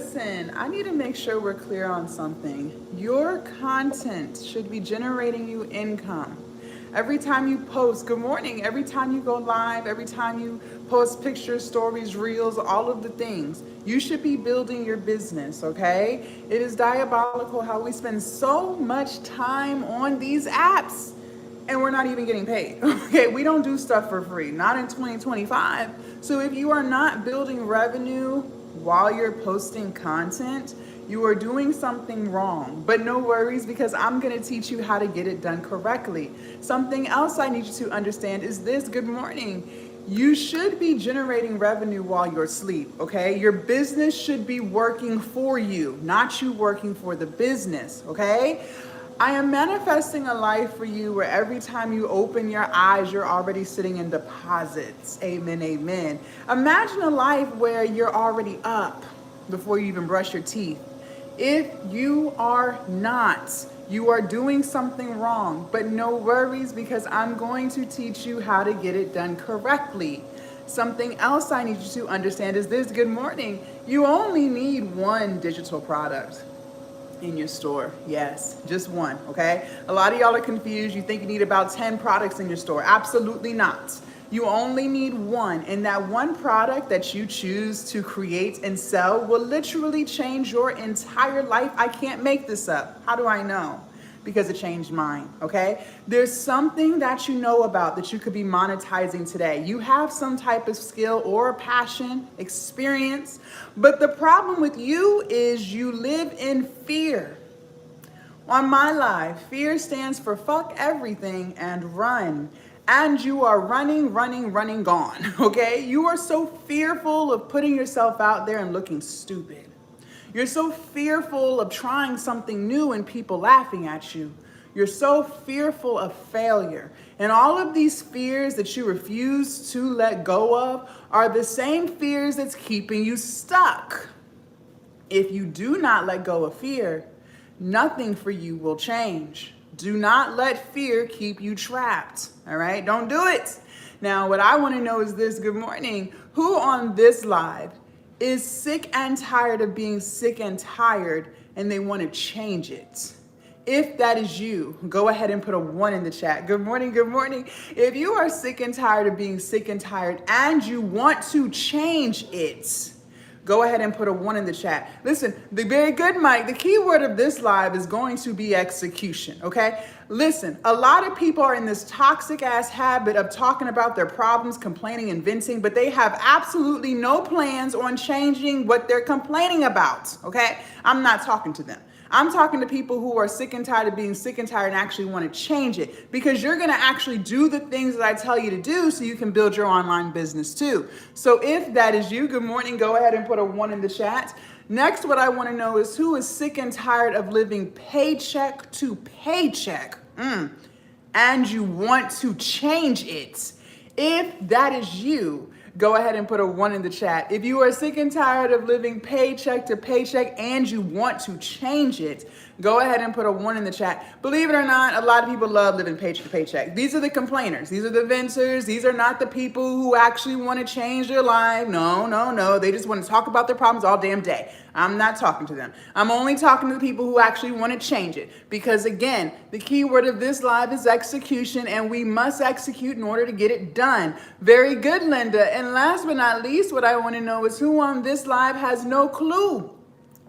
Listen, I need to make sure we're clear on something. Your content should be generating you income. Every time you post, good morning, every time you go live, every time you post pictures, stories, reels, all of the things, you should be building your business, okay? It is diabolical how we spend so much time on these apps and we're not even getting paid, okay? We don't do stuff for free, not in 2025. So if you are not building revenue while you're posting content, you are doing something wrong. But no worries, because I'm gonna teach you how to get it done correctly. Something else I need you to understand is this, good morning. You should be generating revenue while you're asleep, okay? Your business should be working for you, not you working for the business, okay? I am manifesting a life for you where every time you open your eyes, you're already sitting in deposits. Amen, amen. Imagine a life where you're already up before you even brush your teeth. If you are not, you are doing something wrong, but no worries, because I'm going to teach you how to get it done correctly. Something else I need you to understand is this, good morning. You only need one digital product in your store. Yes, just one, okay? A lot of y'all are confused. You think you need about 10 products in your store. Absolutely not. You only need one, and that one product that you choose to create and sell will literally change your entire life. I can't make this up. How do I know? Because it changed mine, okay? There's something that you know about that you could be monetizing today. You have some type of skill or a passion, experience, but the problem with you is you live in fear. On my life, fear stands for fuck everything and run. And you are running, gone, okay? You are so fearful of putting yourself out there and looking stupid. You're so fearful of trying something new and people laughing at you. You're so fearful of failure. And all of these fears that you refuse to let go of are the same fears that's keeping you stuck. If you do not let go of fear, nothing for you will change. Do not let fear keep you trapped, all right? Don't do it. Now, what I want to know is this, good morning. Who on this live is sick and tired of being sick and tired and they want to change it? If that is you, go ahead and put a 1 in the chat. Good morning, good morning. If you are sick and tired of being sick and tired and you want to change it, go ahead and put a 1 in the chat. Listen, the very good, Mike, the key word of this live is going to be execution, okay? Listen, a lot of people are in this toxic ass habit of talking about their problems, complaining and venting, but they have absolutely no plans on changing what they're complaining about, okay? I'm not talking to them. I'm talking to people who are sick and tired of being sick and tired and actually want to change it, because you're going to actually do the things that I tell you to do so you can build your online business too. So if that is you, good morning, go ahead and put a 1 in the chat. Next, what I want to know is who is sick and tired of living paycheck to paycheck and you want to change it. If that is you, go ahead and put a 1 in the chat. If you are sick and tired of living paycheck to paycheck and you want to change it, go ahead and put a 1 in the chat. Believe it or not, a lot of people love living paycheck to paycheck. These are the complainers. These are the venters. These are not the people who actually want to change their life. No. They just want to talk about their problems all damn day. I'm not talking to them. I'm only talking to the people who actually want to change it. Because again, the key word of this live is execution, and we must execute in order to get it done. Very good, Linda. And last but not least, what I want to know is who on this live has no clue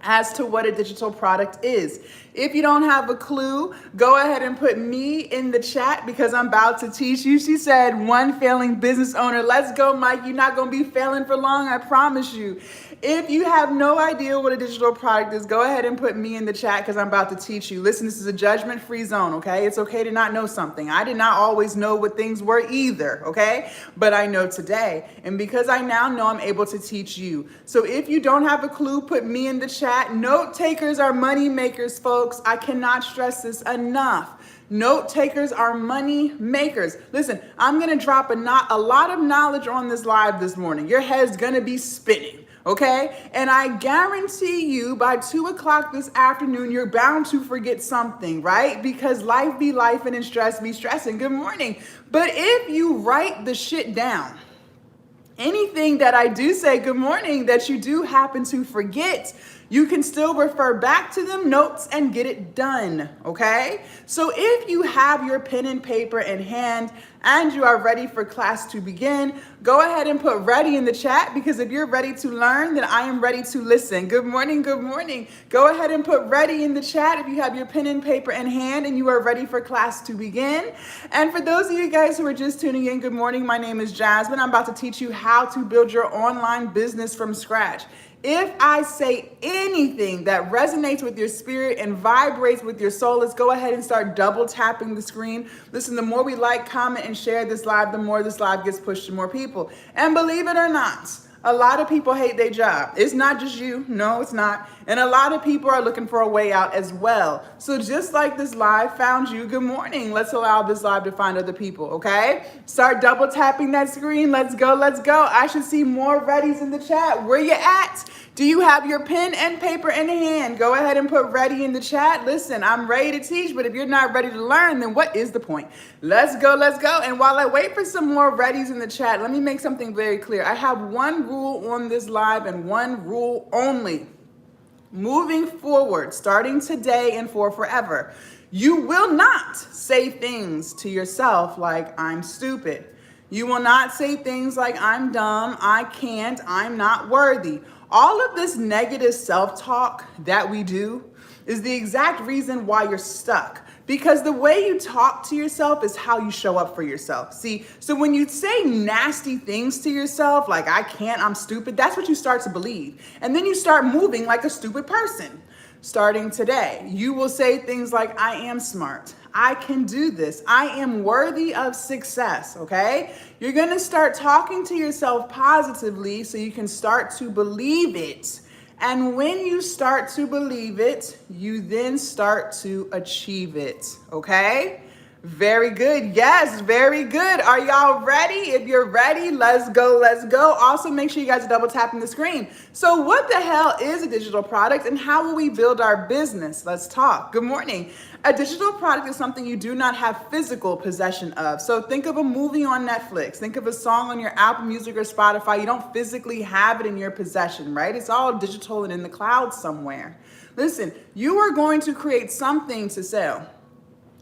as to what a digital product is. If you don't have a clue, go ahead and put me in the chat, because I'm about to teach you. She said, one failing business owner. Let's go, Mike. You're not going to be failing for long, I promise you. If you have no idea what a digital product is, go ahead and put me in the chat, because I'm about to teach you. Listen, this is a judgment-free zone, okay? It's okay to not know something. I did not always know what things were either, okay? But I know today. And because I now know, I'm able to teach you. So if you don't have a clue, put me in the chat. Note takers are money makers, folks. I cannot stress this enough. Note takers are money makers. Listen, I'm going to drop a lot of knowledge on this live this morning. Your head's going to be spinning. Okay? And I guarantee you by 2 o'clock this afternoon, you're bound to forget something, right? Because life be life and stress be stressing. Good morning. But if you write the shit down, Anything that I do say good morning that you do happen to forget, you can still refer back to them notes and get it done, okay? So if you have your pen and paper in hand and you are ready for class to begin, go ahead and put ready in the chat, because if you're ready to learn, then I am ready to listen. Good morning, good morning. Go ahead and put ready in the chat if you have your pen and paper in hand and you are ready for class to begin. And for those of you guys who are just tuning in, good morning. My name is Jasmine. I'm about to teach you how to build your online business from scratch. If I say anything that resonates with your spirit and vibrates with your soul, let's go ahead and start double tapping the screen. Listen, the more we like, comment, and share this live, the more this live gets pushed to more people. And believe it or not, a lot of people hate their job. It's not just you. No, it's not. And a lot of people are looking for a way out as well. So just like this live found you, good morning. Let's allow this live to find other people, okay? Start double tapping that screen. Let's go, let's go. I should see more readies in the chat. Where you at? Do you have your pen and paper in hand? Go ahead and put ready in the chat. Listen, I'm ready to teach, but if you're not ready to learn, then what is the point? Let's go, let's go. And while I wait for some more readies in the chat, let me make something very clear. I have one rule on this live and one rule only. Moving forward, starting today and for forever, you will not say things to yourself like, I'm stupid. You will not say things like, I'm dumb, I can't, I'm not worthy. All of this negative self-talk that we do is the exact reason why you're stuck. Because the way you talk to yourself is how you show up for yourself. See, so when you say nasty things to yourself, like I can't, I'm stupid, that's what you start to believe. And then you start moving like a stupid person. Starting today, you will say things like, I am smart, I can do this, I am worthy of success, okay? You're gonna start talking to yourself positively so you can start to believe it. And when you start to believe it, you then start to achieve it, okay? Very good. Yes, very good. Are y'all ready? If you're ready, let's go, let's go. Also, make sure you guys are double tapping the screen. So what the hell is a digital product and how will we build our business? Let's talk. Good morning. A digital product is something you do not have physical possession of. So think of a movie on Netflix. Think of a song on your Apple Music or Spotify. You don't physically have it in your possession, right? It's all digital and in the cloud somewhere. Listen, you are going to create something to sell.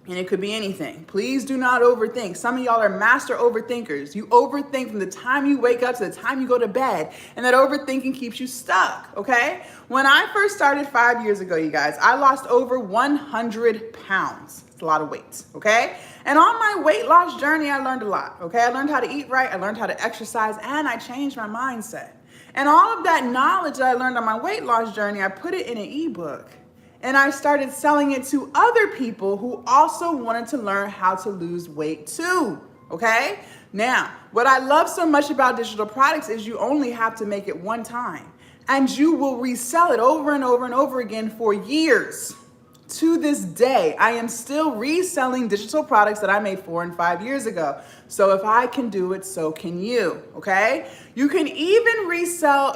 And it could be anything. Please do not overthink. Some of y'all are master overthinkers. You overthink from the time you wake up to the time you go to bed. And that overthinking keeps you stuck, okay? When I first started 5 years ago, you guys, I lost over 100 pounds. It's a lot of weight, okay? And on my weight loss journey, I learned a lot, okay? I learned how to eat right. I learned how to exercise. And I changed my mindset. And all of that knowledge that I learned on my weight loss journey, I put it in an ebook. And I started selling it to other people who also wanted to learn how to lose weight too, okay? Now, what I love so much about digital products is you only have to make it one time and you will resell it over and over and over again for years. To this day, I am still reselling digital products that I made 4 and 5 years ago. So if I can do it, so can you, okay? You can even sell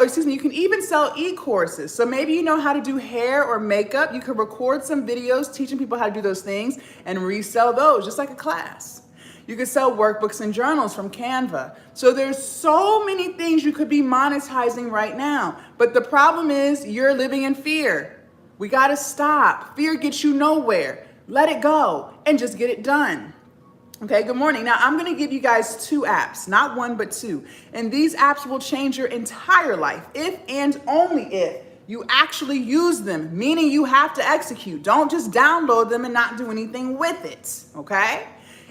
e-courses. So maybe you know how to do hair or makeup. You can record some videos teaching people how to do those things and resell those, just like a class. You could sell workbooks and journals from Canva. So there's so many things you could be monetizing right now. But the problem is you're living in fear. We gotta stop. Fear gets you nowhere. Let it go and just get it done. Okay, good morning. Now I'm gonna give you guys 2 apps, not 1, but 2. And these apps will change your entire life if and only if you actually use them, meaning you have to execute. Don't just download them and not do anything with it, okay?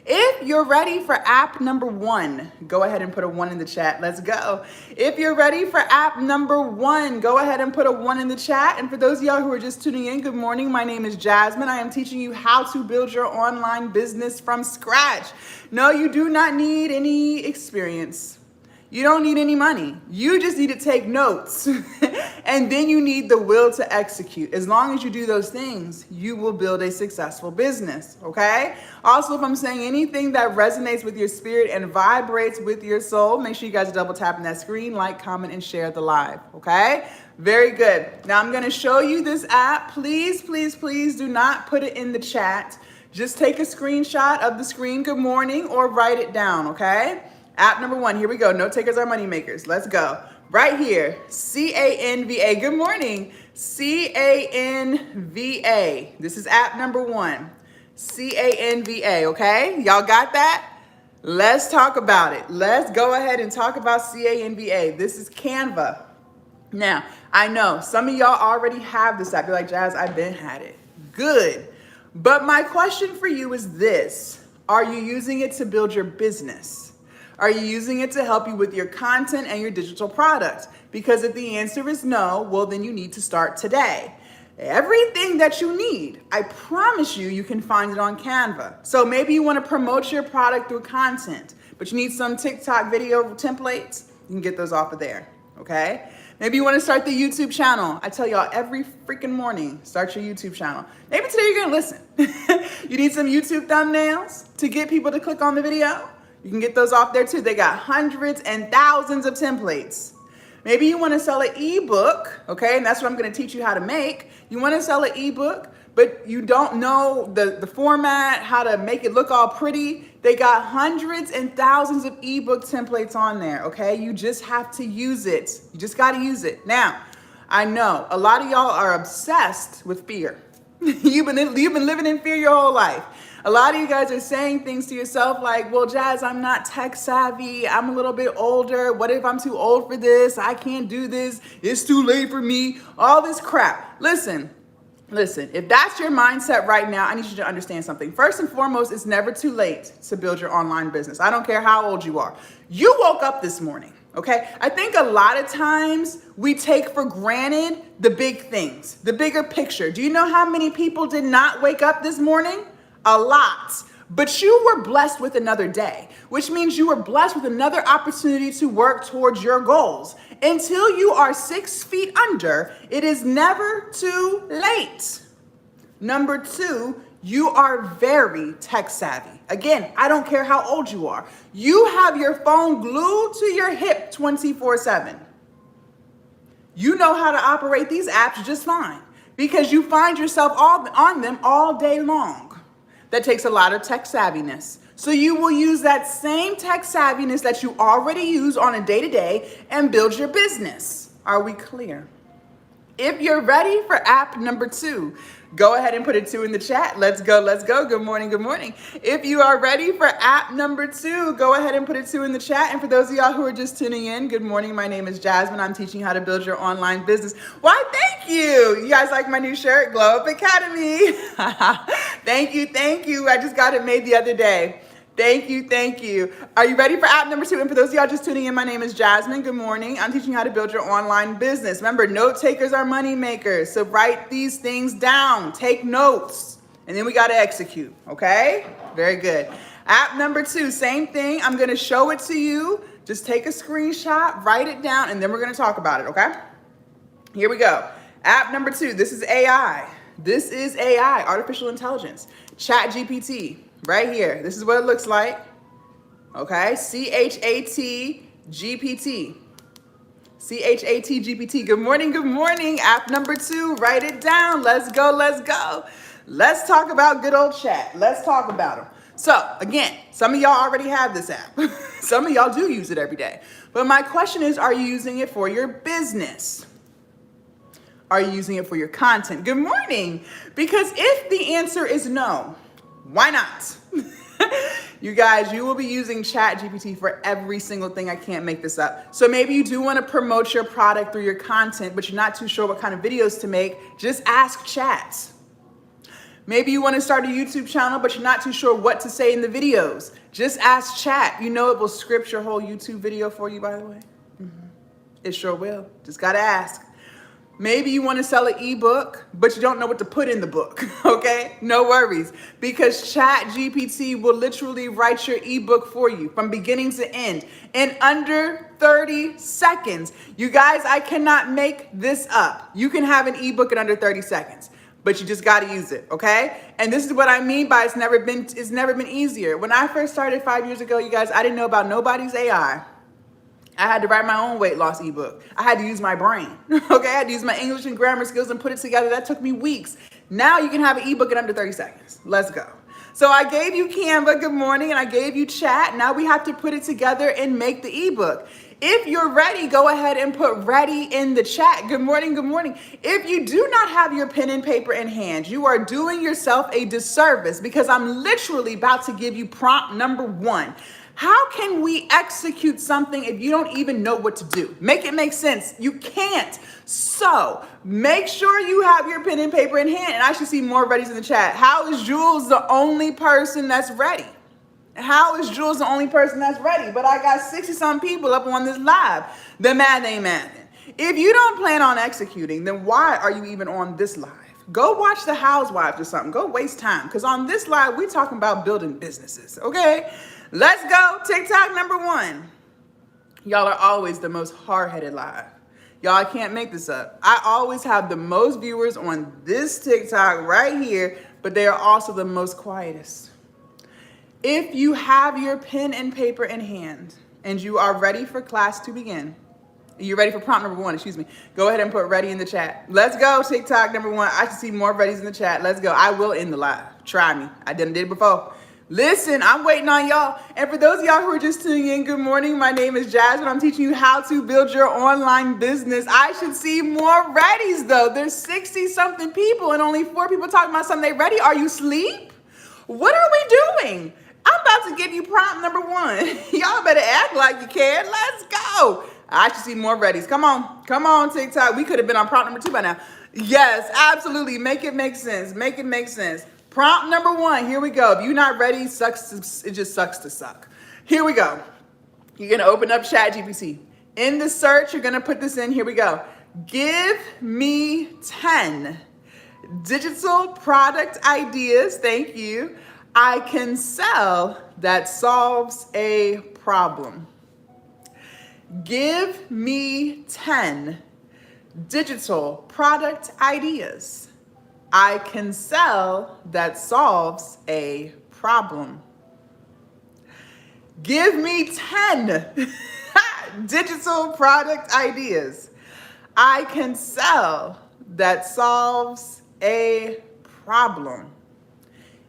If you're ready for app number 1, go ahead and put a 1 in the chat. Let's go. If you're ready for app number 1, go ahead and put a 1 in the chat. And for those of y'all who are just tuning in, good morning. My name is Jasmine. I am teaching you how to build your online business from scratch. No, you do not need any experience. You don't need any money. You just need to take notes. And then you need the will to execute. As long as you do those things, you will build a successful business, okay? Also, if I'm saying anything that resonates with your spirit and vibrates with your soul, make sure you guys double tap on that screen, like, comment, and share the live, okay? Very good. Now I'm gonna show you this app. Please, please, please do not put it in the chat. Just take a screenshot of the screen, good morning, or write it down, okay? App number one, here we go. Note takers are money makers. Let's go. Right here, Canva. Good morning. Canva. This is app number one. Canva, okay? Y'all got that? Let's talk about it. Let's go ahead and talk about Canva. This is Canva. Now, I know some of y'all already have this app. You're like, Jazz, I've been had it. Good. But my question for you is this. Are you using it to build your business? Are you using it to help you with your content and your digital product? Because if the answer is no, well, then you need to start today. Everything that you need, I promise you, you can find it on Canva. So maybe you want to promote your product through content, but you need some TikTok video templates. You can get those off of there, okay? Maybe you want to start the YouTube channel. I tell y'all every freaking morning, start your YouTube channel. Maybe today you're going to listen. You need some YouTube thumbnails to get people to click on the video. You can get those off there too. They got hundreds and thousands of templates. Maybe you want to sell an ebook, okay? And that's what I'm going to teach you how to make. You want to sell an ebook, but you don't know the format, how to make it look all pretty. They got hundreds and thousands of ebook templates on there, okay? You just have to use it. You just got to use it. Now, I know a lot of y'all are obsessed with fear. You've been living in fear your whole life. A lot of you guys are saying things to yourself like, well, Jazz, I'm not tech savvy. I'm a little bit older. What if I'm too old for this? I can't do this. It's too late for me. All this crap. Listen, if that's your mindset right now, I need you to understand something. First and foremost, it's never too late to build your online business. I don't care how old you are. You woke up this morning. Okay, I think a lot of times we take for granted the big things, the bigger picture. Do you know how many people did not wake up this morning? A lot. But you were blessed with another day, which means you were blessed with another opportunity to work towards your goals. Until you are 6 feet under, it is never too late. Number two, you are very tech savvy. Again, I don't care how old you are. You have your phone glued to your hip 24/7. You know how to operate these apps just fine because you find yourself on them all day long. That takes a lot of tech savviness. So you will use that same tech savviness that you already use on a day-to-day and build your business. Are we clear? If you're ready for app number two, go ahead and put a 2 in the chat. Let's go, let's go. Good morning, good morning. If you are ready for app number 2, go ahead and put a 2 in the chat. And for those of y'all who are just tuning in, good morning. My name is Jasmine. I'm teaching you how to build your online business. Why, thank you. You guys like my new shirt, Glow Up Academy. Thank you. I just got it made the other day. Thank you. Are you ready for app number 2? And for those of y'all just tuning in, my name is Jasmine. Good morning. I'm teaching you how to build your online business. Remember, note takers are money makers. So write these things down. Take notes. And then we got to execute. Okay? Very good. App number 2, same thing. I'm going to show it to you. Just take a screenshot, write it down, and then we're going to talk about it. Okay? Here we go. App number 2. This is AI. This is AI, artificial intelligence. Chat GPT. Right here. This is what it looks like. Okay. ChatGPT. ChatGPT. Good morning. App number 2. Write it down. Let's go. Let's talk about good old chat. Let's talk about them. So again, some of y'all already have this app. Some of y'all do use it every day. But my question is, are you using it for your business? Are you using it for your content? Good morning. Because if the answer is no, why not? You guys, you will be using ChatGPT for every single thing. I can't make this up. So maybe you do want to promote your product through your content, but you're not too sure what kind of videos to make. Just ask Chat. Maybe you want to start a YouTube channel, but you're not too sure what to say in the videos. Just ask Chat. You know it will script your whole YouTube video for you, by the way. It sure will. Just got to ask. Maybe you want to sell an ebook, but you don't know what to put in the book, okay? No worries, because ChatGPT will literally write your ebook for you from beginning to end in under 30 seconds. You guys, I cannot make this up. You can have an ebook in under 30 seconds, but you just got to use it, okay? And this is what I mean by it's never been easier. When I first started 5 years ago, you guys, I didn't know about nobody's AI. I had to write my own weight loss ebook. I had to use my brain, okay? I had to use my English and grammar skills and put it together. That took me weeks. Now you can have an ebook in under 30 seconds. Let's go. So I gave you Canva, good morning, and I gave you chat. Now we have to put it together and make the ebook. If you're ready, go ahead and put ready in the chat. Good morning, good morning. If you do not have your pen and paper in hand, you are doing yourself a disservice because I'm literally about to give you prompt number 1. How can we execute something if you don't even know what to do? Make it make sense. You can't. So make sure you have your pen and paper in hand. And I should see more readies in the chat. How is Jules the only person that's ready? How is Jules the only person that's ready? But I got 60-some people up on this live. The math ain't mathing. If you don't plan on executing, then why are you even on this live? Go watch The Housewives or something. Go waste time. Because on this live, we talking about building businesses, okay? Let's go. TikTok number 1. Y'all are always the most hard-headed live. Y'all, I can't make this up. I always have the most viewers on this TikTok right here, but they are also the most quietest. If you have your pen and paper in hand and you are ready for class to begin, you're ready for prompt number 1, excuse me, go ahead and put ready in the chat. Let's go, TikTok number 1. I should see more readies in the chat. Let's go. I will end the live. Try me. I did it before. Listen, I'm waiting on y'all. And for those of y'all who are just tuning in, good morning. My name is Jasmine. I'm teaching you how to build your online business. I should see more readies though. There's 60-something people and only 4 people talking about something. They ready? Are you asleep? What are we doing? I'm about to give you prompt number 1. Y'all better act like you can. Let's go. I should see more readies. Come on, TikTok. We could have been on prompt number 2 by now. Yes, absolutely. Make it make sense. Make it make sense. Prompt number 1, here we go. If you're not ready, it just sucks to suck. Here we go. You're gonna open up ChatGPT. In the search, you're gonna put this in, here we go. Give me 10 digital product ideas, thank you, I can sell that solves a problem. Give me 10 digital product ideas I can sell that solves a problem. Give me 10 digital product ideas I can sell that solves a problem.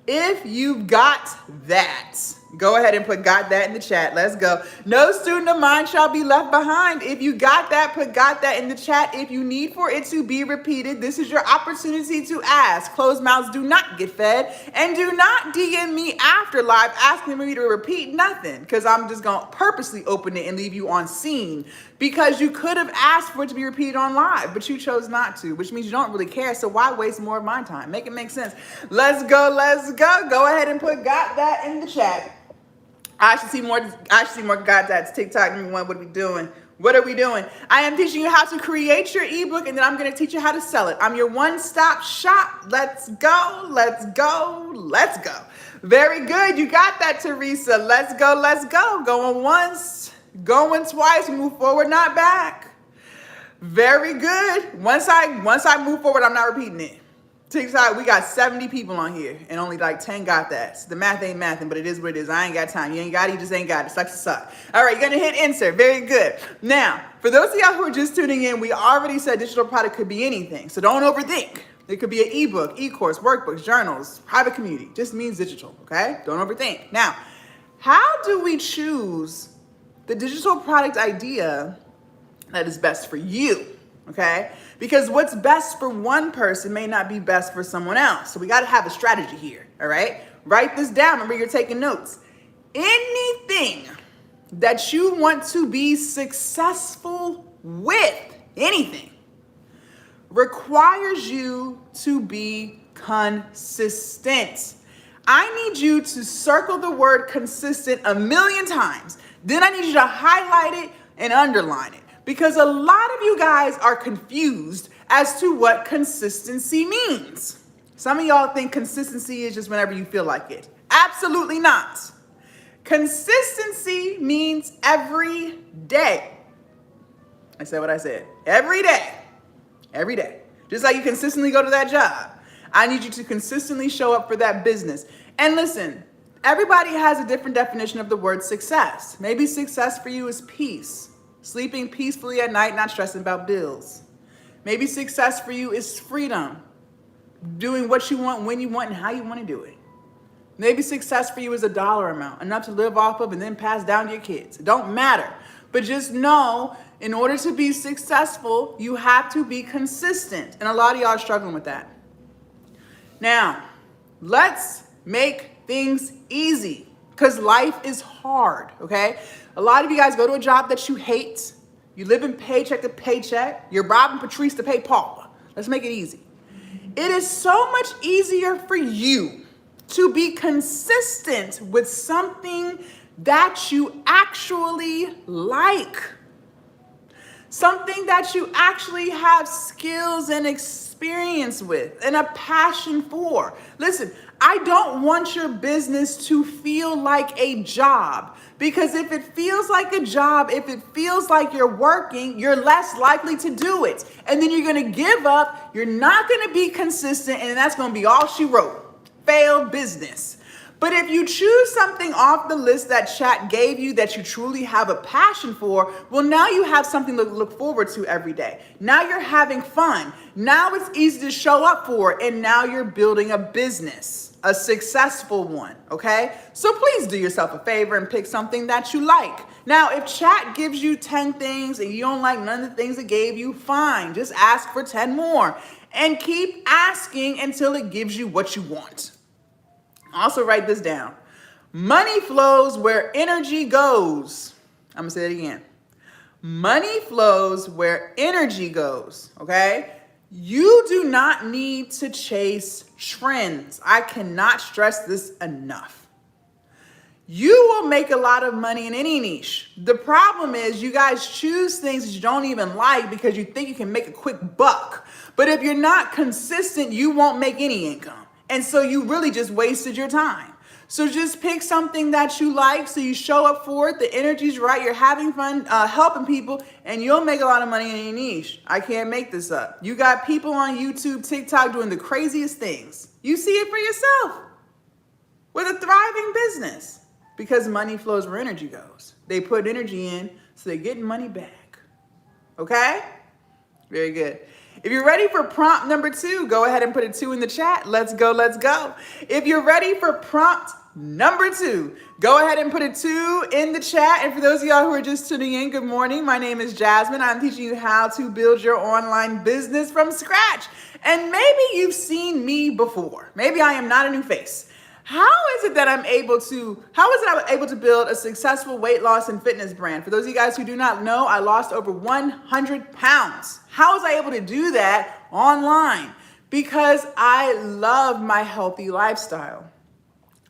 If you've got that, go ahead and put got that in the chat. Let's go. No student of mine shall be left behind. If you got that, put got that in the chat. If you need for it to be repeated, this is your opportunity to ask. Closed mouths do not get fed. And do not DM me after live asking me to repeat nothing, because I'm just going to purposely open it and leave you on scene, because you could have asked for it to be repeated on live, but you chose not to, which means you don't really care. So why waste more of my time? Make it make sense. Let's go. Let's go. Go ahead and put got that in the chat. I should see more got that. TikTok number 1. What are we doing? What are we doing? I am teaching you how to create your ebook, and then I'm going to teach you how to sell it. I'm your one-stop shop. Let's go. Let's go. Let's go. Very good. You got that, Teresa. Let's go. Let's go. Going once, going twice. Move forward, not back. Very good. Once I move forward, I'm not repeating it. TikTok, we got 70 people on here and only like 10 got that. So the math ain't mathing, but it is what it is. I ain't got time. You ain't got it, you just ain't got it. Sucks to suck. All right, you're gonna hit insert. Very good. Now, for those of y'all who are just tuning in, we already said digital product could be anything. So don't overthink. It could be an ebook, e-course, workbooks, journals, private community. Just means digital, okay? Don't overthink. Now, how do we choose the digital product idea that is best for you? Okay? Because what's best for one person may not be best for someone else. So we got to have a strategy here. All right? Write this down. Remember, you're taking notes. Anything that you want to be successful with, anything, requires you to be consistent. I need you to circle the word consistent 1,000,000 times. Then I need you to highlight it and underline it. Because a lot of you guys are confused as to what consistency means. Some of y'all think consistency is just whenever you feel like it. Absolutely not. Consistency means every day. I said what I said. Every day. Every day. Just like you consistently go to that job. I need you to consistently show up for that business. And listen, everybody has a different definition of the word success. Maybe success for you is peace. Sleeping peacefully at night, not stressing about bills. Maybe success for you is freedom. Doing what you want, when you want, and how you want to do it. Maybe success for you is a dollar amount, enough to live off of and then pass down to your kids. It don't matter. But just know, in order to be successful, you have to be consistent. And a lot of y'all are struggling with that. Now, let's make things easy, because life is hard, okay? A lot of you guys go to a job that you hate. You live in paycheck to paycheck. You're robbing Patrice to pay Paula. Let's make it easy. It is so much easier for you to be consistent with something that you actually like. Something that you actually have skills and experience with and a passion for. Listen, I don't want your business to feel like a job, because if it feels like a job, if it feels like you're working, you're less likely to do it. And then you're going to give up. You're not going to be consistent. And that's going to be all she wrote. Failed business. But if you choose something off the list that chat gave you that you truly have a passion for, well, now you have something to look forward to every day. Now you're having fun. Now it's easy to show up for, and now you're building a business, a successful one, okay? So please do yourself a favor and pick something that you like. Now, if chat gives you 10 things and you don't like none of the things it gave you, fine. Just ask for 10 more and keep asking until it gives you what you want. Also write this down. Money flows where energy goes. I'm going to say it again. Money flows where energy goes, okay? You do not need to chase trends. I cannot stress this enough. You will make a lot of money in any niche. The problem is you guys choose things that you don't even like because you think you can make a quick buck. But if you're not consistent, you won't make any income. And so you really just wasted your time. So just pick something that you like, so you show up for it, the energy's right, you're having fun, helping people, and you'll make a lot of money in your niche. I can't make this up. You got people on YouTube, TikTok doing the craziest things. You see it for yourself with a thriving business, because money flows where energy goes. They put energy in, so they're getting money back. Okay? Very good. If you're ready for prompt number 2, go ahead and put a 2 in the chat. Let's go, let's go. If you're ready for prompt number 2, go ahead and put a 2 in the chat. And for those of y'all who are just tuning in, good morning. My name is Jasmine. I'm teaching you how to build your online business from scratch. And maybe you've seen me before. Maybe I am not a new face. How is it I was able to build a successful weight loss and fitness brand? For those of you guys who do not know, I lost over 100 pounds. How was I able to do that online? Because I love my healthy lifestyle.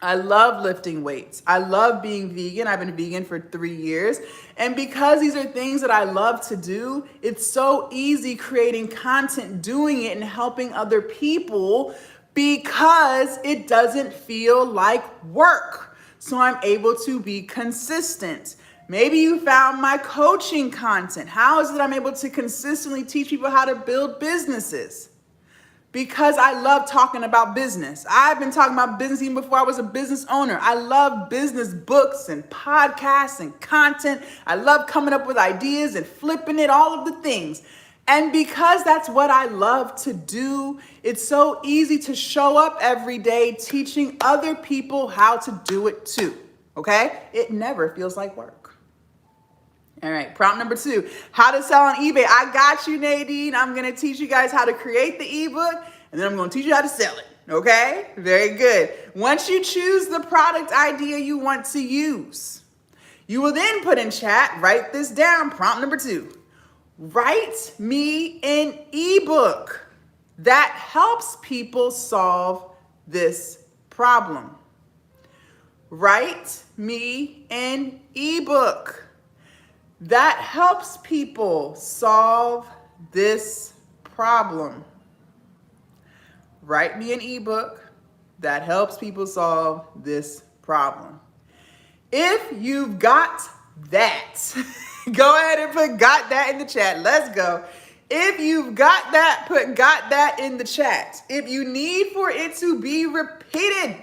I love lifting weights. I love being vegan. I've been vegan for 3 years. And because these are things that I love to do, it's so easy creating content, doing it, and helping other people, because it doesn't feel like work. So I'm able to be consistent. Maybe you found my coaching content. How is it I'm able to consistently teach people how to build businesses? Because I love talking about business. I've been talking about business even before I was a business owner. I love business books and podcasts and content. I love coming up with ideas and flipping it, all of the things. And because that's what I love to do, it's so easy to show up every day teaching other people how to do it too, okay? It never feels like work. All right, prompt number 2, how to sell on eBay. I got you, Nadine. I'm gonna teach you guys how to create the ebook, and then I'm gonna teach you how to sell it, okay? Very good. Once you choose the product idea you want to use, you will then put in chat, write this down, prompt number 2. Write me an ebook that helps people solve this problem. Write me an ebook that helps people solve this problem. Write me an ebook that helps people solve this problem. If you've got that, go ahead and put got that in the chat. Let's go. If you've got that, put got that in the chat. If you need for it to be repeated,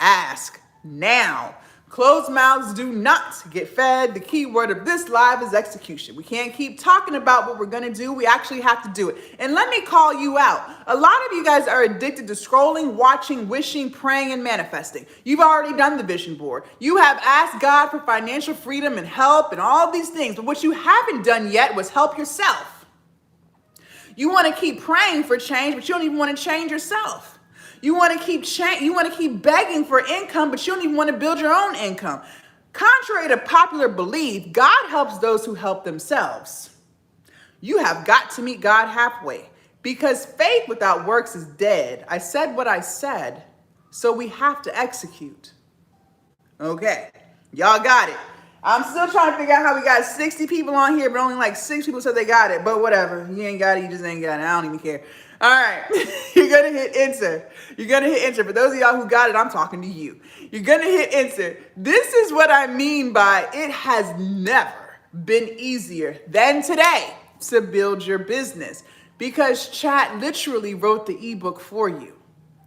ask now. Closed mouths do not get fed. The key word of this live is execution. We can't keep talking about what we're going to do. We actually have to do it. And let me call you out. A lot of you guys are addicted to scrolling, watching, wishing, praying, and manifesting. You've already done the vision board. You have asked God for financial freedom and help and all these things. But what you haven't done yet was help yourself. You want to keep praying for change, but you don't even want to change yourself. You want to keep begging for income, but you don't even want to build your own income. Contrary to popular belief, God helps those who help themselves. You have got to meet God halfway because faith without works is dead. I said what I said, so we have to execute. Okay, y'all got it. I'm still trying to figure out how we got 60 people on here, but only like 6 people said they got it. But whatever, you ain't got it, you just ain't got it. I don't even care. All right, you're gonna hit enter. You're gonna hit enter. For those of y'all who got it, I'm talking to you. You're gonna hit enter. This is what I mean by it has never been easier than today to build your business because chat literally wrote the ebook for you.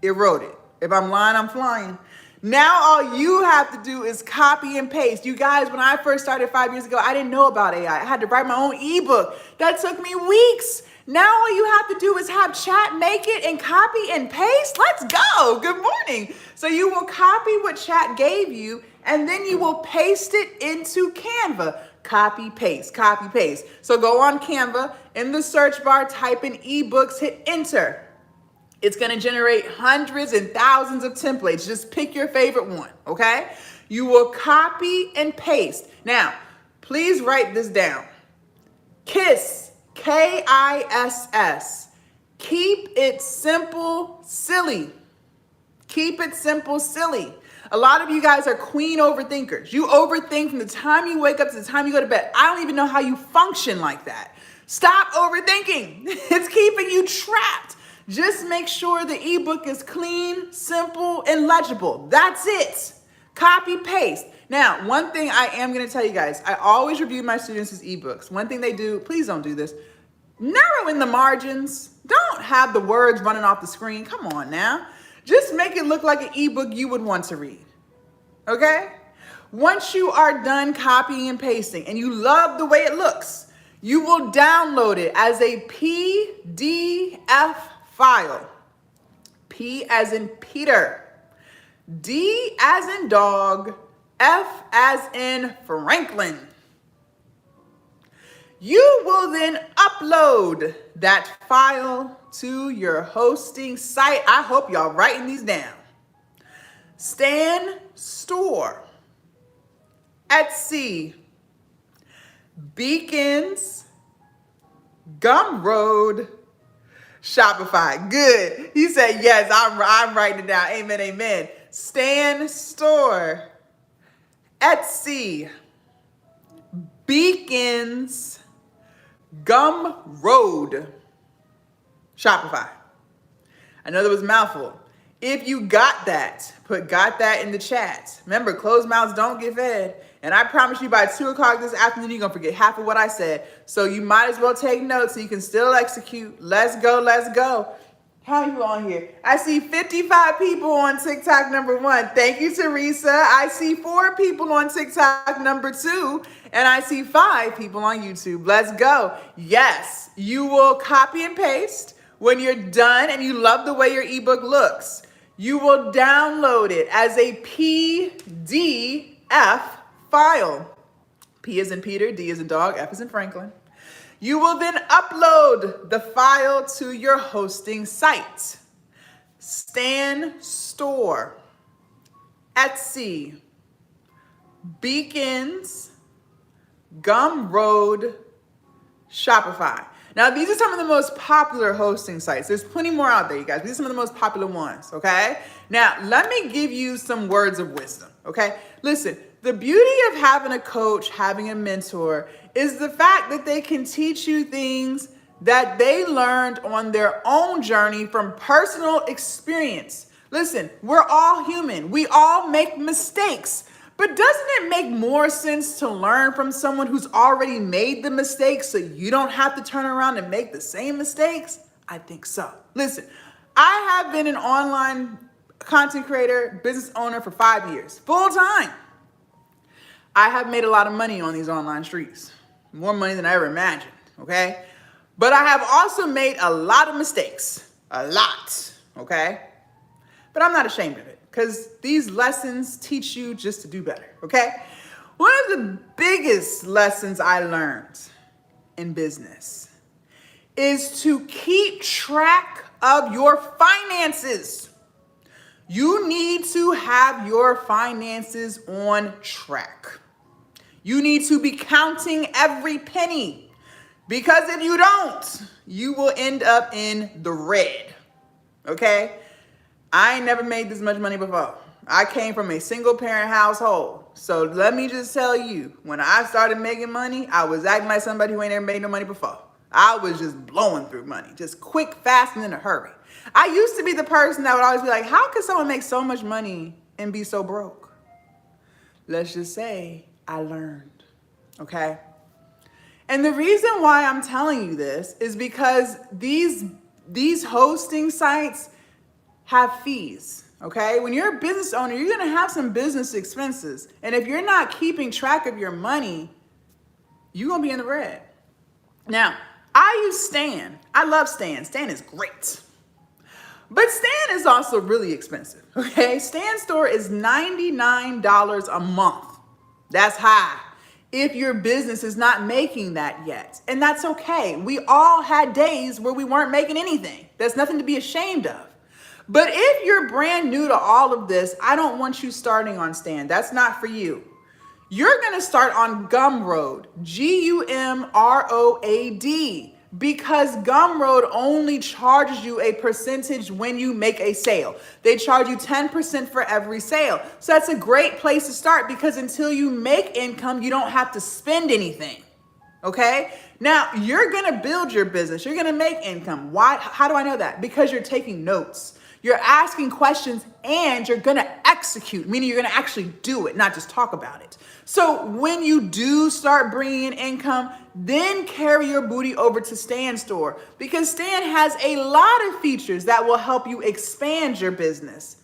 It wrote it. If I'm lying, I'm flying. Now all you have to do is copy and paste. You guys, when I first started 5 years ago, I didn't know about AI. I had to write my own ebook. That took me weeks. Now all you have to do is have chat make it and copy and paste. Let's go. Good morning. So you will copy what chat gave you and then you will paste it into Canva. Copy, paste, copy, paste. So go on Canva, in the search bar, type in ebooks, hit enter. It's going to generate hundreds and thousands of templates. Just pick your favorite one, okay? You will copy and paste. Now, please write this down. KISS. KISS. Keep it simple, silly. Keep it simple, silly. A lot of you guys are queen overthinkers. You overthink from the time you wake up to the time you go to bed. I don't even know how you function like that. Stop overthinking. It's keeping you trapped. Just make sure the ebook is clean, simple, and legible. That's it. Copy, paste. Now, one thing I am going to tell you guys, I always review my students' ebooks. One thing they do, please don't do this. Narrow in the margins. Don't have the words running off the screen. Come on now. Just make it look like an ebook you would want to read. Okay? Once you are done copying and pasting and you love the way it looks, you will download it as a PDF file. P as in Peter. D as in dog. F as in Franklin. You will then upload that file to your hosting site. I hope y'all writing these down. Stan Store, Etsy, Beacons, Gumroad, Shopify. Good. He said, yes, I'm writing it down. Amen, amen. Stan Store, Etsy, Beacons, Gumroad, Shopify. I know that was a mouthful. If you got that, got that in the chat. Remember, closed mouths don't get fed. And I promise you by 2 o'clock this afternoon, you're going to forget half of what I said. So you might as well take notes so you can still execute. Let's go, let's go. How many people on here? I see 55 people on TikTok #1. Thank you, Teresa. I see 4 people on TikTok #2. And I see 5 people on YouTube. Let's go. Yes, you will copy and paste. When you're done and you love the way your ebook looks, you will download it as a PDF file. P as in Peter, D as in dog, F as in Franklin. You will then upload the file to your hosting site. Stan Store, Etsy, Beacons, Gumroad, Shopify. Now, these are some of the most popular hosting sites. There's plenty more out there, you guys. These are some of the most popular ones, okay? Now, let me give you some words of wisdom, okay? Listen, the beauty of having a coach, having a mentor, is the fact that they can teach you things that they learned on their own journey from personal experience. Listen, we're all human. We all make mistakes. But doesn't it make more sense to learn from someone who's already made the mistakes so you don't have to turn around and make the same mistakes? I think so. Listen, I have been an online content creator, business owner for 5 years, full time. I have made a lot of money on these online streets, more money than I ever imagined, okay? But I have also made a lot of mistakes, a lot, okay? But I'm not ashamed of it because these lessons teach you just to do better, okay? One of the biggest lessons I learned in business is to keep track of your finances. You need to have your finances on track. You need to be counting every penny, because if you don't, you will end up in the red, okay? I ain't never made this much money before. I came from a single parent household. So let me just tell you, when I started making money, I was acting like somebody who ain't ever made no money before. I was just blowing through money, just quick, fast, and in a hurry. I used to be the person that would always be like, how could someone make so much money and be so broke? Let's just say I learned, okay? And the reason why I'm telling you this is because these hosting sites have fees, okay? When you're a business owner, you're gonna have some business expenses. And if you're not keeping track of your money, you're gonna be in the red. Now, I use Stan. I love Stan. Stan is great. But Stan is also really expensive, okay? Stan Store is $99 a month. That's high if your business is not making that yet. And that's okay. We all had days where we weren't making anything. There's nothing to be ashamed of. But if you're brand new to all of this, I don't want you starting on Stan. That's not for you. You're gonna start on Gumroad, Gumroad, because Gumroad only charges you a percentage when you make a sale. They charge you 10% for every sale. So that's a great place to start, because until you make income, you don't have to spend anything, okay? Now, you're gonna build your business. You're gonna make income. Why? How do I know that? Because you're taking notes. You're asking questions and you're gonna execute, meaning you're gonna actually do it, not just talk about it. So when you do start bringing in income, then carry your booty over to Stan Store, because Stan has a lot of features that will help you expand your business,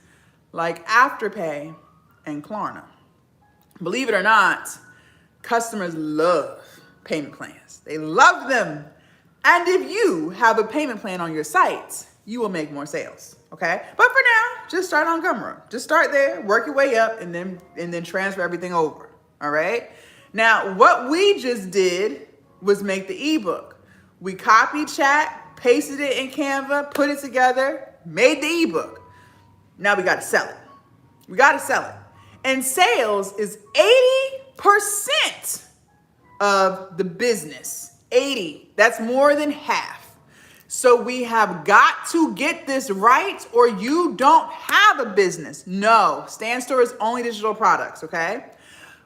like Afterpay and Klarna. Believe it or not, customers love payment plans. They love them. And if you have a payment plan on your site, you will make more sales, okay? But for now, just start on Gumroad. Just start there, work your way up, and then transfer everything over, all right? Now, what we just did was make the ebook. We copied chat, pasted it in Canva, put it together, made the ebook. Now we gotta sell it. We gotta sell it. And sales is 80% of the business. 80, that's more than half. So we have got to get this right, or you don't have a business. No, Stan Store is only digital products, okay?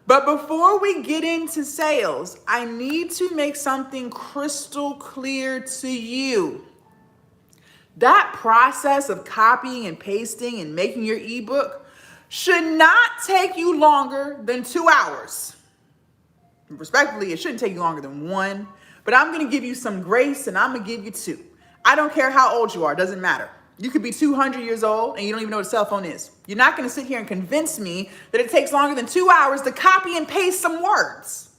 But before we get into sales, I need to make something crystal clear to you. That process of copying and pasting and making your ebook should not take you longer than 2 hours. Respectfully, it shouldn't take you longer than 1, but I'm gonna give you some grace, and I'm gonna give you 2. I don't care how old you are, doesn't matter. You could be 200 years old and you don't even know what a cell phone is. You're not gonna sit here and convince me that it takes longer than 2 hours to copy and paste some words.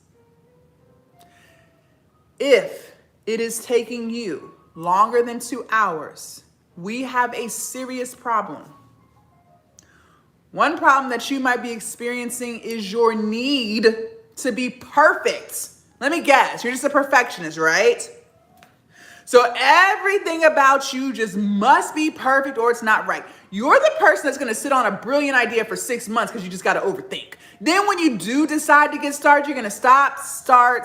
If it is taking you longer than 2 hours, we have a serious problem. One problem that you might be experiencing is your need to be perfect. Let me guess, you're just a perfectionist, right? So everything about you just must be perfect or it's not right. You're the person that's gonna sit on a brilliant idea for 6 months because you just gotta overthink. Then when you do decide to get started, you're gonna stop, start,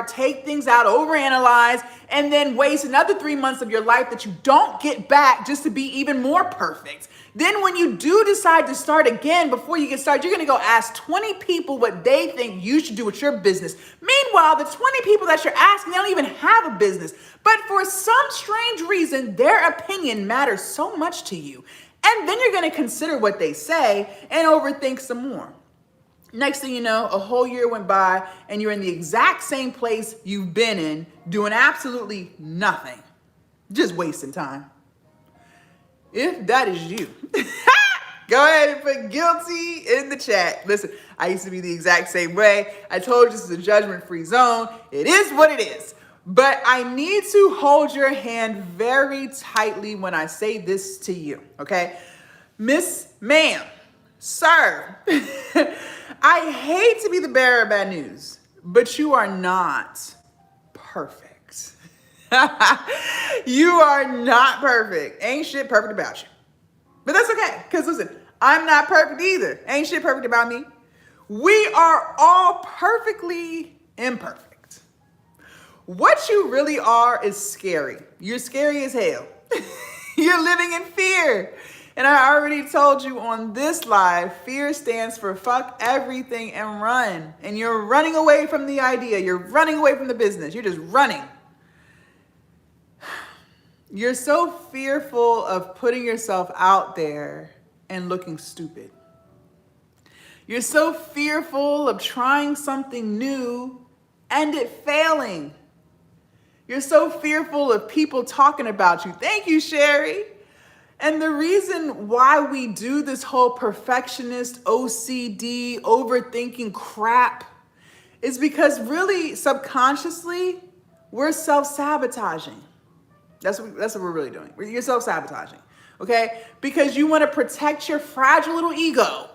take things out, overanalyze, and then waste another 3 months of your life that you don't get back just to be even more perfect. Then when you do decide to start again, before you get started, you're gonna go ask 20 people what they think you should do with your business. Meanwhile, the 20 people that you're asking, they don't even have a business. But for some strange reason, their opinion matters so much to you. And then you're gonna consider what they say and overthink some more. Next thing you know, a whole year went by and you're in the exact same place you've been in, doing absolutely nothing, just wasting time. If that is you, Go ahead and put guilty in the chat. Listen, I used to be the exact same way. I told you this is a judgment-free zone. It is what it is. But I need to hold your hand very tightly when I say this to you, okay? Ma'am, sir, I hate to be the bearer of bad news, but you are not perfect. You are not perfect. Ain't shit perfect about you. But that's okay, because listen, I'm not perfect either. Ain't shit perfect about me. We are all perfectly imperfect. What you really are is scary. You're scary as hell. You're living in fear. And I already told you on this live, fear stands for fuck everything and run. And you're running away from the idea. You're running away from the business. You're just running. You're so fearful of putting yourself out there and looking stupid. You're so fearful of trying something new and it failing. You're so fearful of people talking about you. Thank you, Sherry. And the reason why we do this whole perfectionist, OCD, overthinking crap is because really subconsciously we're self-sabotaging. That's what we're really doing. You're self-sabotaging, okay? Because you want to protect your fragile little ego.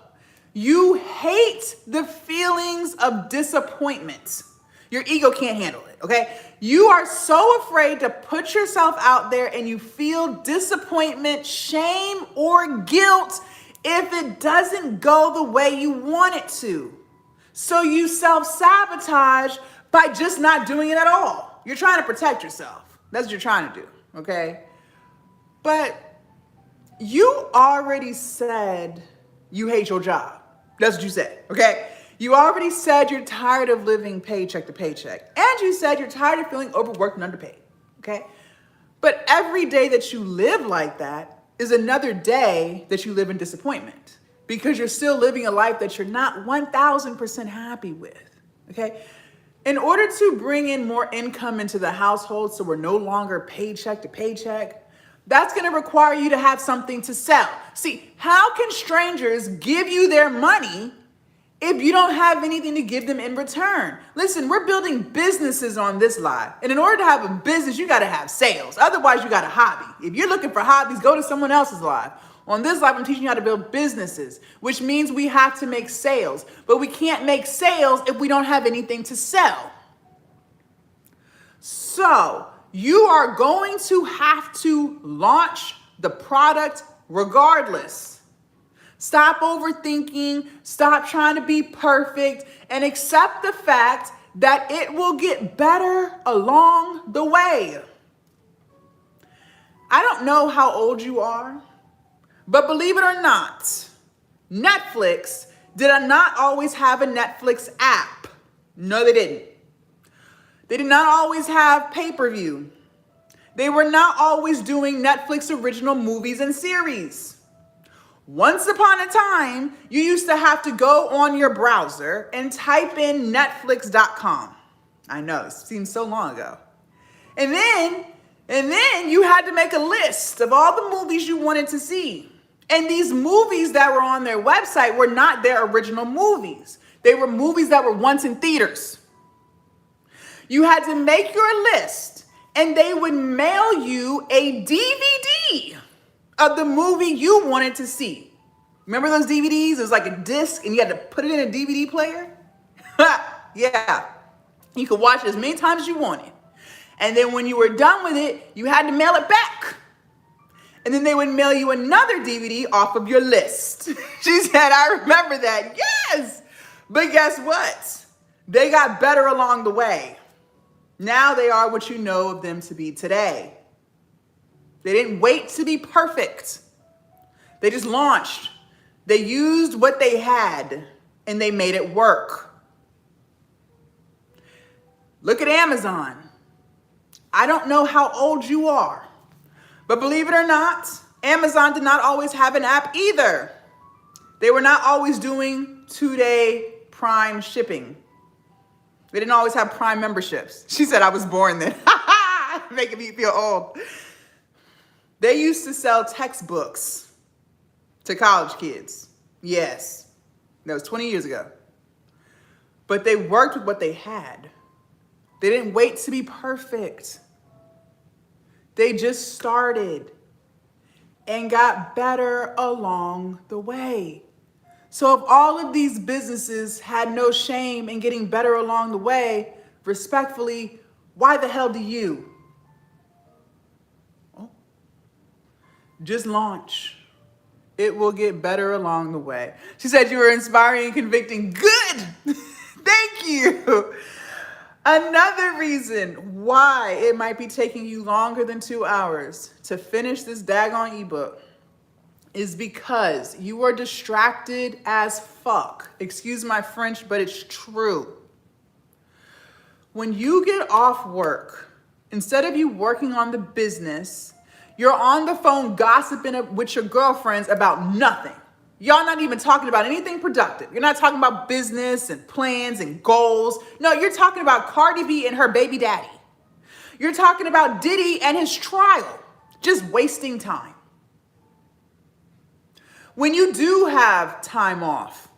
You hate the feelings of disappointment. Your ego can't handle it, okay? You are so afraid to put yourself out there and you feel disappointment, shame, or guilt if it doesn't go the way you want it to. So you self-sabotage by just not doing it at all. You're trying to protect yourself. That's what you're trying to do, okay? But you already said you hate your job. That's what you said, okay? You already said you're tired of living paycheck to paycheck. And you said you're tired of feeling overworked and underpaid, okay? But every day that you live like that is another day that you live in disappointment because you're still living a life that you're not 1,000% happy with, okay? In order to bring in more income into the household so we're no longer paycheck to paycheck, that's going to require you to have something to sell. See, how can strangers give you their money if you don't have anything to give them in return? Listen, we're building businesses on this live. And in order to have a business, you got to have sales. Otherwise, you got a hobby. If you're looking for hobbies, go to someone else's live. On this live, I'm teaching you how to build businesses, which means we have to make sales. But we can't make sales if we don't have anything to sell. So you are going to have to launch the product regardless. Stop overthinking, stop trying to be perfect, and accept the fact that it will get better along the way. I don't know how old you are, but believe it or not, Netflix did not always have a Netflix app. No, they didn't. They did not always have pay-per-view. They were not always doing Netflix original movies and series. Once upon a time, you used to have to go on your browser and type in netflix.com. I know, it seems so long ago. And then you had to make a list of all the movies you wanted to see. And these movies that were on their website were not their original movies. They were movies that were once in theaters. You had to make your list, and they would mail you a DVD of the movie you wanted to see. Remember those DVDs? It was like a disc, and you had to put it in a DVD player? Yeah. You could watch it as many times as you wanted. And then when you were done with it, you had to mail it back. And then they would mail you another DVD off of your list. She said, I remember that. Yes. But guess what? They got better along the way. Now they are what you know of them to be today. They didn't wait to be perfect. They just launched. They used what they had and they made it work. Look at Amazon. I don't know how old you are, but believe it or not, Amazon did not always have an app either. They were not always doing 2-day Prime shipping. They didn't always have Prime memberships. She said I was born then. Making me feel old. They used to sell textbooks. to college kids. Yes, that was 20 years ago. But they worked with what they had. They didn't wait to be perfect. They just started and got better along the way. So if all of these businesses had no shame in getting better along the way, respectfully, why the hell do you? Oh, just launch. It will get better along the way. She said you were inspiring and convicting. Good. Thank you. Another reason why it might be taking you longer than 2 hours to finish this daggone ebook is because you are distracted as fuck. Excuse my French, but it's true. When you get off work, instead of you working on the business, you're on the phone gossiping with your girlfriends about nothing. Y'all not even talking about anything productive. You're not talking about business and plans and goals. No, you're talking about Cardi B and her baby daddy. You're talking about Diddy and his trial. Just wasting time. When you do have time off,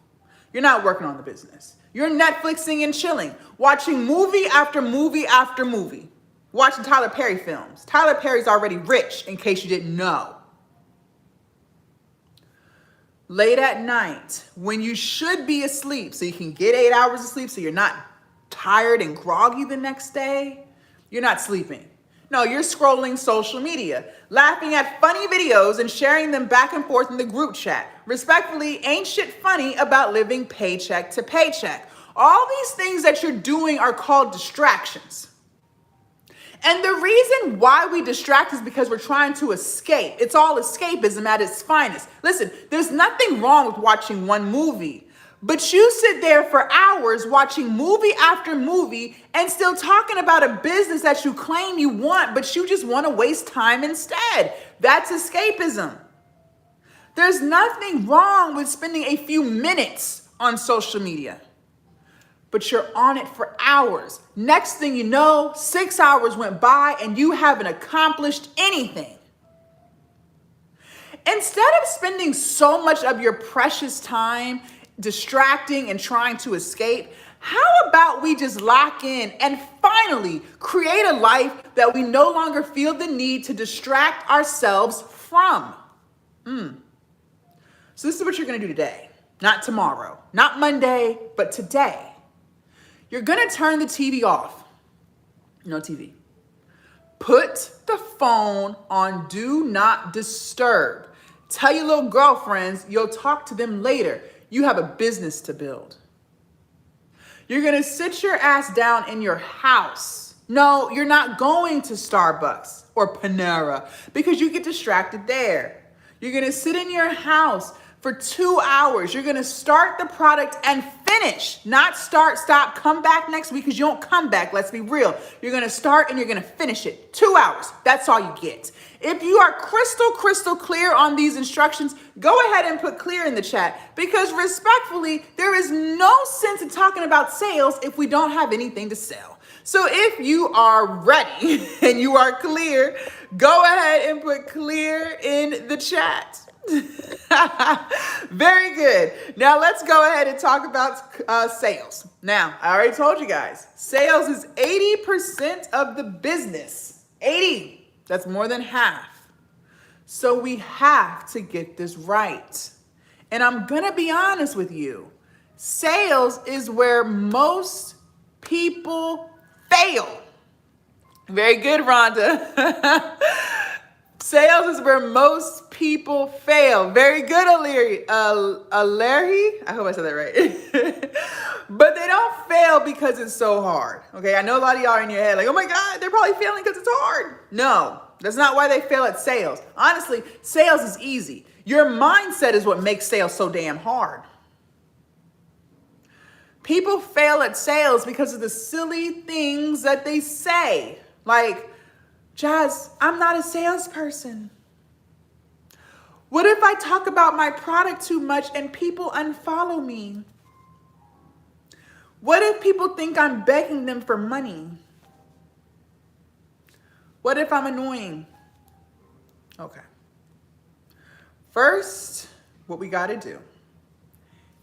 you're not working on the business. You're Netflixing and chilling, watching movie after movie after movie, watching Tyler Perry films. Tyler Perry's already rich, in case you didn't know. Late at night, when you should be asleep, so you can get 8 hours of sleep so you're not tired and groggy the next day, you're not sleeping. No, you're scrolling social media, laughing at funny videos and sharing them back and forth in the group chat. Respectfully, ain't shit funny about living paycheck to paycheck. All these things that you're doing are called distractions. And the reason why we distract is because we're trying to escape. It's all escapism at its finest. Listen, there's nothing wrong with watching one movie, but you sit there for hours watching movie after movie and still talking about a business that you claim you want, but you just want to waste time instead. That's escapism. There's nothing wrong with spending a few minutes on social media, but you're on it for hours. Next thing you know, 6 hours went by and you haven't accomplished anything. Instead of spending so much of your precious time distracting and trying to escape, how about we just lock in and finally create a life that we no longer feel the need to distract ourselves from? So this is what you're gonna do today, not tomorrow, not Monday, but today. You're gonna turn the TV off. No TV. Put the phone on do not disturb. Tell your little girlfriends you'll talk to them later. You have a business to build. You're gonna sit your ass down in your house. No, you're not going to Starbucks or Panera because you get distracted there. You're gonna sit in your house for 2 hours. You're gonna start the product and finish, not start, stop, come back next week because you don't come back. Let's be real. You're gonna start and you're gonna finish it. 2 hours, that's all you get. If you are crystal clear on these instructions, go ahead and put clear in the chat because respectfully, there is no sense in talking about sales if we don't have anything to sell. So if you are ready and you are clear, go ahead and put clear in the chat. Very good. Now let's go ahead and talk about sales. Now, I already told you guys, sales is 80% of the business. 80. That's more than half. So we have to get this right. And I'm going to be honest with you. Sales is where most people fail. Very good, Rhonda. Sales is where most people fail. Very good, Aleri. I hope I said that right. But they don't fail because it's so hard. Okay, I know a lot of y'all are in your head like, oh my God, they're probably failing because it's hard. No, that's not why they fail at sales. Honestly, sales is easy. Your mindset is what makes sales so damn hard. People fail at sales because of the silly things that they say. Like, Jazz, I'm not a salesperson. What if I talk about my product too much and people unfollow me? What if people think I'm begging them for money? What if I'm annoying? Okay. First, what we got to do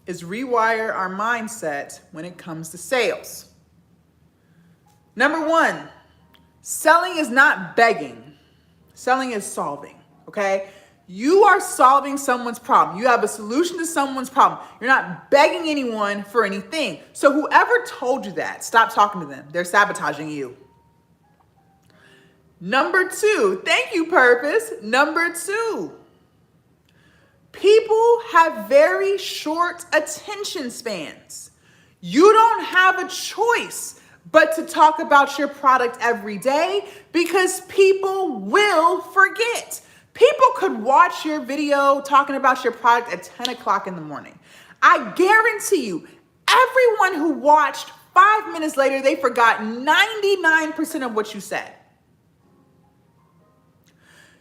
is rewire our mindset when it comes to sales. Number one, selling is not begging. Selling is solving, okay? You are solving someone's problem. You have a solution to someone's problem. You're not begging anyone for anything. So whoever told you that, stop talking to them. They're sabotaging you. Number two, thank you, purpose. Number two, people have very short attention spans. You don't have a choice but to talk about your product every day because people will forget. People could watch your video talking about your product at 10 o'clock in the morning. I guarantee you, everyone who watched 5 minutes later, they forgot 99% of what you said.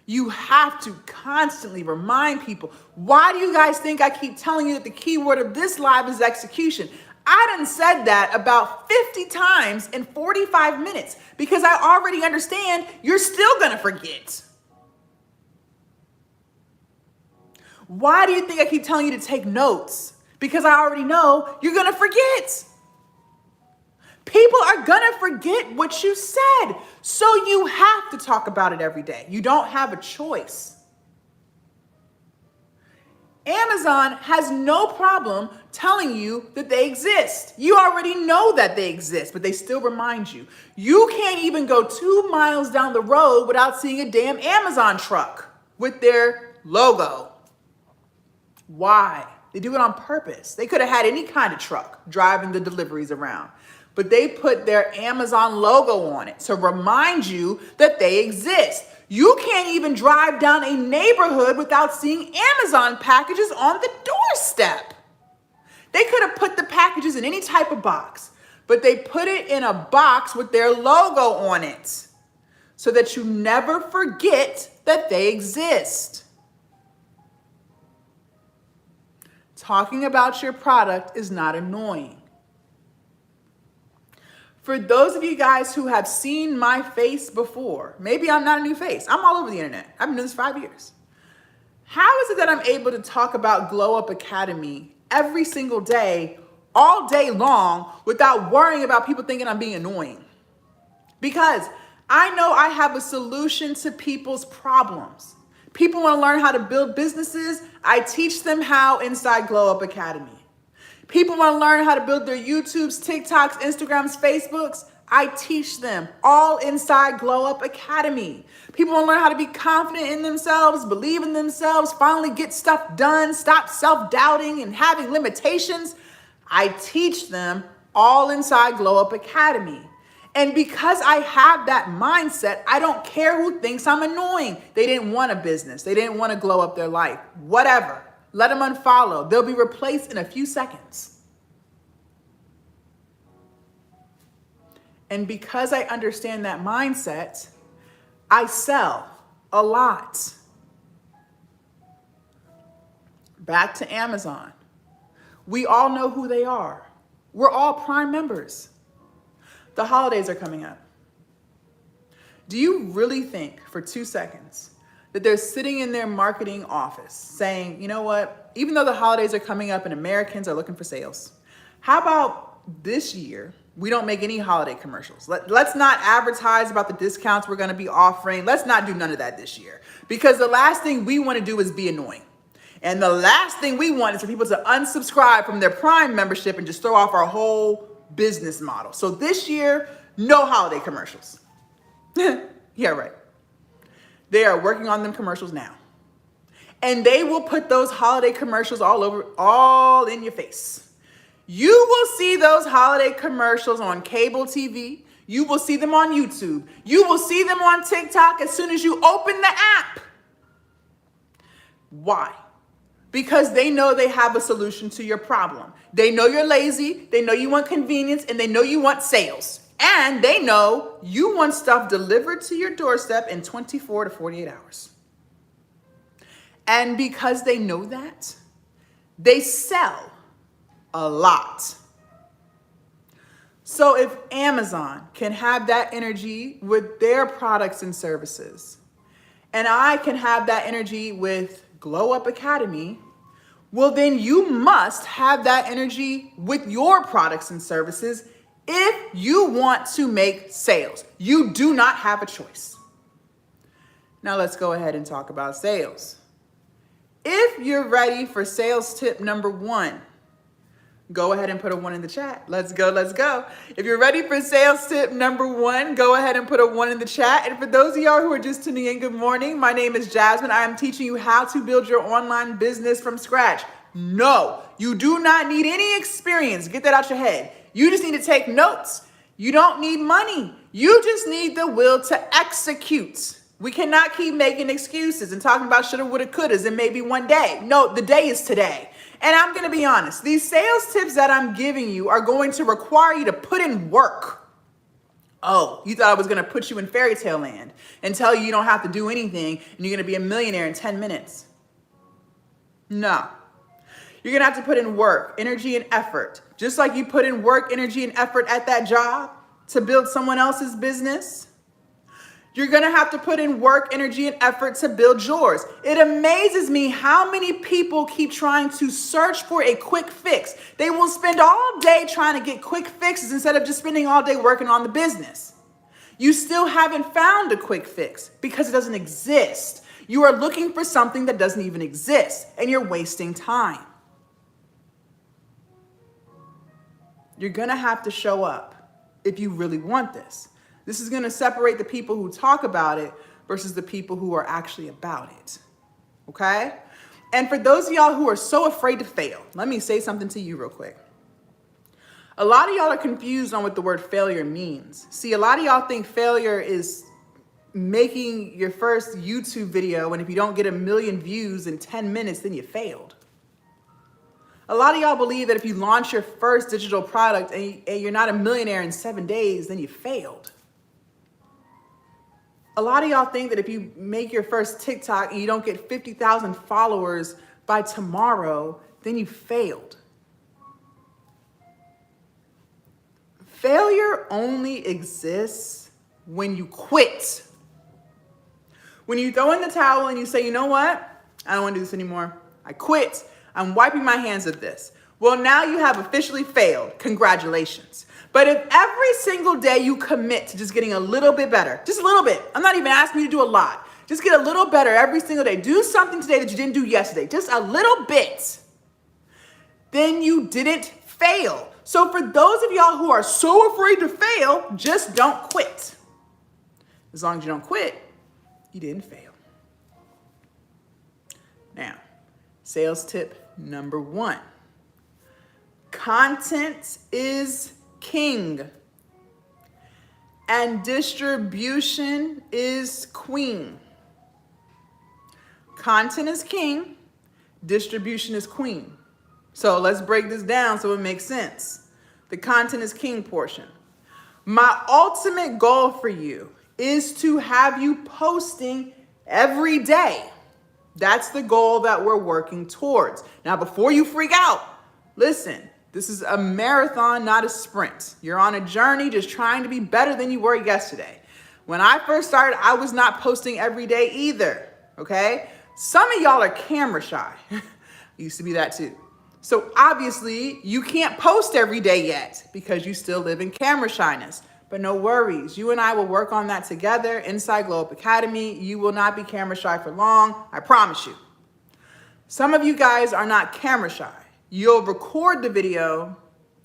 You have to constantly remind people. Why do you guys think I keep telling you that the key word of this live is execution? I done said that about 50 times in 45 minutes because I already understand you're still gonna forget. Why do you think I keep telling you to take notes? Because I already know you're gonna forget. People are gonna forget what you said. So you have to talk about it every day. You don't have a choice. Amazon has no problem telling you that they exist. You already know that they exist, but they still remind you. You can't even go 2 miles down the road without seeing a damn Amazon truck with their logo. Why? They do it on purpose. They could have had any kind of truck driving the deliveries around, but they put their Amazon logo on it to remind you that they exist. You can't even drive down a neighborhood without seeing Amazon packages on the doorstep. They could have put the packages in any type of box, but they put it in a box with their logo on it so that you never forget that they exist. Talking about your product is not annoying. For those of you guys who have seen my face before, maybe I'm not a new face. I'm all over the internet. I've been doing this 5 years. How is it that I'm able to talk about Glow Up Academy every single day, all day long, without worrying about people thinking I'm being annoying? Because I know I have a solution to people's problems. People want to learn how to build businesses. I teach them how inside Glow Up Academy. People want to learn how to build their YouTubes, TikToks, Instagrams, Facebooks. I teach them all inside Glow Up Academy. People want to learn how to be confident in themselves, believe in themselves, finally get stuff done, stop self-doubting and having limitations. I teach them all inside Glow Up Academy. And because I have that mindset, I don't care who thinks I'm annoying. They didn't want a business. They didn't want to glow up their life. Whatever. Let them unfollow. They'll be replaced in a few seconds. And because I understand that mindset, I sell a lot. Back to Amazon. We all know who they are. We're all Prime members. The holidays are coming up. Do you really think for 2 seconds that they're sitting in their marketing office saying, you know what, even though the holidays are coming up and Americans are looking for sales, how about this year we don't make any holiday commercials? Let's not advertise about the discounts we're going to be offering. Let's not do none of that this year, because the last thing we want to do is be annoying. And the last thing we want is for people to unsubscribe from their Prime membership and just throw off our whole business model. So this year, no holiday commercials. Yeah, right. They are working on them commercials now. And they will put those holiday commercials all in your face. You will see those holiday commercials on cable TV. You will see them on YouTube. You will see them on TikTok as soon as you open the app. Why? Because they know they have a solution to your problem. They know you're lazy, they know you want convenience, and they know you want sales. And they know you want stuff delivered to your doorstep in 24 to 48 hours. And because they know that, they sell a lot. So if Amazon can have that energy with their products and services, and I can have that energy with Glow Up Academy, well, then you must have that energy with your products and services if you want to make sales. You do not have a choice. Now let's go ahead and talk about sales. If you're ready for sales tip number 1, go ahead and put a 1 in the chat. Let's go, let's go. If you're ready for sales tip number 1, go ahead and put a 1 in the chat. And for those of y'all who are just tuning in, good morning. My name is Jasmine. I am teaching you how to build your online business from scratch. No, you do not need any experience. Get that out your head. You just need to take notes. You don't need money. You just need the will to execute. We cannot keep making excuses and talking about shoulda, woulda, couldas and maybe one day. No, the day is today. And I'm going to be honest. These sales tips that I'm giving you are going to require you to put in work. Oh, you thought I was going to put you in fairy tale land and tell you you don't have to do anything and you're going to be a millionaire in 10 minutes. No. You're going to have to put in work, energy, and effort. Just like you put in work, energy, and effort at that job to build someone else's business. You're going to have to put in work, energy, and effort to build yours. It amazes me how many people keep trying to search for a quick fix. They will spend all day trying to get quick fixes instead of just spending all day working on the business. You still haven't found a quick fix because it doesn't exist. You are looking for something that doesn't even exist, and you're wasting time. You're going to have to show up if you really want this. This is going to separate the people who talk about it versus the people who are actually about it. Okay? And for those of y'all who are so afraid to fail, let me say something to you real quick. A lot of y'all are confused on what the word failure means. See, a lot of y'all think failure is making your first YouTube video, and if you don't get 1 million views in 10 minutes, then you failed. A lot of y'all believe that if you launch your first digital product and you're not a millionaire in 7 days, then you failed. A lot of y'all think that if you make your first TikTok and you don't get 50,000 followers by tomorrow, then you failed. Failure only exists when you quit. When you throw in the towel and you say, you know what? I don't want to do this anymore. I quit. I'm wiping my hands of this. Well, now you have officially failed. Congratulations. But if every single day you commit to just getting a little bit better, just a little bit, I'm not even asking you to do a lot. Just get a little better every single day. Do something today that you didn't do yesterday. Just a little bit. Then you didn't fail. So for those of y'all who are so afraid to fail, just don't quit. As long as you don't quit, you didn't fail. Now, sales tip number 1. Content is king and distribution is queen. Content is king, distribution is queen. So let's break this down so it makes sense. The content is king portion. My ultimate goal for you is to have you posting every day. That's the goal that we're working towards. Now, before you freak out, listen, this is a marathon, not a sprint. You're on a journey just trying to be better than you were yesterday. When I first started, I was not posting every day either, okay? Some of y'all are camera shy. I used to be that too. So obviously, you can't post every day yet because you still live in camera shyness. But no worries. You and I will work on that together inside Glow Up Academy. You will not be camera shy for long. I promise you. Some of you guys are not camera shy. You'll record the video.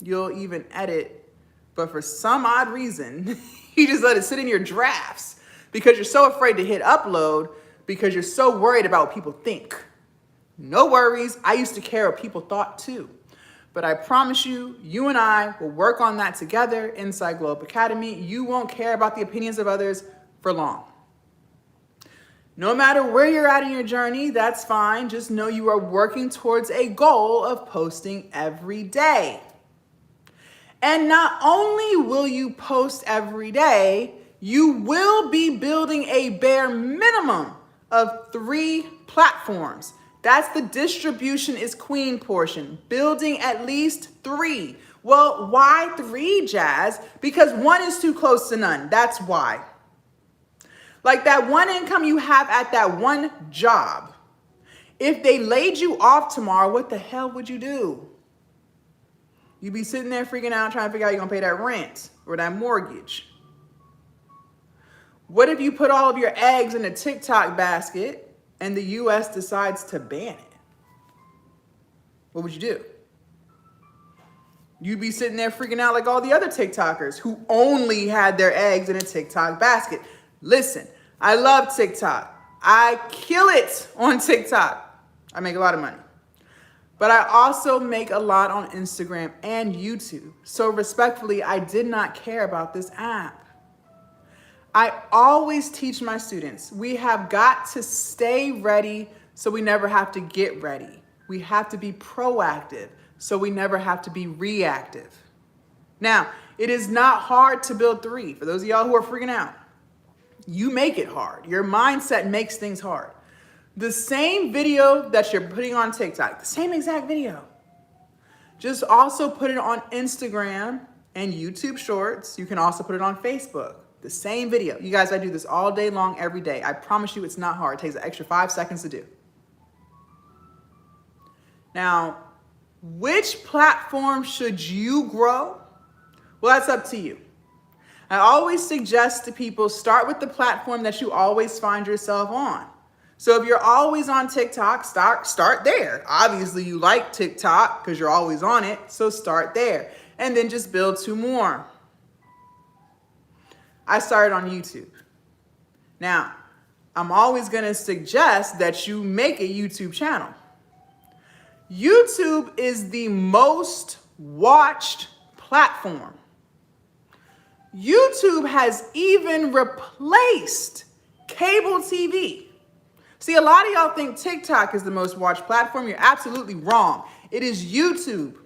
You'll even edit. But for some odd reason, you just let it sit in your drafts because you're so afraid to hit upload because you're so worried about what people think. No worries. I used to care what people thought too. But I promise you, you and I will work on that together inside Glow Up Academy. You won't care about the opinions of others for long. No matter where you're at in your journey, that's fine. Just know you are working towards a goal of posting every day. And not only will you post every day, you will be building a bare minimum of 3 platforms. That's the distribution is queen portion, building at least 3. Well, why 3, Jazz? Because 1 is too close to none. That's why. Like that one income you have at that one job. If they laid you off tomorrow, what the hell would you do? You'd be sitting there freaking out trying to figure out how you're going to pay that rent or that mortgage. What if you put all of your eggs in a TikTok basket and the US decides to ban it? What would you do? You'd be sitting there freaking out like all the other TikTokers who only had their eggs in a TikTok basket. Listen, I love TikTok. I kill it on TikTok. I make a lot of money. But I also make a lot on Instagram and YouTube. So respectfully, I did not care about this app. I always teach my students, we have got to stay ready so we never have to get ready. We have to be proactive so we never have to be reactive. Now, it is not hard to build 3. For those of y'all who are freaking out, you make it hard. Your mindset makes things hard. The same video that you're putting on TikTok, the same exact video, just also put it on Instagram and YouTube Shorts. You can also put it on Facebook. The same video. You guys, I do this all day long, every day. I promise you it's not hard. It takes an extra 5 seconds to do. Now, which platform should you grow? Well, that's up to you. I always suggest to people, start with the platform that you always find yourself on. So if you're always on TikTok, start there. Obviously, you like TikTok because you're always on it, so start there. And then just build 2 more. I started on YouTube. Now, I'm always going to suggest that you make a YouTube channel. YouTube is the most watched platform. YouTube has even replaced cable TV. See, a lot of y'all think TikTok is the most watched platform. You're absolutely wrong. It is YouTube.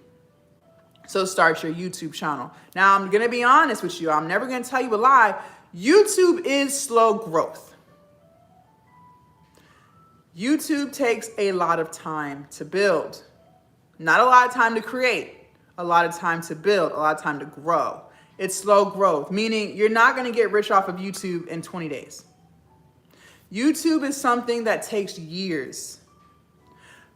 So start your YouTube channel. Now, I'm going to be honest with you. I'm never going to tell you a lie. YouTube is slow growth. YouTube takes a lot of time to build. Not a lot of time to create. A lot of time to build. A lot of time to grow. It's slow growth, meaning you're not going to get rich off of YouTube in 20 days. YouTube is something that takes years.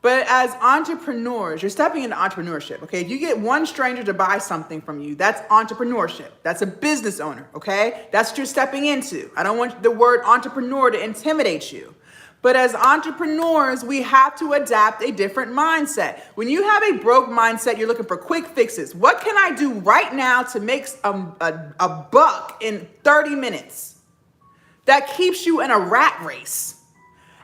But as entrepreneurs, you're stepping into entrepreneurship, okay? If you get one stranger to buy something from you, that's entrepreneurship. That's a business owner, okay? That's what you're stepping into. I don't want the word entrepreneur to intimidate you. But as entrepreneurs, we have to adapt a different mindset. When you have a broke mindset, you're looking for quick fixes. What can I do right now to make a buck in 30 minutes? That keeps you in a rat race.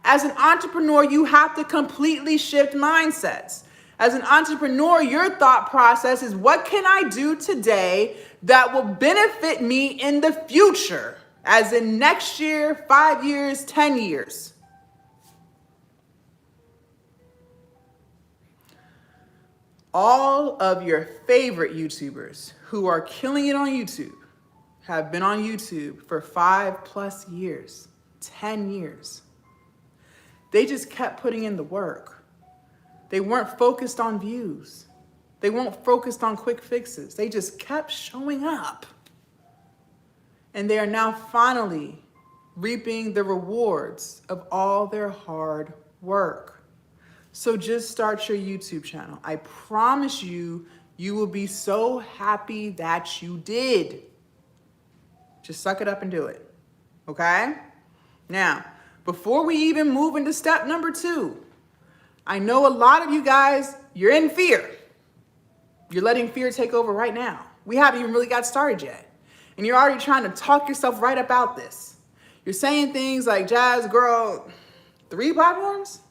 As an entrepreneur, you have to completely shift mindsets. As an entrepreneur, your thought process is, what can I do today that will benefit me in the future? As in next year, 5 years, 10 years. All of your favorite YouTubers who are killing it on YouTube have been on YouTube for 5+ years, 10 years. They just kept putting in the work. They weren't focused on views. They weren't focused on quick fixes. They just kept showing up. And they are now finally reaping the rewards of all their hard work. So just start your YouTube channel. I promise you, you will be so happy that you did. Just suck it up and do it, okay? Now, before we even move into step number 2, I know a lot of you guys, you're in fear. You're letting fear take over right now. We haven't even really got started yet. And you're already trying to talk yourself right about this. You're saying things like, Jazz, girl, 3 platforms?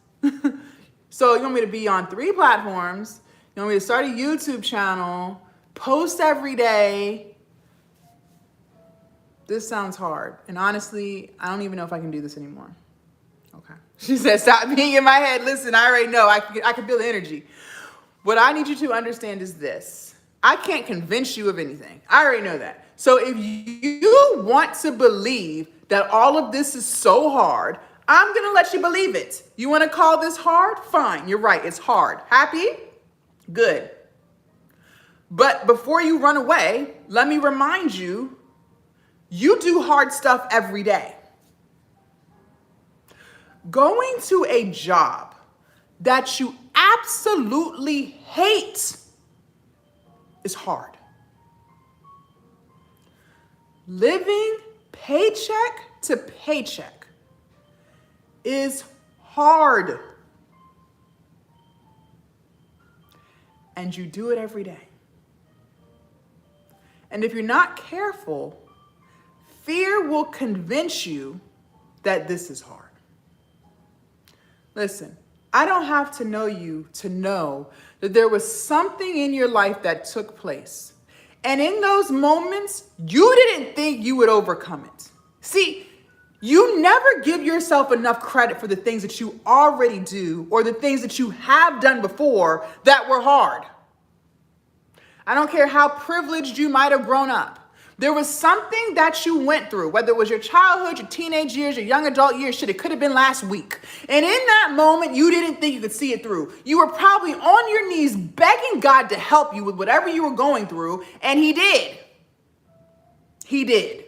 So you want me to be on 3 platforms. You want me to start a YouTube channel, post every day. This sounds hard. And honestly, I don't even know if I can do this anymore. Okay. She said, stop being in my head. Listen, I already know. I can feel the energy. What I need you to understand is this. I can't convince you of anything. I already know that. So if you want to believe that all of this is so hard, I'm going to let you believe it. You want to call this hard? Fine. You're right. It's hard. Happy? Good. But before you run away, let me remind you, you do hard stuff every day. Going to a job that you absolutely hate is hard. Living paycheck to paycheck is hard. And you do it every day. And if you're not careful, fear will convince you that this is hard. Listen, I don't have to know you to know that there was something in your life that took place. And in those moments, you didn't think you would overcome it. See, you never give yourself enough credit for the things that you already do or the things that you have done before that were hard. I don't care how privileged you might have grown up. There was something that you went through, whether it was your childhood, your teenage years, your young adult years, shit, it could have been last week. And in that moment, you didn't think you could see it through. You were probably on your knees begging God to help you with whatever you were going through, and he did. He did.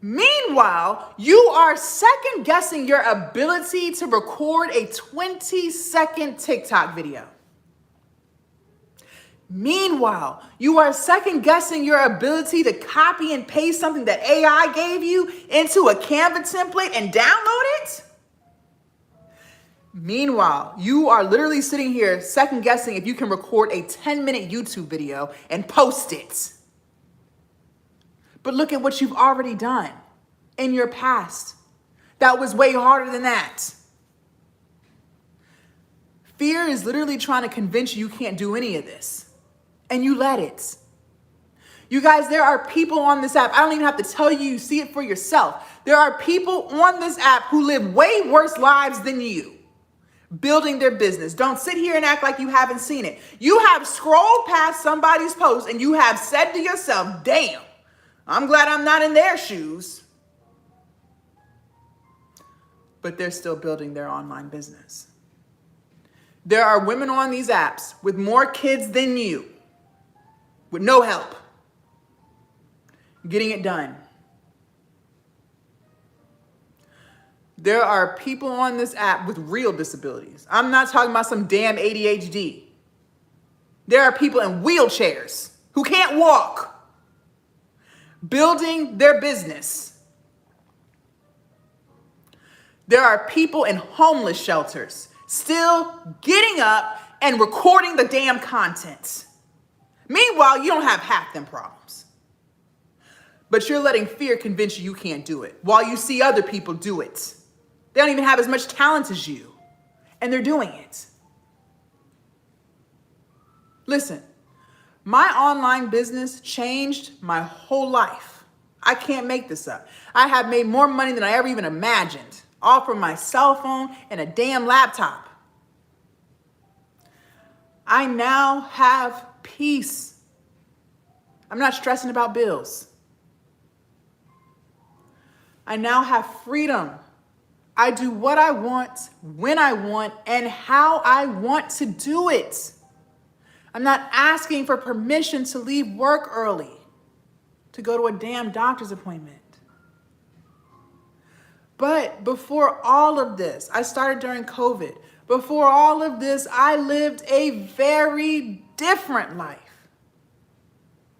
Meanwhile, you are second guessing your ability to record a 20-second TikTok video. Meanwhile, you are second guessing your ability to copy and paste something that AI gave you into a Canva template and download it. Meanwhile, you are literally sitting here second guessing if you can record a 10-minute YouTube video and post it. But look at what you've already done in your past. That was way harder than that. Fear is literally trying to convince you can't do any of this. And you let it. You guys, there are people on this app. I don't even have to tell you, you see it for yourself. There are people on this app who live way worse lives than you, building their business. Don't sit here and act like you haven't seen it. You have scrolled past somebody's post and you have said to yourself, damn, I'm glad I'm not in their shoes. But they're still building their online business. There are women on these apps with more kids than you, with no help, getting it done. There are people on this app with real disabilities. I'm not talking about some damn ADHD. There are people in wheelchairs who can't walk, building their business. There are people in homeless shelters still getting up and recording the damn content. Meanwhile, you don't have half them problems. But you're letting fear convince you can't do it while you see other people do it. They don't even have as much talent as you, and they're doing it. Listen, my online business changed my whole life. I can't make this up. I have made more money than I ever even imagined, all from my cell phone and a damn laptop. I now have peace. I'm not stressing about bills. I now have freedom. I do what I want, when I want, and how I want to do it. I'm not asking for permission to leave work early to go to a damn doctor's appointment. But before all of this, I started during COVID. Before all of this, I lived a very different life.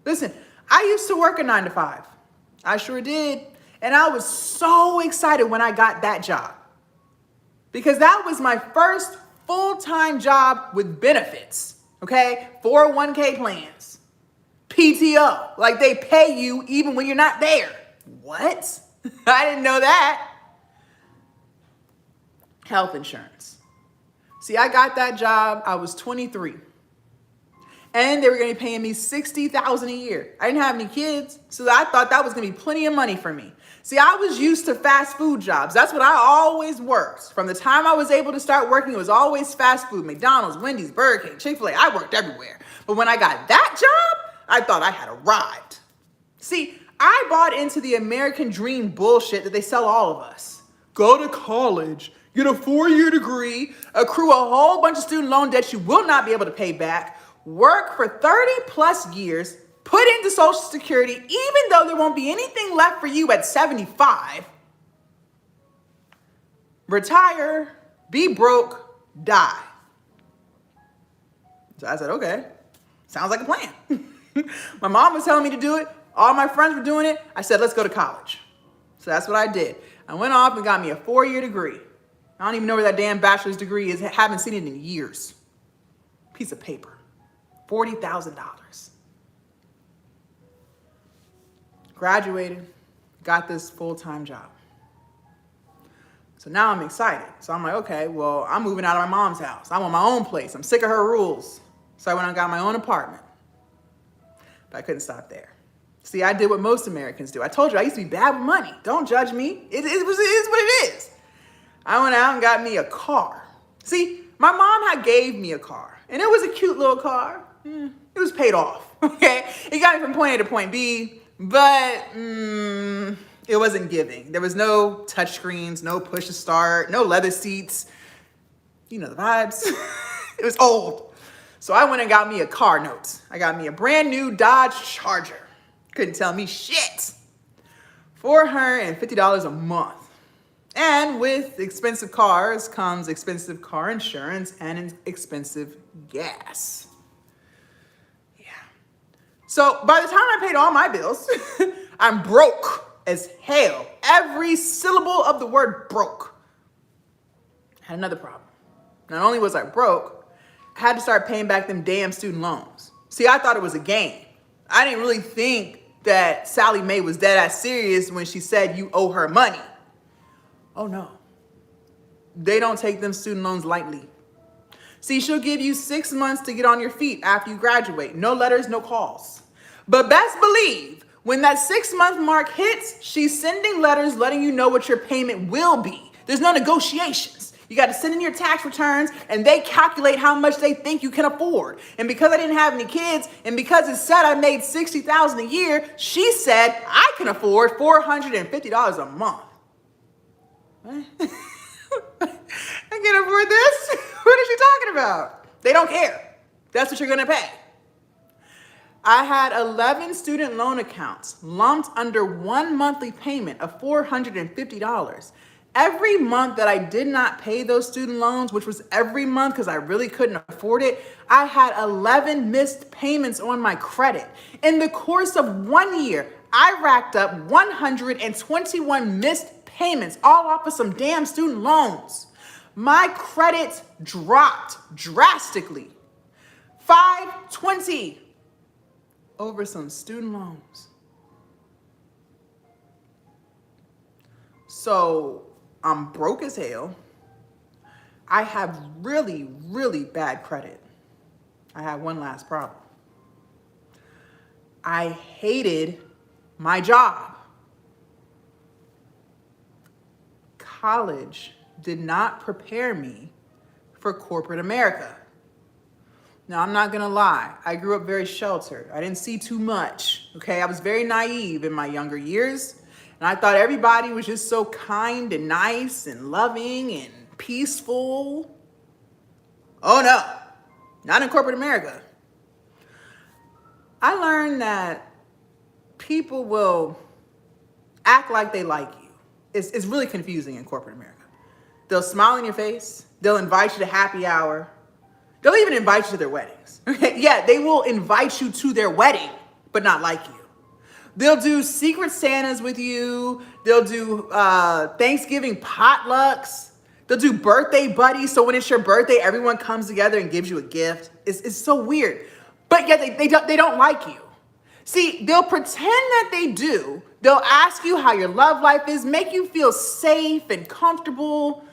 Listen, I used to work a 9-to-5. I sure did. And I was so excited when I got that job because that was my first full-time job with benefits, okay? 401k plans, PTO, like they pay you even when you're not there. What? I didn't know that. Health insurance. See, I got that job, I was 23. And they were going to be paying me $60,000 a year. I didn't have any kids, so I thought that was going to be plenty of money for me. See, I was used to fast food jobs. That's what I always worked. From the time I was able to start working, it was always fast food. McDonald's, Wendy's, Burger King, Chick-fil-A. I worked everywhere. But when I got that job, I thought I had arrived. See, I bought into the American dream bullshit that they sell all of us. Go to college, get a 4-year degree, accrue a whole bunch of student loan debt you will not be able to pay back, work for 30 plus years, put into Social Security, even though there won't be anything left for you at 75, retire, be broke, die. So I said, okay, sounds like a plan. My mom was telling me to do it. All my friends were doing it. I said, let's go to college. So that's what I did. I went off and got me a 4-year degree. I don't even know where that damn bachelor's degree is. I haven't seen it in years. Piece of paper. $40,000. Graduated, got this full-time job. So now I'm excited. So I'm like, okay, well, I'm moving out of my mom's house. I want my own place. I'm sick of her rules. So I went and got my own apartment. But I couldn't stop there. See, I did what most Americans do. I told you I used to be bad with money. Don't judge me. It is what it is. I went out and got me a car. See, my mom had gave me a car. And it was a cute little car. It was paid off, okay? It got me from point A to point B, but it wasn't giving. There was no touch screens, no push to start, no leather seats. You know the vibes. It was old. So I went and got me a car note. I got me a brand new Dodge Charger. Couldn't tell me shit. $450 a month. And with expensive cars comes expensive car insurance and expensive gas. Yeah. So by the time I paid all my bills, I'm broke as hell. Every syllable of the word broke. I had another problem. Not only was I broke, I had to start paying back them damn student loans. See, I thought it was a game. I didn't really think that Sally Mae was dead ass serious when she said you owe her money. Oh no, they don't take them student loans lightly. See, she'll give you 6 months to get on your feet after you graduate. No letters, no calls. But best believe, when that 6-month mark hits, she's sending letters letting you know what your payment will be. There's no negotiations. You got to send in your tax returns and they calculate how much they think you can afford. And because I didn't have any kids and because it said I made $60,000 a year, she said I can afford $450 a month. What? I can't afford this? What is she talking about? They don't care. That's what you're going to pay. I had 11 student loan accounts lumped under one monthly payment of $450. Every month that I did not pay those student loans, which was every month because I really couldn't afford it, I had 11 missed payments on my credit. In the course of 1 year, I racked up 121 missed payments, all off of some damn student loans. My credit dropped drastically. 520 over some student loans. So I'm broke as hell. I have really, really bad credit. I have one last problem. I hated my job. College did not prepare me for corporate America. Now, I'm not gonna lie, I grew up very sheltered. I didn't see too much, okay? I was very naive in my younger years, and I thought everybody was just so kind and nice and loving and peaceful. Oh no, not in corporate America. I learned that people will act like they like you. It's really confusing in corporate America. They'll smile in your face. They'll invite you to happy hour. They'll even invite you to their weddings. Okay? Yeah, they will invite you to their wedding, but not like you. They'll do secret Santas with you. They'll do Thanksgiving potlucks. They'll do birthday buddies. So when it's your birthday, everyone comes together and gives you a gift. It's so weird. But yet they don't like you. See, they'll pretend that they do. They'll ask you how your love life is, make you feel safe and comfortable,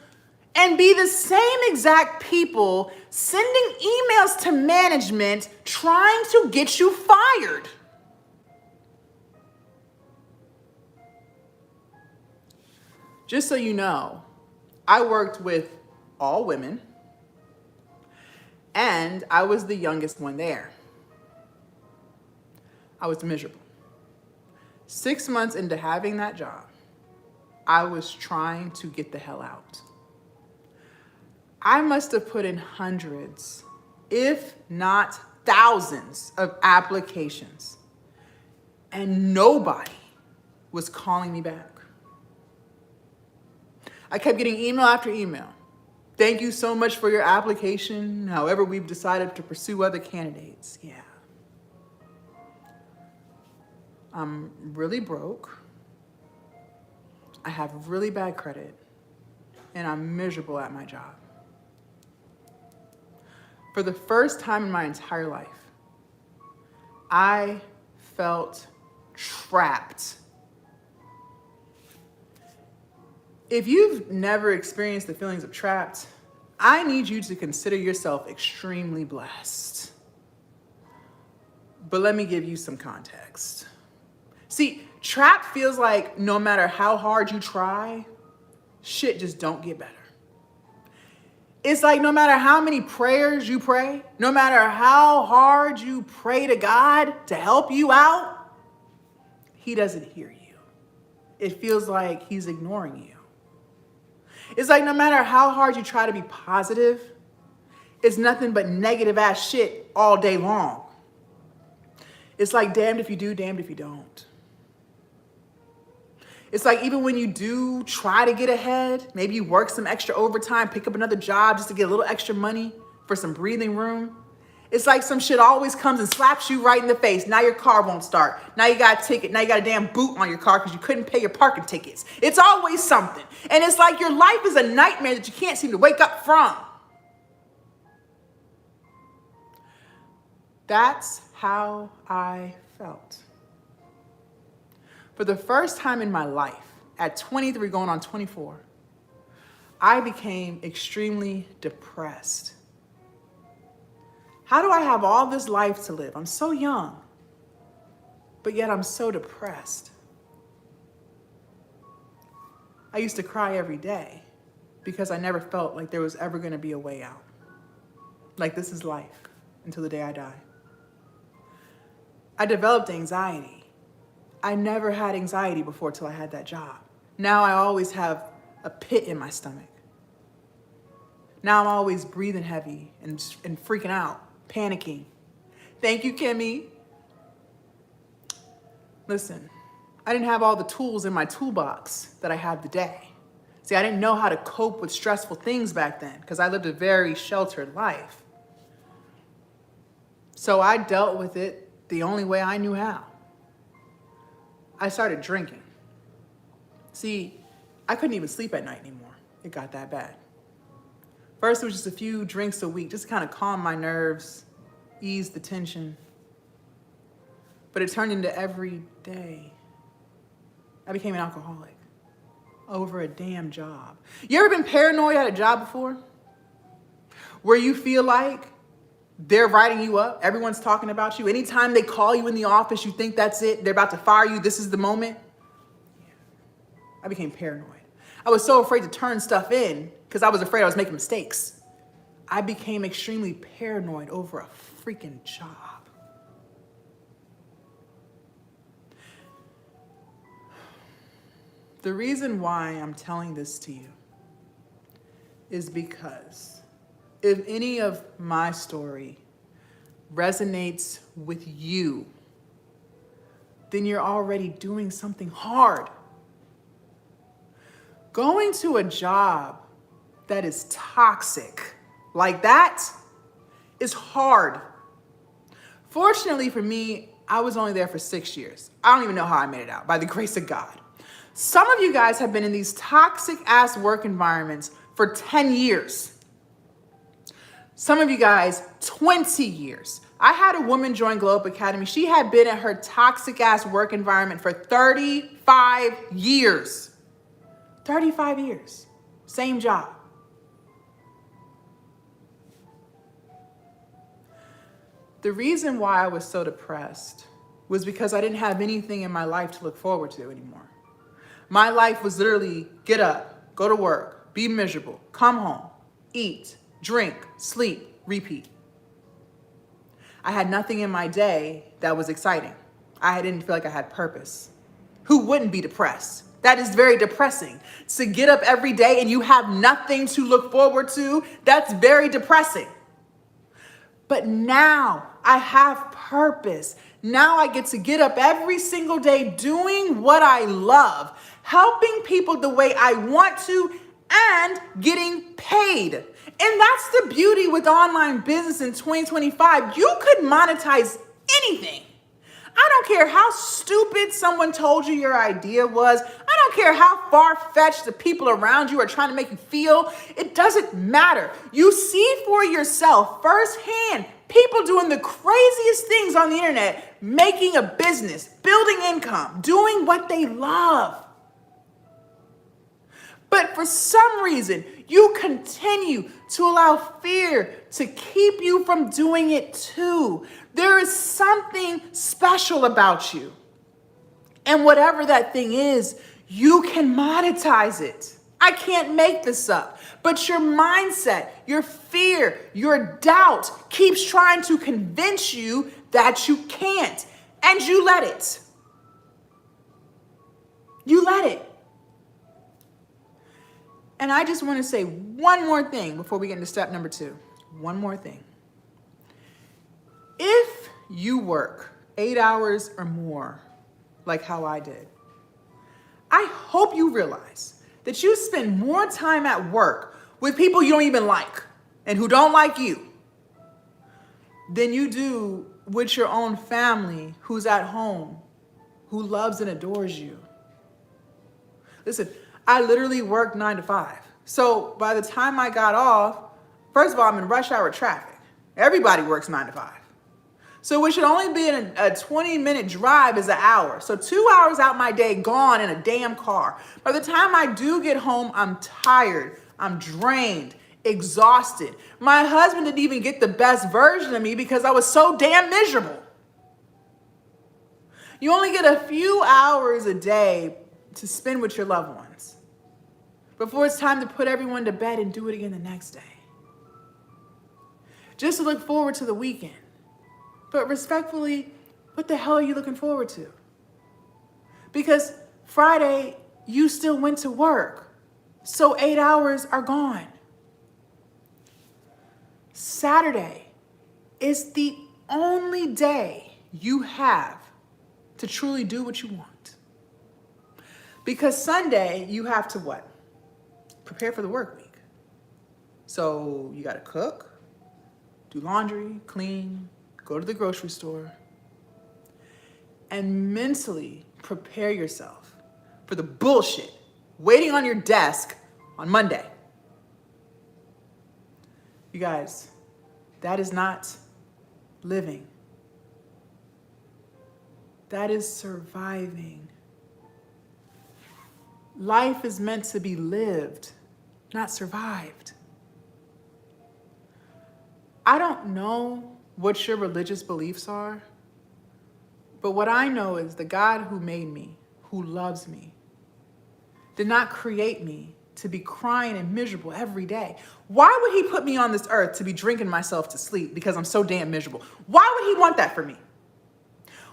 and be the same exact people sending emails to management trying to get you fired. Just so you know, I worked with all women, and I was the youngest one there. I was miserable. 6 months into having that job, I was trying to get the hell out. I must have put in hundreds, if not thousands, of applications, and nobody was calling me back. I kept getting email after email. Thank you so much for your application. However, we've decided to pursue other candidates. Yeah. I'm really broke. I have really bad credit. And I'm miserable at my job. For the first time in my entire life, I felt trapped. If you've never experienced the feelings of trapped, I need you to consider yourself extremely blessed. But let me give you some context. See, trapped feels like no matter how hard you try, shit just don't get better. It's like no matter how many prayers you pray, no matter how hard you pray to God to help you out, he doesn't hear you. It feels like he's ignoring you. It's like no matter how hard you try to be positive, it's nothing but negative ass shit all day long. It's like damned if you do, damned if you don't. It's like even when you do try to get ahead, maybe you work some extra overtime, pick up another job just to get a little extra money for some breathing room. It's like some shit always comes and slaps you right in the face. Now your car won't start. Now you got a ticket. Now you got a damn boot on your car because you couldn't pay your parking tickets. It's always something. And it's like your life is a nightmare that you can't seem to wake up from. That's how I felt. For the first time in my life, at 23 going on 24, I became extremely depressed. How do I have all this life to live? I'm so young, but yet I'm so depressed. I used to cry every day because I never felt like there was ever going to be a way out. Like this is life until the day I die. I developed anxiety. I never had anxiety before till I had that job. Now I always have a pit in my stomach. Now I'm always breathing heavy and freaking out, panicking. Thank you, Kimmy. Listen, I didn't have all the tools in my toolbox that I have today. See, I didn't know how to cope with stressful things back then because I lived a very sheltered life. So I dealt with it the only way I knew how. I started drinking. See, I couldn't even sleep at night anymore. It got that bad. First, it was just a few drinks a week, just to kind of calm my nerves, ease the tension. But it turned into every day. I became an alcoholic over a damn job. You ever been paranoid at a job before? Where you feel like they're writing you up. Everyone's talking about you. Anytime they call you in the office, you think that's it. They're about to fire you. This is the moment. I became paranoid. I was so afraid to turn stuff in because I was afraid I was making mistakes. I became extremely paranoid over a freaking job. The reason why I'm telling this to you is because if any of my story resonates with you, then you're already doing something hard. Going to a job that is toxic like that is hard. Fortunately for me, I was only there for 6 years. I don't even know how I made it out, by the grace of God. Some of you guys have been in these toxic ass work environments for 10 years. Some of you guys, 20 years. I had a woman join Glow Up Academy. She had been in her toxic ass work environment for 35 years. 35 years. Same job. The reason why I was so depressed was because I didn't have anything in my life to look forward to anymore. My life was literally get up, go to work, be miserable, come home, eat, drink, sleep, repeat. I had nothing in my day that was exciting. I didn't feel like I had purpose. Who wouldn't be depressed? That is very depressing. To get up every day and you have nothing to look forward to, that's very depressing. But now I have purpose. Now I get to get up every single day doing what I love, helping people the way I want to, and getting paid. And that's the beauty with online business in 2025. You could monetize anything. I don't care how stupid someone told you your idea was. I don't care how far-fetched the people around you are trying to make you feel. It doesn't matter. You see for yourself firsthand people doing the craziest things on the internet, making a business, building income, doing what they love. But for some reason, you continue to allow fear to keep you from doing it too. There is something special about you. And whatever that thing is, you can monetize it. I can't make this up. But your mindset, your fear, your doubt keeps trying to convince you that you can't. And you let it. You let it. And I just want to say one more thing before we get into step number 2. One more thing. If you work 8 hours or more, like how I did, I hope you realize that you spend more time at work with people you don't even like and who don't like you than you do with your own family who's at home, who loves and adores you. Listen, I literally worked 9 to 5. So by the time I got off, first of all, I'm in rush hour traffic. Everybody works 9 to 5. So it should only be a 20-minute drive is an hour. So 2 hours out my day gone in a damn car. By the time I do get home, I'm tired, I'm drained, exhausted. My husband didn't even get the best version of me because I was so damn miserable. You only get a few hours a day to spend with your loved ones before it's time to put everyone to bed and do it again the next day. Just to look forward to the weekend. But respectfully, what the hell are you looking forward to? Because Friday, you still went to work. So 8 hours are gone. Saturday is the only day you have to truly do what you want. Because Sunday, you have to what? Prepare for the work week. So you got to cook, do laundry, clean, go to the grocery store, and mentally prepare yourself for the bullshit waiting on your desk on Monday. You guys, that is not living. That is surviving. Life is meant to be lived, not survived. I don't know what your religious beliefs are, but what I know is the God who made me, who loves me, did not create me to be crying and miserable every day. Why would he put me on this earth to be drinking myself to sleep because I'm so damn miserable? Why would he want that for me?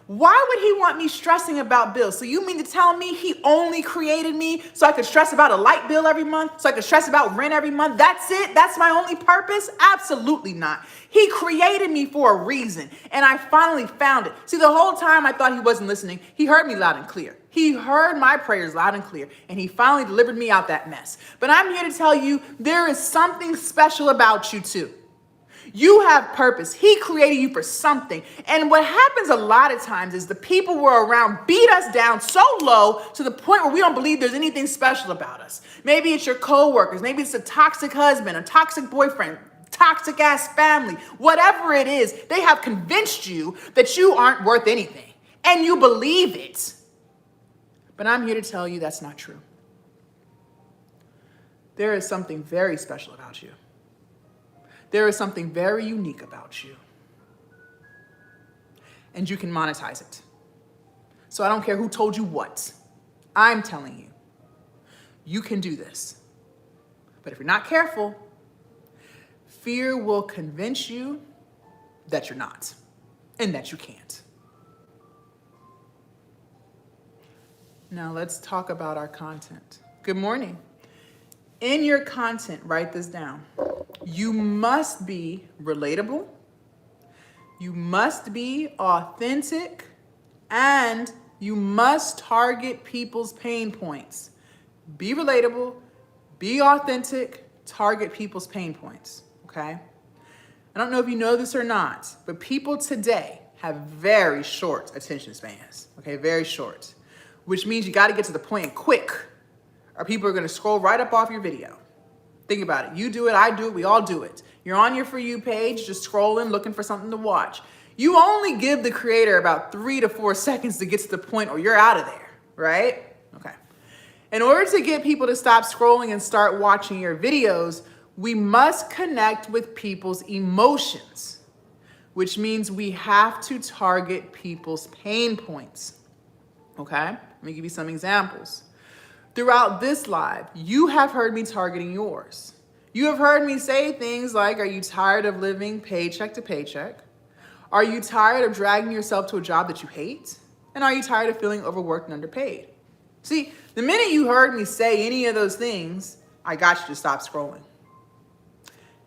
Why would he want me stressing about bills? So you mean to tell me he only created me so I could stress about a light bill every month? So I could stress about rent every month? That's it? That's my only purpose? Absolutely not. He created me for a reason, and I finally found it. See, the whole time I thought he wasn't listening, he heard me loud and clear. He heard my prayers loud and clear, and he finally delivered me out that mess. But I'm here to tell you there is something special about you too. You have purpose. He created you for something. And what happens a lot of times is the people we're around beat us down so low to the point where we don't believe there's anything special about us. Maybe it's your coworkers. Maybe it's a toxic husband, a toxic boyfriend, toxic ass family. Whatever it is, they have convinced you that you aren't worth anything. And you believe it. But I'm here to tell you that's not true. There is something very special about you. There is something very unique about you. And you can monetize it. So I don't care who told you what. I'm telling you, you can do this. But if you're not careful, fear will convince you that you're not and that you can't. Now let's talk about our content. Good morning. In your content, write this down. You must be relatable, you must be authentic, and you must target people's pain points. Be relatable, Be authentic, target people's pain points, okay? I don't know if you know this or not, but people today have very short attention spans, okay? Very short, which means you got to get to the point quick or people are going to scroll right up off your video. Think about it. You do it, I do it, we all do it. You're on your For You page, just scrolling, looking for something to watch. You only give the creator about 3 to 4 seconds to get to the point or you're out of there, right? Okay. In order to get people to stop scrolling and start watching your videos, we must connect with people's emotions, which means we have to target people's pain points. Okay? Let me give you some examples. Throughout this live, you have heard me targeting yours. You have heard me say things like, are you tired of living paycheck to paycheck? Are you tired of dragging yourself to a job that you hate? And are you tired of feeling overworked and underpaid? See, the minute you heard me say any of those things, I got you to stop scrolling.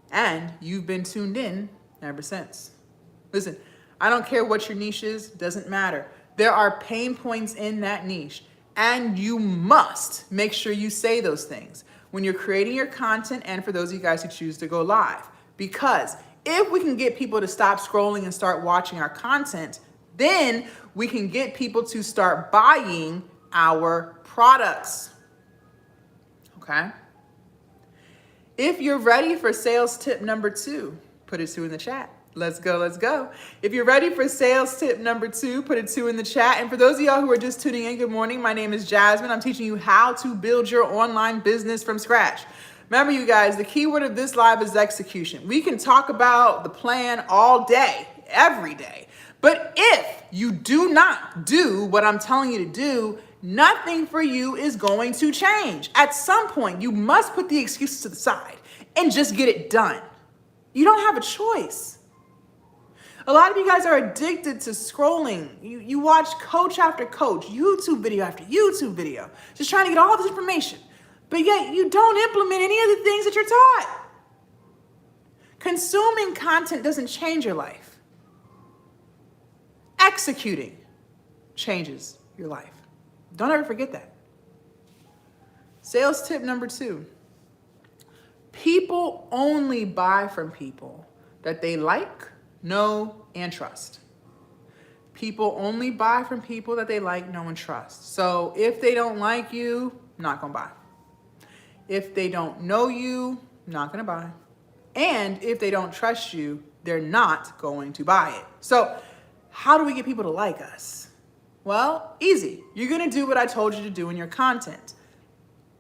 And you've been tuned in ever since. Listen, I don't care what your niche is, doesn't matter. There are pain points in that niche, and you must make sure you say those things when you're creating your content and for those of you guys who choose to go live. Because if we can get people to stop scrolling and start watching our content, then we can get people to start buying our products, okay? If you're ready for sales tip number 2, put a 2 in the chat. Let's go, let's go. If you're ready for sales tip number 2, put a 2 in the chat. And for those of y'all who are just tuning in, good morning. My name is Jasmine. I'm teaching you how to build your online business from scratch. Remember, you guys, the key word of this live is execution. We can talk about the plan all day, every day. But if you do not do what I'm telling you to do, nothing for you is going to change. At some point, you must put the excuses to the side and just get it done. You don't have a choice. A lot of you guys are addicted to scrolling. You watch coach after coach, YouTube video after YouTube video, just trying to get all this information. But yet you don't implement any of the things that you're taught. Consuming content doesn't change your life. Executing changes your life. Don't ever forget that. Sales tip number 2. People only buy from people that they like, know, and trust. People only buy from people that they like, know, and trust. So if they don't like you, not gonna buy. If they don't know you, not gonna buy. And if they don't trust you, they're not going to buy it. So how do we get people to like us? Well, easy. You're gonna do what I told you to do in your content.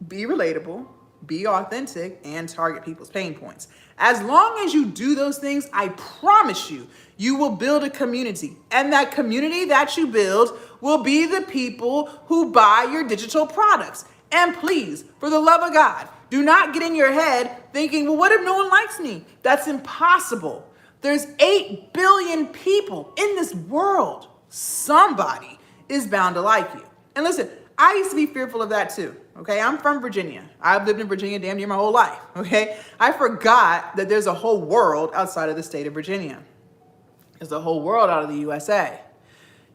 Be relatable, be authentic, and target people's pain points. As long as you do those things, I promise you, you will build a community. And that community that you build will be the people who buy your digital products. And please, for the love of God, do not get in your head thinking, well, what if no one likes me? That's impossible. There's 8 billion people in this world. Somebody is bound to like you. And listen, I used to be fearful of that too. Okay, I'm from Virginia. I've lived in Virginia damn near my whole life. Okay, I forgot that there's a whole world outside of the state of Virginia. There's a whole world out of the USA.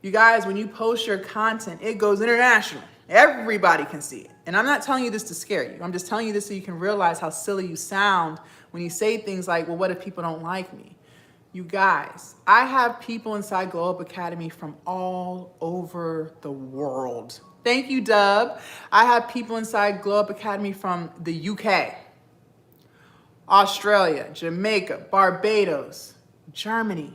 You guys, when you post your content, it goes international. Everybody can see it. And I'm not telling you this to scare you. I'm just telling you this so you can realize how silly you sound when you say things like, well, what if people don't like me? You guys, I have people inside Glow Up Academy from all over the world. Thank you, Dub. I have people inside Glow Up Academy from the UK, Australia, Jamaica, Barbados, Germany.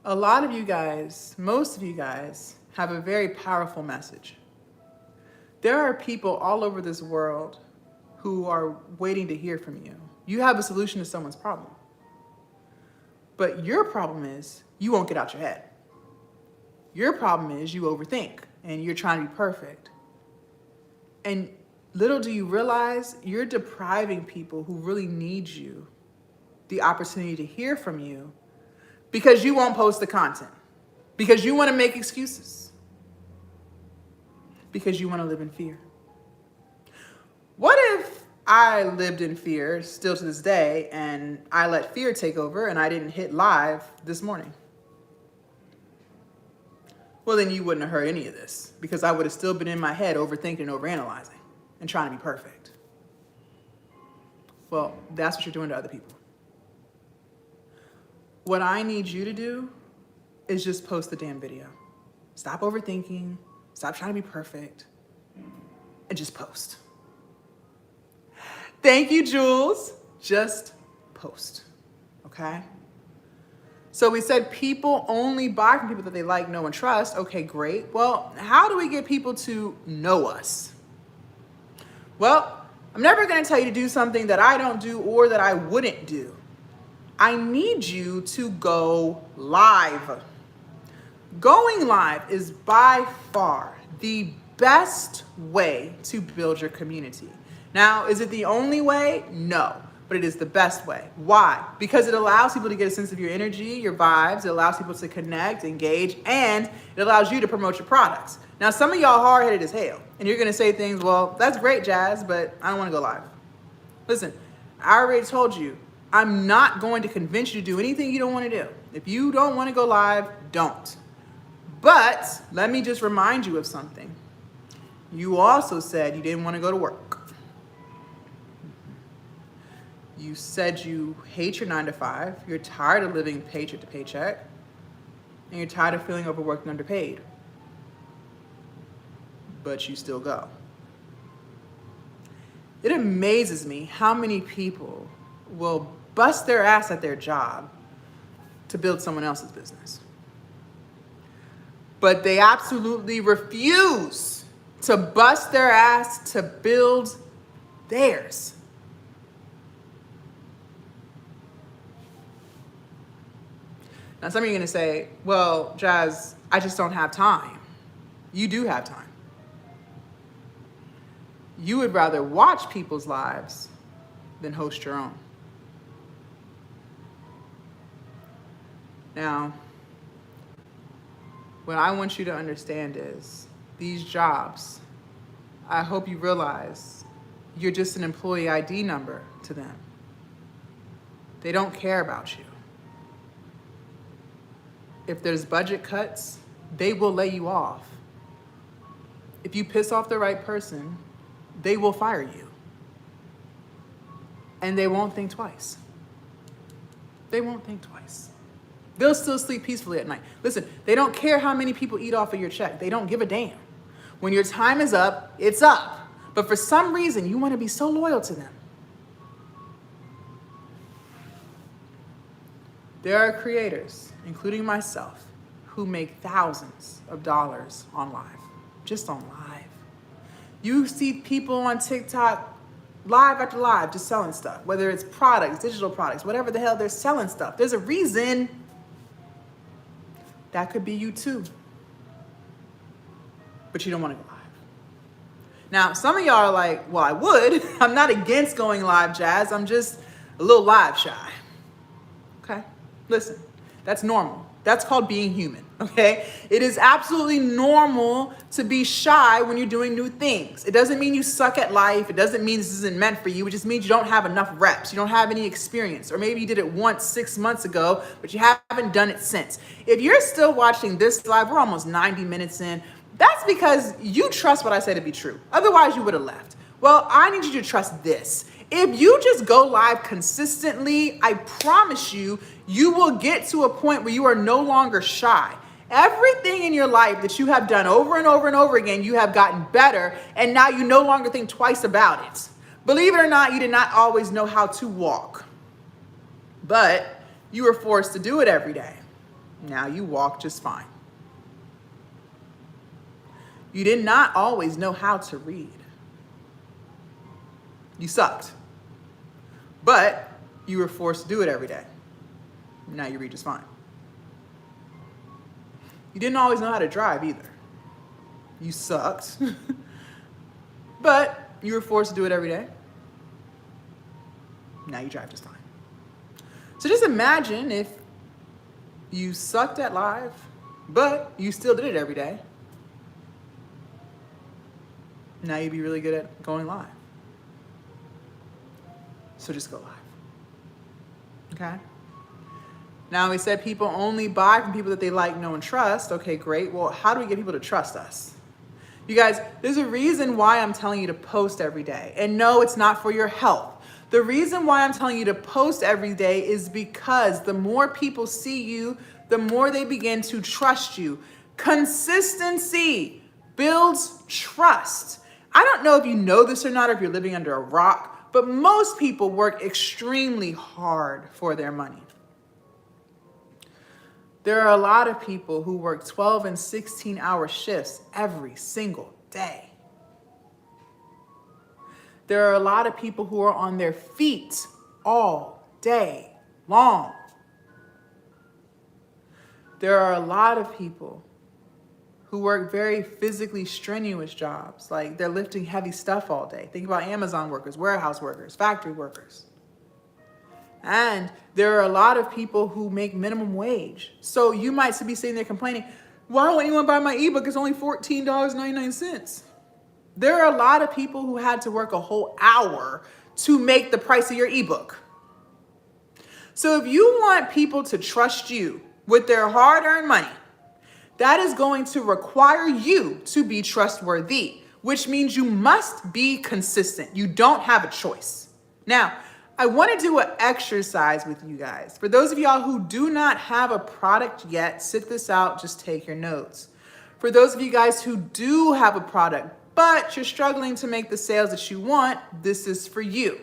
A lot of you guys, most of you guys, have a very powerful message. There are people all over this world who are waiting to hear from you. You have a solution to someone's problem. But your problem is you won't get out your head. Your problem is you overthink and you're trying to be perfect. And little do you realize you're depriving people who really need you the opportunity to hear from you because you won't post the content, because you want to make excuses, because you want to live in fear. What if I lived in fear still to this day and I let fear take over and I didn't hit live this morning? Well, then you wouldn't have heard any of this because I would have still been in my head overthinking and overanalyzing and trying to be perfect. Well, that's what you're doing to other people. What I need you to do is just post the damn video. Stop overthinking, stop trying to be perfect, and just post. Thank you, Jules. Just post, okay? So we said people only buy from people that they like, know, and trust. Okay, great. Well, how do we get people to know us? Well, I'm never going to tell you to do something that I don't do or that I wouldn't do. I need you to go live. Going live is by far the best way to build your community. Now, is it the only way? No, but it is the best way. Why? Because it allows people to get a sense of your energy, your vibes. It allows people to connect, engage, and it allows you to promote your products. Now, some of y'all hard-headed as hell, and you're going to say things, well, that's great, Jazz, but I don't want to go live. Listen, I already told you, I'm not going to convince you to do anything you don't want to do. If you don't want to go live, don't. But let me just remind you of something. You also said you didn't want to go to work. You said you hate your 9-to-5, you're tired of living paycheck to paycheck, and you're tired of feeling overworked and underpaid. But you still go. It amazes me how many people will bust their ass at their job to build someone else's business. But they absolutely refuse to bust their ass to build theirs. Now, some of you are going to say, well, Jazz, I just don't have time. You do have time. You would rather watch people's lives than host your own. Now, what I want you to understand is these jobs, I hope you realize you're just an employee ID number to them. They don't care about you. If there's budget cuts, they will lay you off. If you piss off the right person, they will fire you. And they won't think twice. They won't think twice. They'll still sleep peacefully at night. Listen, they don't care how many people eat off of your check. They don't give a damn. When your time is up, it's up. But for some reason, you want to be so loyal to them. There are creators, including myself, who make thousands of dollars on live, just on live. You see people on TikTok live after live just selling stuff, whether it's products, digital products, whatever the hell, they're selling stuff. There's a reason. That could be you too. But you don't want to go live. Now, some of y'all are like, well, I would. I'm not against going live, Jazz. I'm just a little live shy. Okay? Listen, that's normal. That's called being human, okay? It is absolutely normal to be shy when you're doing new things. It doesn't mean you suck at life. It doesn't mean this isn't meant for you. It just means you don't have enough reps. You don't have any experience. Or maybe you did it once 6 months ago, but you haven't done it since. If you're still watching this live, we're almost 90 minutes in. That's because you trust what I say to be true. Otherwise, you would have left. Well, I need you to trust this. If you just go live consistently, I promise you, you will get to a point where you are no longer shy. Everything in your life that you have done over and over and over again, you have gotten better, and now you no longer think twice about it. Believe it or not, you did not always know how to walk, but you were forced to do it every day. Now you walk just fine. You did not always know how to read. You sucked. But you were forced to do it every day. Now you read just fine. You didn't always know how to drive either. You sucked. But you were forced to do it every day. Now you drive just fine. So just imagine if you sucked at live, but you still did it every day. Now you'd be really good at going live. So just go live. Okay? Now, we said people only buy from people that they like, know, and trust. Okay, great. Well, how do we get people to trust us? You guys, there's a reason why I'm telling you to post every day. And no, it's not for your health. The reason why I'm telling you to post every day is because the more people see you, the more they begin to trust you. Consistency builds trust. I don't know if you know this or not, or if you're living under a rock, but most people work extremely hard for their money. There are a lot of people who work 12 and 16-hour shifts every single day. There are a lot of people who are on their feet all day long. There are a lot of people who work very physically strenuous jobs, like they're lifting heavy stuff all day. Think about Amazon workers, warehouse workers, factory workers. And there are a lot of people who make minimum wage. So you might be sitting there complaining, why won't anyone buy my ebook? It's only $14.99. There are a lot of people who had to work a whole hour to make the price of your ebook. So if you want people to trust you with their hard-earned money, that is going to require you to be trustworthy, which means you must be consistent. You don't have a choice. Now, I want to do an exercise with you guys. For those of y'all who do not have a product yet, sit this out, just take your notes. For those of you guys who do have a product, but you're struggling to make the sales that you want, this is for you.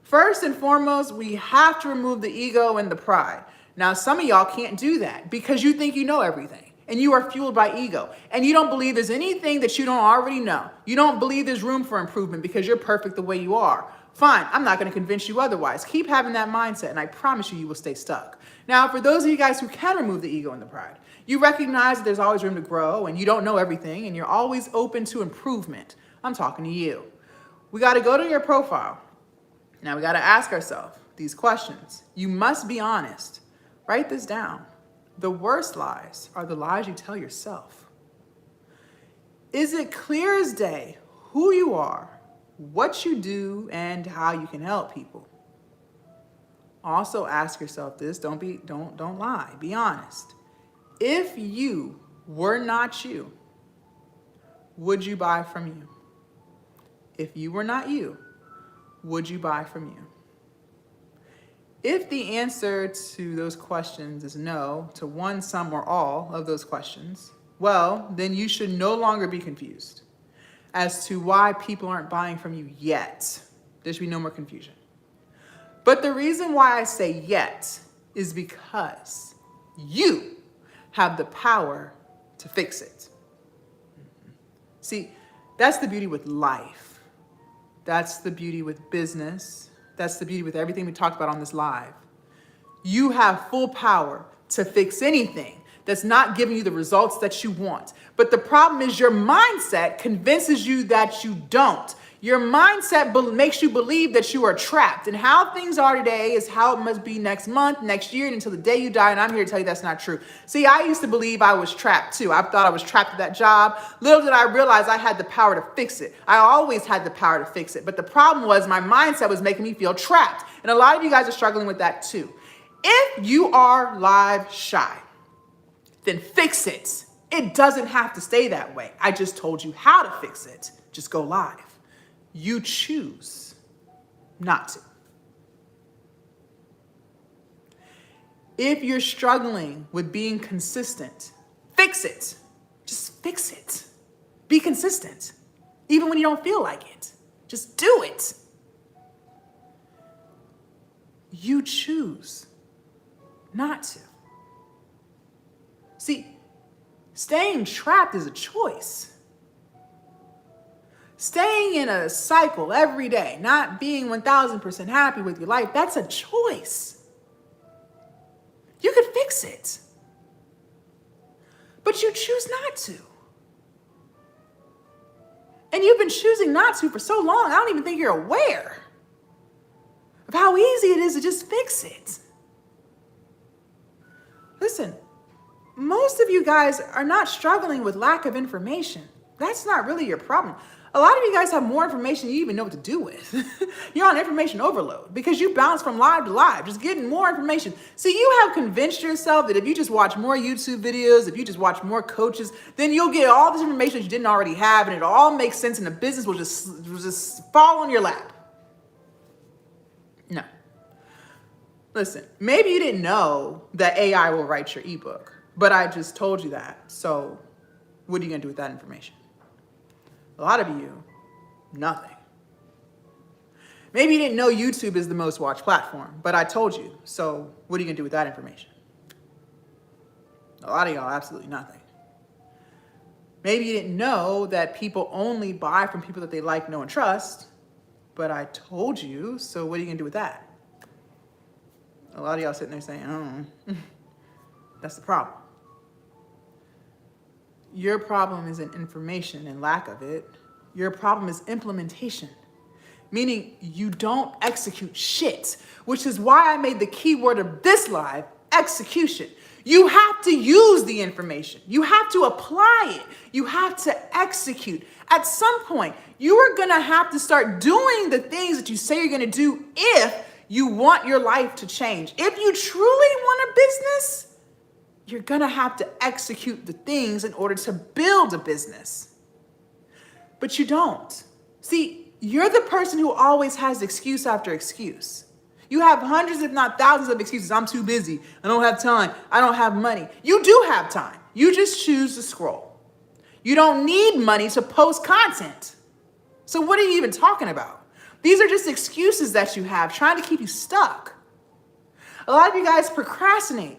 First and foremost, we have to remove the ego and the pride. Now, some of y'all can't do that because you think you know everything and you are fueled by ego and you don't believe there's anything that you don't already know. You don't believe there's room for improvement because you're perfect the way you are. Fine, I'm not going to convince you otherwise. Keep having that mindset and I promise you, you will stay stuck. Now, for those of you guys who can remove the ego and the pride, you recognize that there's always room to grow and you don't know everything and you're always open to improvement. I'm talking to you. We got to go to your profile. Now we got to ask ourselves these questions. You must be honest. Write this down. The worst lies are the lies you tell yourself. Is it clear as day who you are, what you do, and how you can help people? Also ask yourself this, don't lie, be honest. If you were not you, would you buy from you? If you were not you, would you buy from you? If the answer to those questions is no, to one, some, or all of those questions, well, then you should no longer be confused as to why people aren't buying from you yet. There should be no more confusion. But the reason why I say yet is because you have the power to fix it. See, that's the beauty with life. That's the beauty with business. That's the beauty with everything we talked about on this live. You have full power to fix anything that's not giving you the results that you want. But the problem is your mindset convinces you that you don't. Your mindset makes you believe that you are trapped. And how things are today is how it must be next month, next year, and until the day you die. And I'm here to tell you that's not true. See, I used to believe I was trapped too. I thought I was trapped at that job. Little did I realize I had the power to fix it. I always had the power to fix it. But the problem was my mindset was making me feel trapped. And a lot of you guys are struggling with that too. If you are live shy, then fix it. It doesn't have to stay that way. I just told you how to fix it. Just go live. You choose not to. If you're struggling with being consistent, fix it. Just fix it. Be consistent. Even when you don't feel like it. Just do it. You choose not to. See, staying trapped is a choice. Staying in a cycle every day, not being 1000% happy with your life, that's a choice. You could fix it, but you choose not to. And you've been choosing not to for so long, I don't even think you're aware of how easy it is to just fix it. Listen, most of you guys are not struggling with lack of information. That's not really your problem. A lot of you guys have more information than you even know what to do with. You're on information overload because you bounce from live to live, just getting more information. See, you have convinced yourself that if you just watch more YouTube videos, if you just watch more coaches, then you'll get all this information that you didn't already have, and it'll all make sense, and the business will just fall on your lap. No. Listen, maybe you didn't know that AI will write your ebook, but I just told you that. So what are you going to do with that information? A lot of you, nothing. Maybe you didn't know YouTube is the most watched platform, but I told you. So what are you going to do with that information? A lot of y'all, absolutely nothing. Maybe you didn't know that people only buy from people that they like, know, and trust, but I told you. So what are you going to do with that? A lot of y'all sitting there saying, oh, that's the problem. Your problem isn't information and lack of it. Your problem is implementation, meaning you don't execute shit, which is why I made the key word of this live, execution. You have to use the information. You have to apply it. You have to execute. At some point, you are going to have to start doing the things that you say you're going to do if you want your life to change. If you truly want a business, you're going to have to execute the things in order to build a business. But you don't. See, you're the person who always has excuse after excuse. You have hundreds, if not thousands of excuses. I'm too busy. I don't have time. I don't have money. You do have time. You just choose to scroll. You don't need money to post content. So what are you even talking about? These are just excuses that you have trying to keep you stuck. A lot of you guys procrastinate.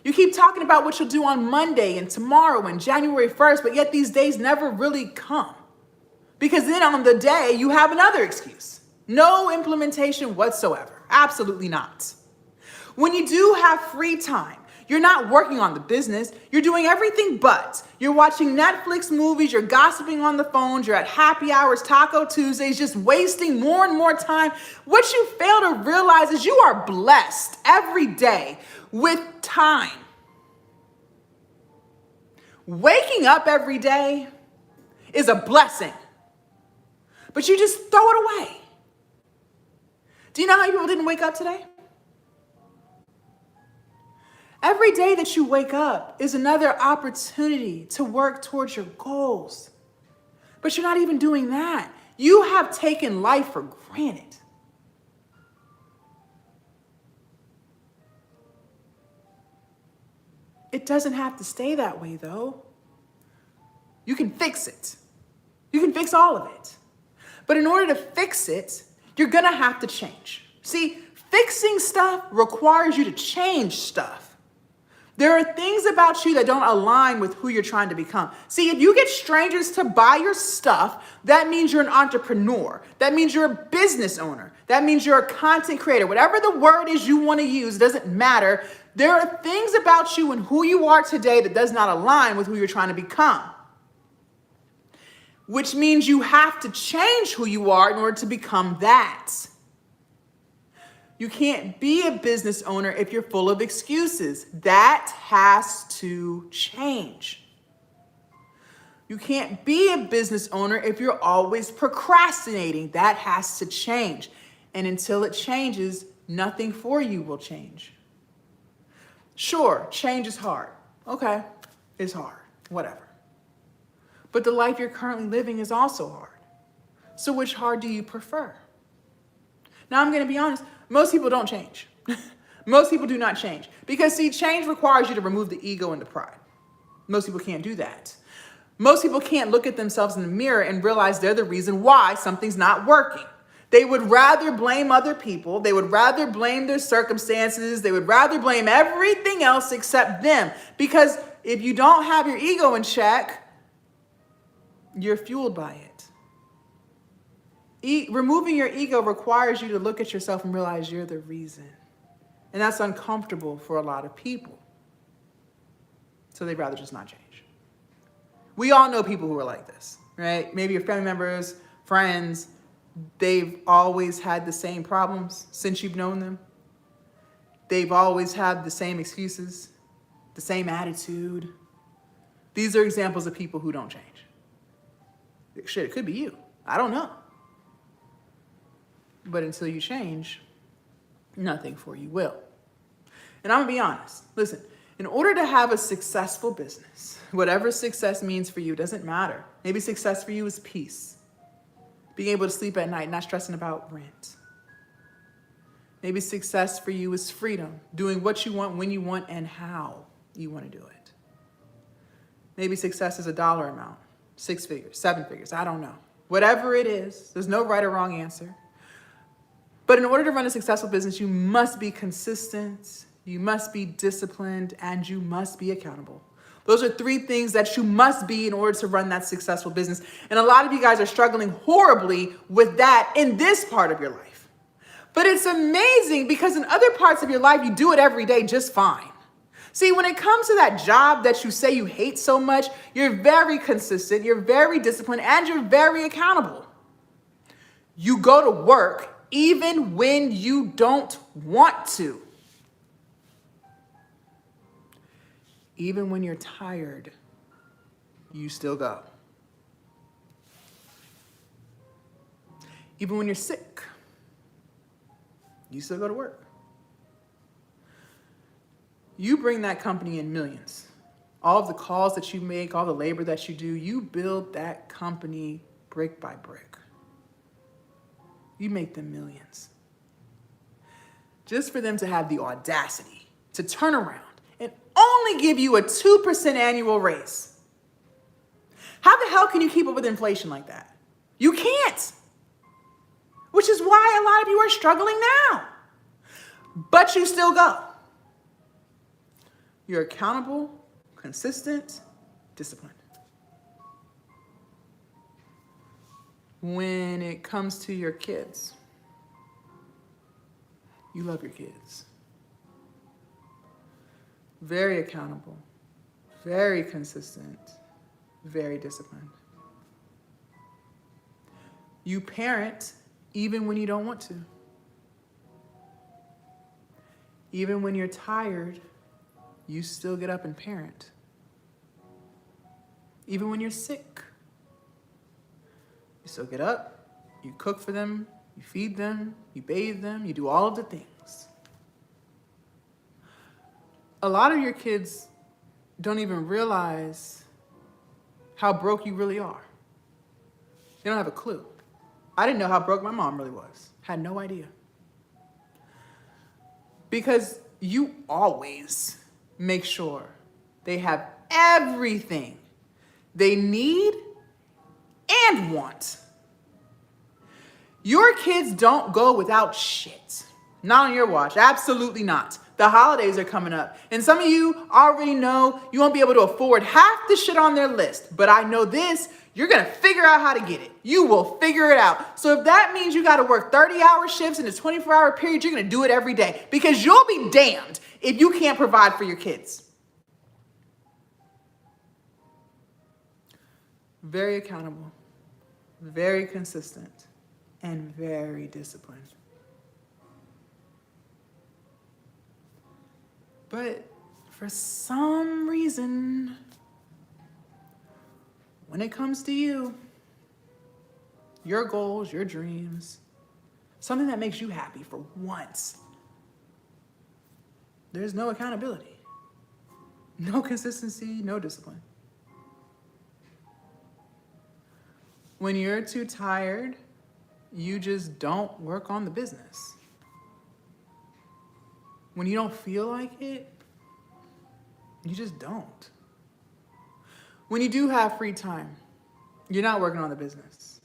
You keep talking about what you'll do on Monday and tomorrow and January 1st, but yet these days never really come. Because then on the day, you have another excuse. No implementation whatsoever. Absolutely not. When you do have free time, you're not working on the business. You're doing everything but. You're watching Netflix movies. You're gossiping on the phones. You're at happy hours, Taco Tuesdays, just wasting more and more time. What you fail to realize is you are blessed every day with time. Waking up every day is a blessing, but you just throw it away. Do you know how many people didn't wake up today? Every day that you wake up is another opportunity to work towards your goals, but you're not even doing that. You have taken life for granted. It doesn't have to stay that way, though. You can fix it. You can fix all of it. But in order to fix it, you're going to have to change. See, fixing stuff requires you to change stuff. There are things about you that don't align with who you're trying to become. See, if you get strangers to buy your stuff, that means you're an entrepreneur. That means you're a business owner. That means you're a content creator. Whatever the word is you want to use, it doesn't matter. There are things about you and who you are today that does not align with who you're trying to become. Which means you have to change who you are in order to become that. You can't be a business owner if you're full of excuses. That has to change. You can't be a business owner if you're always procrastinating. That has to change. And until it changes, nothing for you will change. Sure, change is hard. Okay, it's hard, whatever. But the life you're currently living is also hard. So which hard do you prefer? Now, I'm going to be honest. Most people don't change. Most people do not change. Because, see, change requires you to remove the ego and the pride. Most people can't do that. Most people can't look at themselves in the mirror and realize they're the reason why something's not working. They would rather blame other people. They would rather blame their circumstances. They would rather blame everything else except them. Because if you don't have your ego in check, you're fueled by it. Removing your ego requires you to look at yourself and realize you're the reason. And that's uncomfortable for a lot of people. So they'd rather just not change. We all know people who are like this, right? Maybe your family members, friends, they've always had the same problems since you've known them. They've always had the same excuses, the same attitude. These are examples of people who don't change. Shit, it could be you. I don't know. But until you change, nothing for you will. And I'm gonna be honest. Listen, in order to have a successful business, whatever success means for you doesn't matter. Maybe success for you is peace. Being able to sleep at night, not stressing about rent. Maybe success for you is freedom, doing what you want, when you want, and how you want to do it. Maybe success is a dollar amount, 6 figures, 7 figures, I don't know. Whatever it is, there's no right or wrong answer. But in order to run a successful business, you must be consistent, you must be disciplined, and you must be accountable. Those are 3 things that you must be in order to run that successful business. And a lot of you guys are struggling horribly with that in this part of your life. But it's amazing because in other parts of your life, you do it every day just fine. See, when it comes to that job that you say you hate so much, you're very consistent, you're very disciplined, and you're very accountable. You go to work even when you don't want to. Even when you're tired, you still go. Even when you're sick, you still go to work. You bring that company in millions. All of the calls that you make, all the labor that you do, you build that company brick by brick. You make them millions. Just for them to have the audacity to turn around and only give you a 2% annual raise. How the hell can you keep up with inflation like that? You can't. Which is why a lot of you are struggling now. But you still go. You're accountable, consistent, disciplined. When it comes to your kids, you love your kids. Very accountable, very consistent, very disciplined. You parent even when you don't want to. Even when you're tired, you still get up and parent. Even when you're sick, you still get up, you cook for them, you feed them, you bathe them, you do all of the things. A lot of your kids don't even realize how broke you really are. They don't have a clue. I didn't know how broke my mom really was. Had no idea. Because you always make sure they have everything they need and want. Your kids don't go without shit. Not on your watch. Absolutely not. The holidays are coming up. And some of you already know you won't be able to afford half the shit on their list. But I know this, you're going to figure out how to get it. You will figure it out. So if that means you got to work 30-hour shifts in a 24-hour period, you're going to do it every day. Because you'll be damned if you can't provide for your kids. Very accountable, very consistent, and very disciplined. But for some reason, when it comes to you, your goals, your dreams, something that makes you happy for once, there's no accountability, no consistency, no discipline. When you're too tired, you just don't work on the business. When you don't feel like it, you just don't. When you do have free time, you're not working on the business.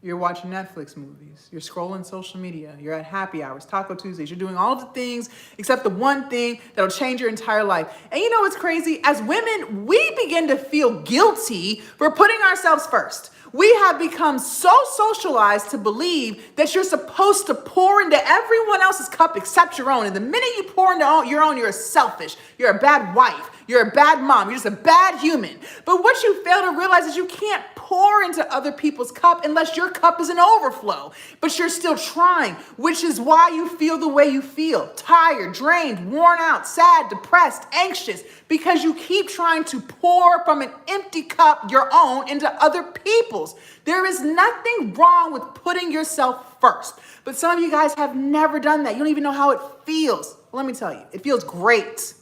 You're watching Netflix movies. You're scrolling social media. You're at happy hours, Taco Tuesdays. You're doing all the things except the one thing that'll change your entire life. And you know what's crazy? As women, we begin to feel guilty for putting ourselves first. We have become so socialized to believe that you're supposed to pour into everyone else's cup except your own. And the minute you pour into your own, you're selfish. You're a bad wife. You're a bad mom. You're just a bad human. But what you fail to realize is you can't pour into other people's cup unless your cup is an overflow. But you're still trying, which is why you feel the way you feel. Tired, drained, worn out, sad, depressed, anxious, because you keep trying to pour from an empty cup, your own, into other people's. There is nothing wrong with putting yourself first. But some of you guys have never done that. You don't even know how it feels. Well, let me tell you, it feels great.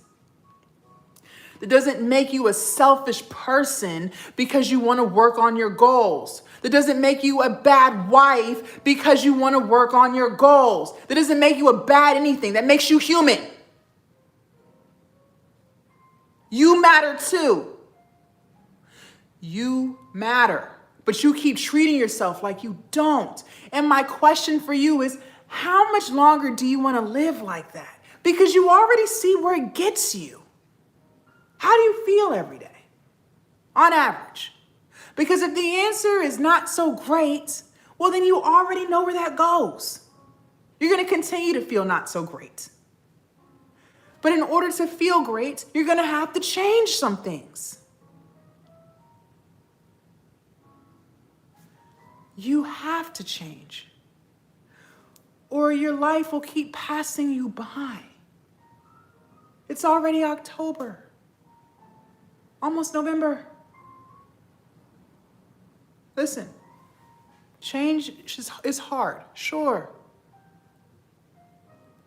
That doesn't make you a selfish person because you want to work on your goals. That doesn't make you a bad wife because you want to work on your goals. That doesn't make you a bad anything. That makes you human. You matter too. You matter. But you keep treating yourself like you don't. And my question for you is, how much longer do you want to live like that? Because you already see where it gets you. How do you feel every day, on average? Because if the answer is not so great, well, then you already know where that goes. You're going to continue to feel not so great. But in order to feel great, you're going to have to change some things. You have to change, or your life will keep passing you by. It's already October. Almost November. Listen, change is hard, sure.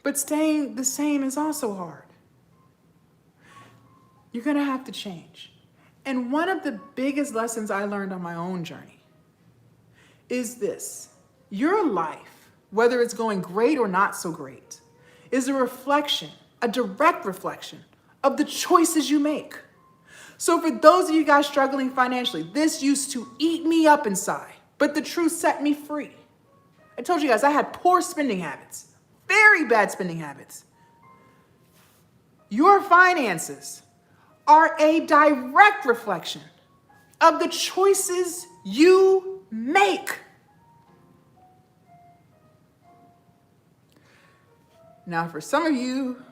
But staying the same is also hard. You're going to have to change. And one of the biggest lessons I learned on my own journey is this. Your life, whether it's going great or not so great, is a reflection, a direct reflection of the choices you make. So for those of you guys struggling financially, this used to eat me up inside, but the truth set me free. I told you guys I had poor spending habits, very bad spending habits. Your finances are a direct reflection of the choices you make. Now, for some of you,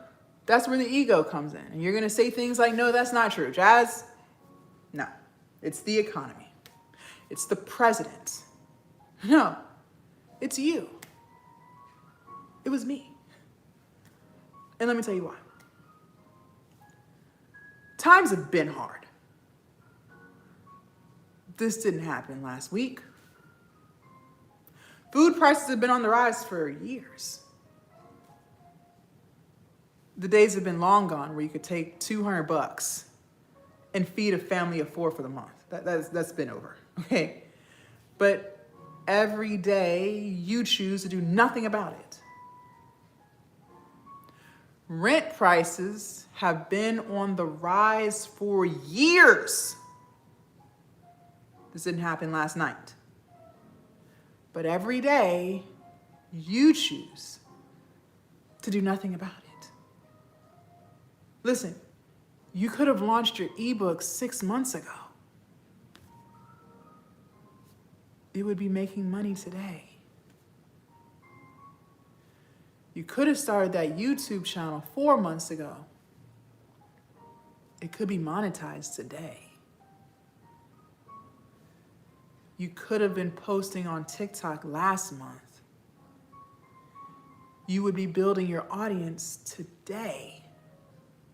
that's where the ego comes in. And you're going to say things like, no, that's not true. Jazz, no, it's the economy. It's the president. No, it's you. It was me. And let me tell you why. Times have been hard. This didn't happen last week. Food prices have been on the rise for years. The days have been long gone where you could take $200 and feed a family of 4 for the month. That's been over, okay? But every day you choose to do nothing about it. Rent prices have been on the rise for years. This didn't happen last night. But every day you choose to do nothing about it. Listen, you could have launched your ebook 6 months ago. It would be making money today. You could have started that YouTube channel 4 months ago. It could be monetized today. You could have been posting on TikTok last month. You would be building your audience today.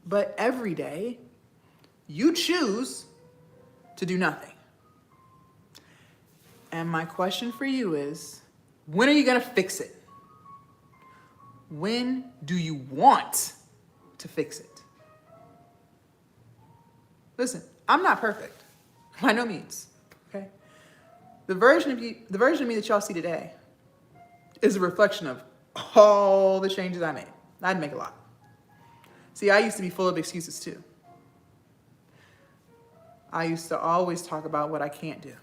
But every day, you choose to do nothing. And my question for you is, when are you going to fix it? When do you want to fix it? Listen, I'm not perfect, by no means, okay? The version of me that y'all see today is a reflection of all the changes I made. I'd make a lot. See, I used to be full of excuses too. I used to always talk about what I can't do.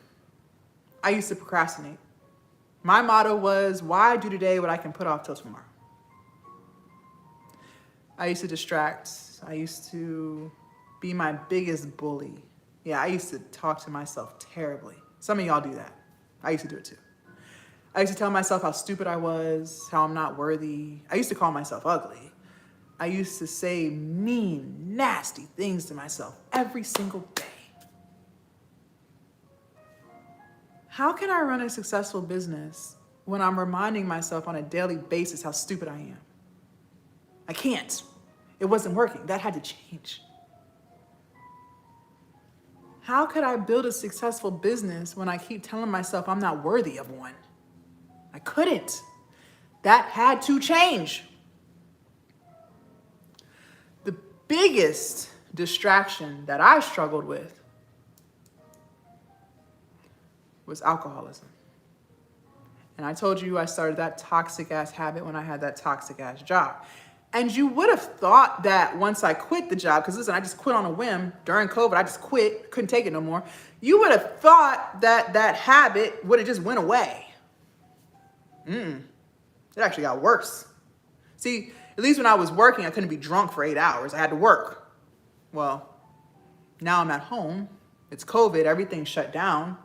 I used to procrastinate. My motto was, why do today what I can put off till tomorrow? I used to distract. I used to be my biggest bully. Yeah, I used to talk to myself terribly. Some of y'all do that. I used to do it too. I used to tell myself how stupid I was, how I'm not worthy. I used to call myself ugly. I used to say mean, nasty things to myself every single day. How can I run a successful business when I'm reminding myself on a daily basis how stupid I am? I can't. It wasn't working. That had to change. How could I build a successful business when I keep telling myself I'm not worthy of one? I couldn't. That had to change. The biggest distraction that I struggled with was alcoholism. And I told you I started that toxic ass habit when I had that toxic ass job. And you would have thought that once I quit the job, because listen, I just quit on a whim during COVID, I just quit, couldn't take it no more. You would have thought that that habit would have just went away. It actually got worse. See, at least when I was working, I couldn't be drunk for 8 hours. I had to work. Well, now I'm at home. It's COVID, everything's shut down.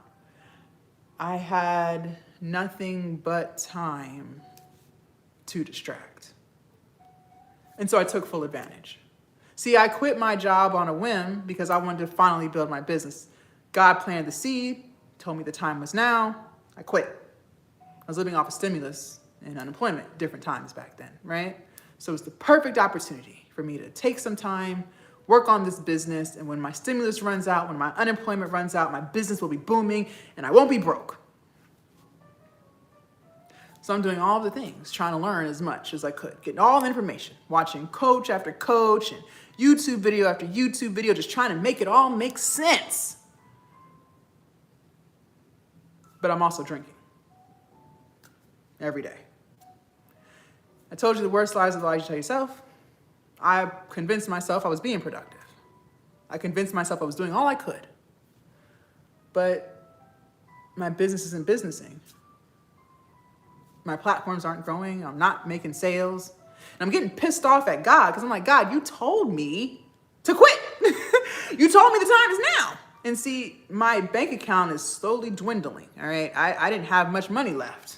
I had nothing but time to distract. And so I took full advantage. See, I quit my job on a whim because I wanted to finally build my business. God planted the seed, told me the time was now. I quit. I was living off of stimulus and unemployment, different times back then, right? So it was the perfect opportunity for me to take some time, work on this business, and when my stimulus runs out, when my unemployment runs out, my business will be booming and I won't be broke. So I'm doing all the things, trying to learn as much as I could, getting all the information, watching coach after coach and YouTube video after YouTube video, just trying to make it all make sense. But I'm also drinking every day. I told you the worst lies of the lies you tell yourself. I convinced myself I was being productive. I convinced myself I was doing all I could. But my business isn't businessing. My platforms aren't growing. I'm not making sales. And I'm getting pissed off at God because I'm like, God, you told me to quit. You told me the time is now. And see, my bank account is slowly dwindling, all right? I didn't have much money left.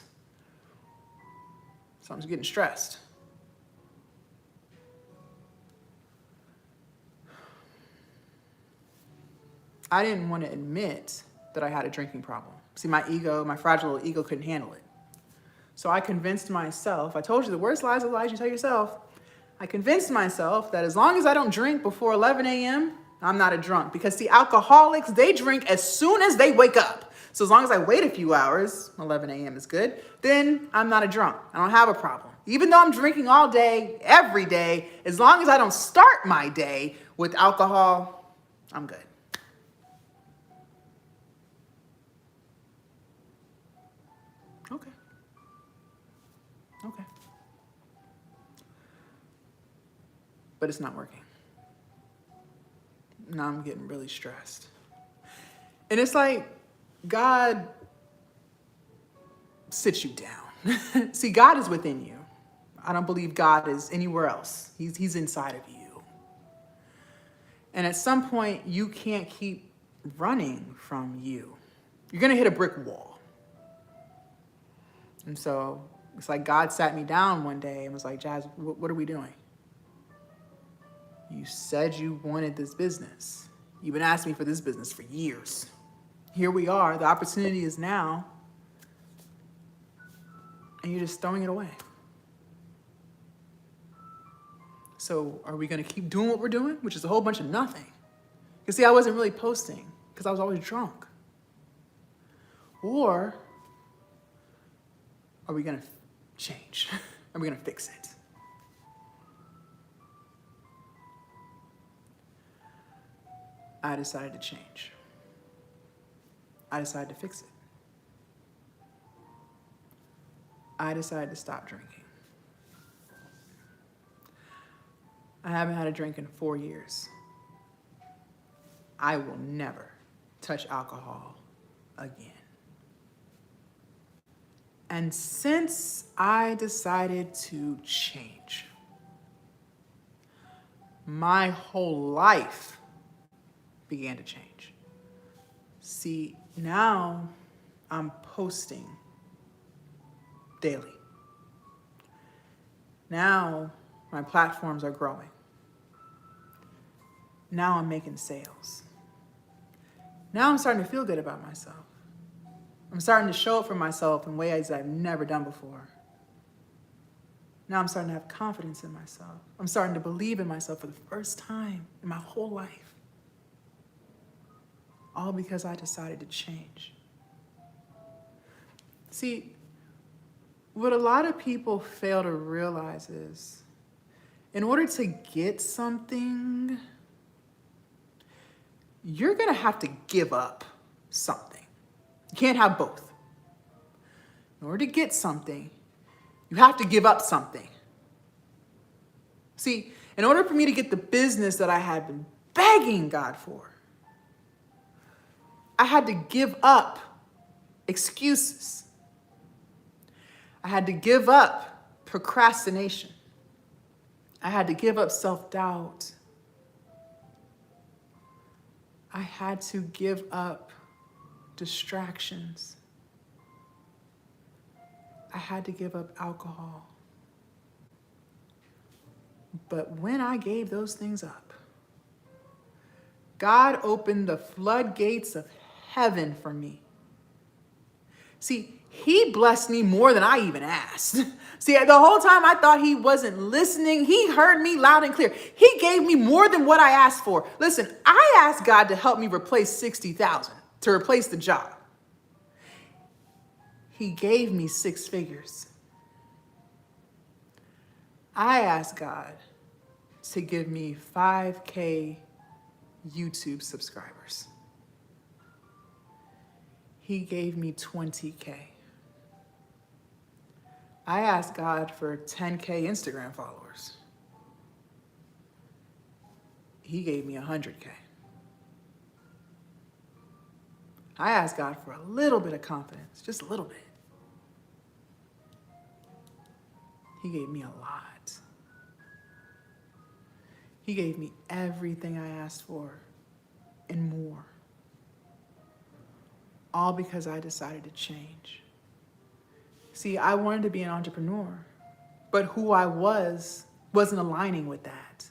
So I'm just getting stressed. I didn't want to admit that I had a drinking problem. See, my ego, my fragile little ego couldn't handle it. So I convinced myself, I told you the worst lies of lies you tell yourself. I convinced myself that as long as I don't drink before 11 a.m., I'm not a drunk. Because see, alcoholics, they drink as soon as they wake up. So as long as I wait a few hours, 11 a.m. is good, then I'm not a drunk. I don't have a problem. Even though I'm drinking all day, every day, as long as I don't start my day with alcohol, I'm good. Okay. But it's not working. Now I'm getting really stressed. And it's like God sits you down. See, God is within you. I don't believe God is anywhere else. He's inside of you. And at some point, you can't keep running from you. You're going to hit a brick wall. And so it's like God sat me down one day and was like, Jazz, what are we doing? You said you wanted this business. You've been asking me for this business for years. Here we are. The opportunity is now. And you're just throwing it away. So are we going to keep doing what we're doing, which is a whole bunch of nothing? Because see, I wasn't really posting because I was always drunk. Or are we going to change? Are we going to fix it? I decided to change. I decided to fix it. I decided to stop drinking. I haven't had a drink in 4 years. I will never touch alcohol again. And since I decided to change, my whole life began to change. See, now I'm posting daily. Now My platforms are growing. Now I'm making sales. Now I'm starting to feel good about myself. I'm starting to show up for myself in ways I've never done before. Now I'm starting to have confidence in myself. I'm starting to believe in myself for the first time in my whole life. All because I decided to change. See, what a lot of people fail to realize is, in order to get something, you're gonna have to give up something. You can't have both. In order to get something, you have to give up something. See, in order for me to get the business that I had been begging God for, I had to give up excuses. I had to give up procrastination. I had to give up self-doubt. I had to give up distractions. I had to give up alcohol. But when I gave those things up, God opened the floodgates of heaven for me. See, he blessed me more than I even asked. See, the whole time I thought he wasn't listening. He heard me loud and clear. He gave me more than what I asked for. Listen, I asked God to help me replace $60,000, to replace the job. He gave me 6 figures. I asked God to give me 5K YouTube subscribers. He gave me 20K. I asked God for 10K Instagram followers. He gave me 100K. I asked God for a little bit of confidence, just a little bit. He gave me a lot. He gave me everything I asked for and more. All because I decided to change. See, I wanted to be an entrepreneur, but who I wasn't aligning with that.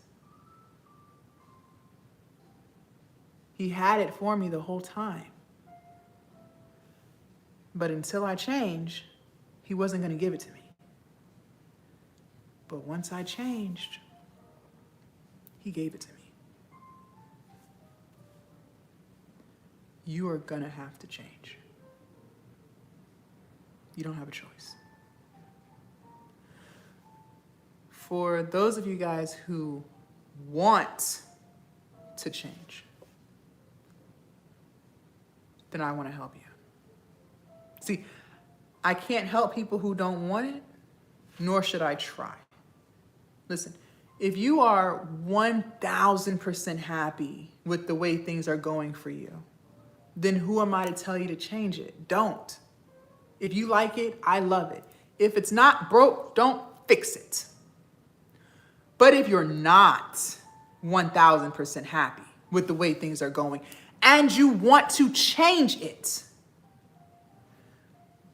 He had it for me the whole time. But until I changed, he wasn't going to give it to me. But once I changed, he gave it to me. You are going to have to change. You don't have a choice. For those of you guys who want to change, then I want to help you. See, I can't help people who don't want it, nor should I try. Listen, if you are 1,000% happy with the way things are going for you, then who am I to tell you to change it? Don't. If you like it, I love it. If it's not broke, don't fix it. But if you're not 1,000% happy with the way things are going and you want to change it,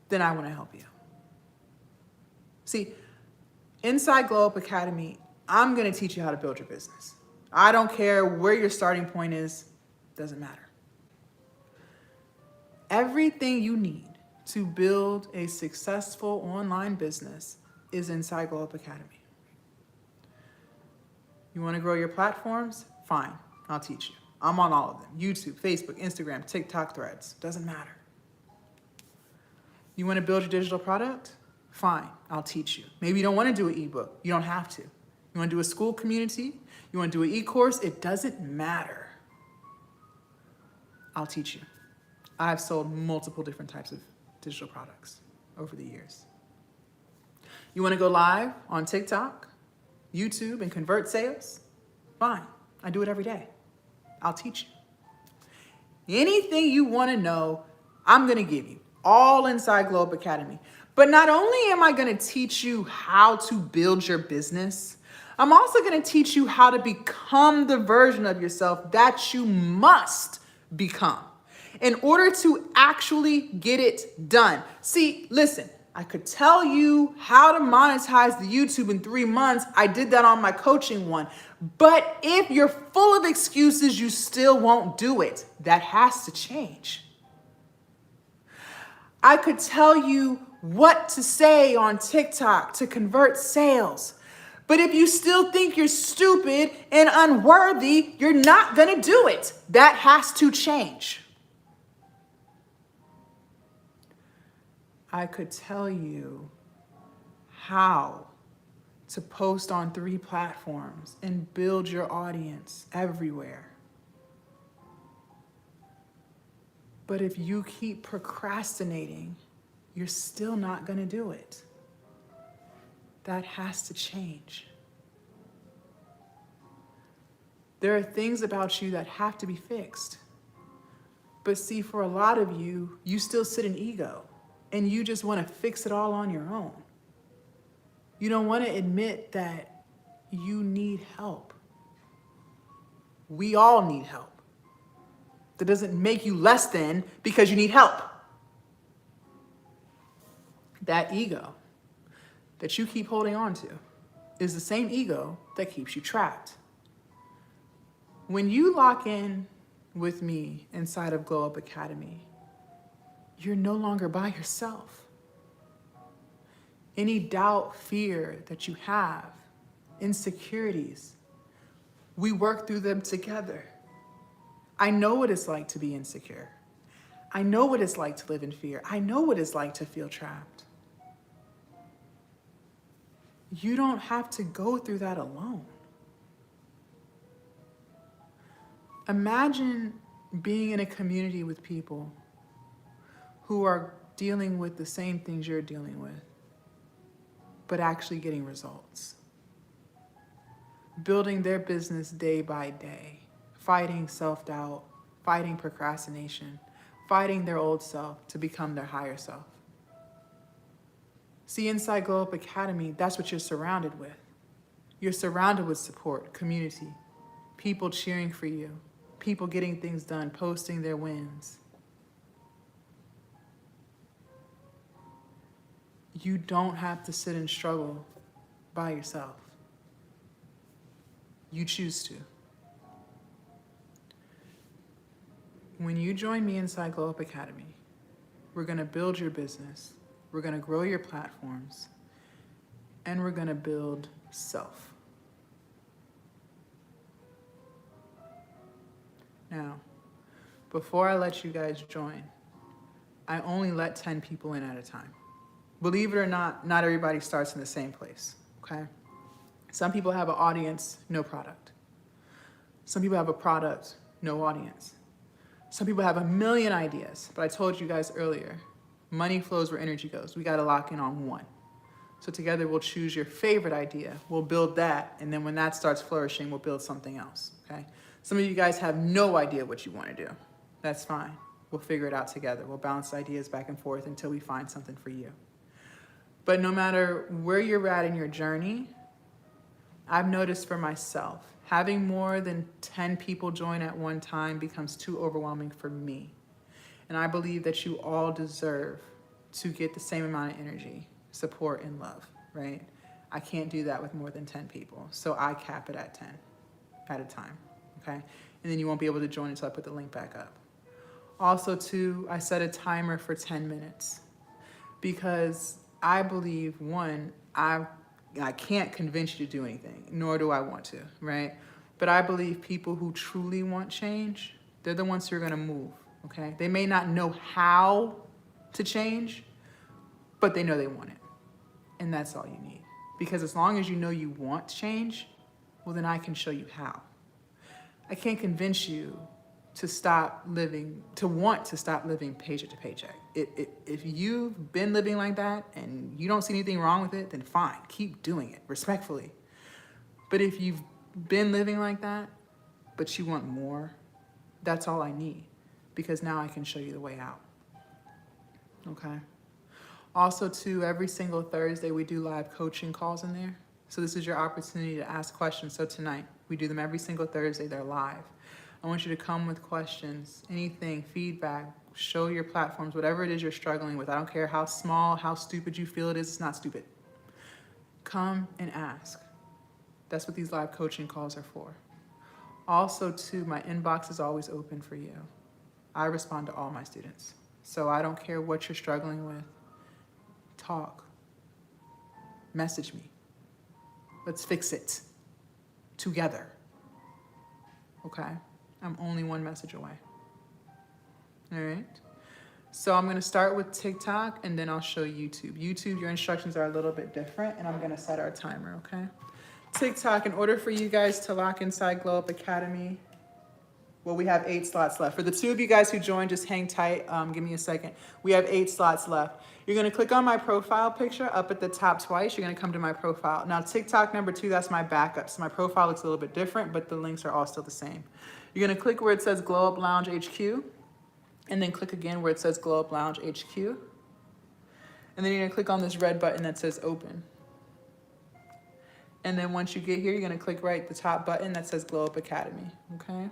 then I want to help you. See, inside Glow Up Academy, I'm going to teach you how to build your business. I don't care where your starting point is, doesn't matter. Everything you need to build a successful online business is inside Glow Up Academy. You want to grow your platforms? Fine, I'll teach you. I'm on all of them. YouTube, Facebook, Instagram, TikTok, Threads, doesn't matter. You want to build your digital product? Fine, I'll teach you. Maybe you don't want to do an ebook. You don't have to. You want to do a Skool community? You want to do an e-course? It doesn't matter. I'll teach you. I've sold multiple different types of digital products over the years. You want to go live on TikTok, YouTube, and convert sales? Fine, I do it every day. I'll teach you. Anything you want to know, I'm going to give you. All inside Glow Up Academy. But not only am I going to teach you how to build your business, I'm also going to teach you how to become the version of yourself that you must become in order to actually get it done. See, listen, I could tell you how to monetize the YouTube in 3 months. I did that on my coaching one. But if you're full of excuses, you still won't do it. That has to change. I could tell you what to say on TikTok to convert sales. But if you still think you're stupid and unworthy, you're not going to do it. That has to change. I could tell you how to post on 3 platforms and build your audience everywhere. But if you keep procrastinating, you're still not going to do it. That has to change. There are things about you that have to be fixed. But see, for a lot of you, you still sit in ego and you just want to fix it all on your own. You don't want to admit that you need help. We all need help. That doesn't make you less than because you need help. That ego that you keep holding on to is the same ego that keeps you trapped. When you lock in with me inside of Glow Up Academy, you're no longer by yourself. Any doubt, fear that you have, insecurities, we work through them together. I know what it's like to be insecure. I know what it's like to live in fear. I know what it's like to feel trapped. You don't have to go through that alone. Imagine being in a community with people who are dealing with the same things you're dealing with, but actually getting results. Building their business day by day, fighting self-doubt, fighting procrastination, fighting their old self to become their higher self. See, inside Glow Up Academy, that's what you're surrounded with. You're surrounded with support, community, people cheering for you, people getting things done, posting their wins. You don't have to sit and struggle by yourself. You choose to. When you join me inside Glow Up Academy, we're going to build your business, we're going to grow your platforms, and we're going to build self. Now, before I let you guys join, I only let 10 people in at a time. Believe it or not, not everybody starts in the same place, okay? Some people have an audience, no product. Some people have a product, no audience. Some people have a million ideas, but I told you guys earlier, money flows where energy goes. We got to lock in on one. So together we'll choose your favorite idea. We'll build that, and then when that starts flourishing, we'll build something else, okay? Some of you guys have no idea what you want to do. That's fine. We'll figure it out together. We'll bounce ideas back and forth until we find something for you. But no matter where you're at in your journey, I've noticed for myself, having more than 10 people join at one time becomes too overwhelming for me. And I believe that you all deserve to get the same amount of energy, support, and love, right? I can't do that with more than 10 people. So I cap it at 10 at a time, okay? And then you won't be able to join until I put the link back up. Also, too, I set a timer for 10 minutes because I believe, one, I can't convince you to do anything, nor do I want to, right? But I believe people who truly want change, they're the ones who are gonna move, okay? They may not know how to change, but they know they want it. And that's all you need. Because as long as you know you want change, well, then I can show you how. I can't convince you to want to stop living paycheck to paycheck. If you've been living like that and you don't see anything wrong with it, then fine, keep doing it respectfully. But if you've been living like that, but you want more, that's all I need, because now I can show you the way out, okay? Also, too, every single Thursday we do live coaching calls in there. So this is your opportunity to ask questions. So tonight, we do them every single Thursday, they're live. I want you to come with questions, anything, feedback, Show your platforms, whatever it is you're struggling with. I don't care how small, how stupid you feel it is. It's not stupid. Come and ask. That's what these live coaching calls are for. Also, too, my inbox is always open for you. I respond to all my students. So I don't care what you're struggling with. Talk. Message me. Let's fix it together. Okay? I'm only one message away. All right? So I'm going to start with TikTok, and then I'll show YouTube. YouTube, your instructions are a little bit different, and I'm going to set our timer, okay? TikTok, in order for you guys to lock inside Glow Up Academy, well, we have 8 slots left. For the 2 of you guys who joined, just hang tight. Give me a second. We have 8 slots left. You're going to click on my profile picture up at the top twice. You're going to come to my profile. Now, TikTok number 2, that's my backup. So my profile looks a little bit different, but the links are all still the same. You're going to click where it says Glow Up Lounge HQ, and then click again where it says Glow Up Lounge HQ. And then you're going to click on this red button that says Open. And then once you get here, you're going to click right at the top button that says Glow Up Academy, okay?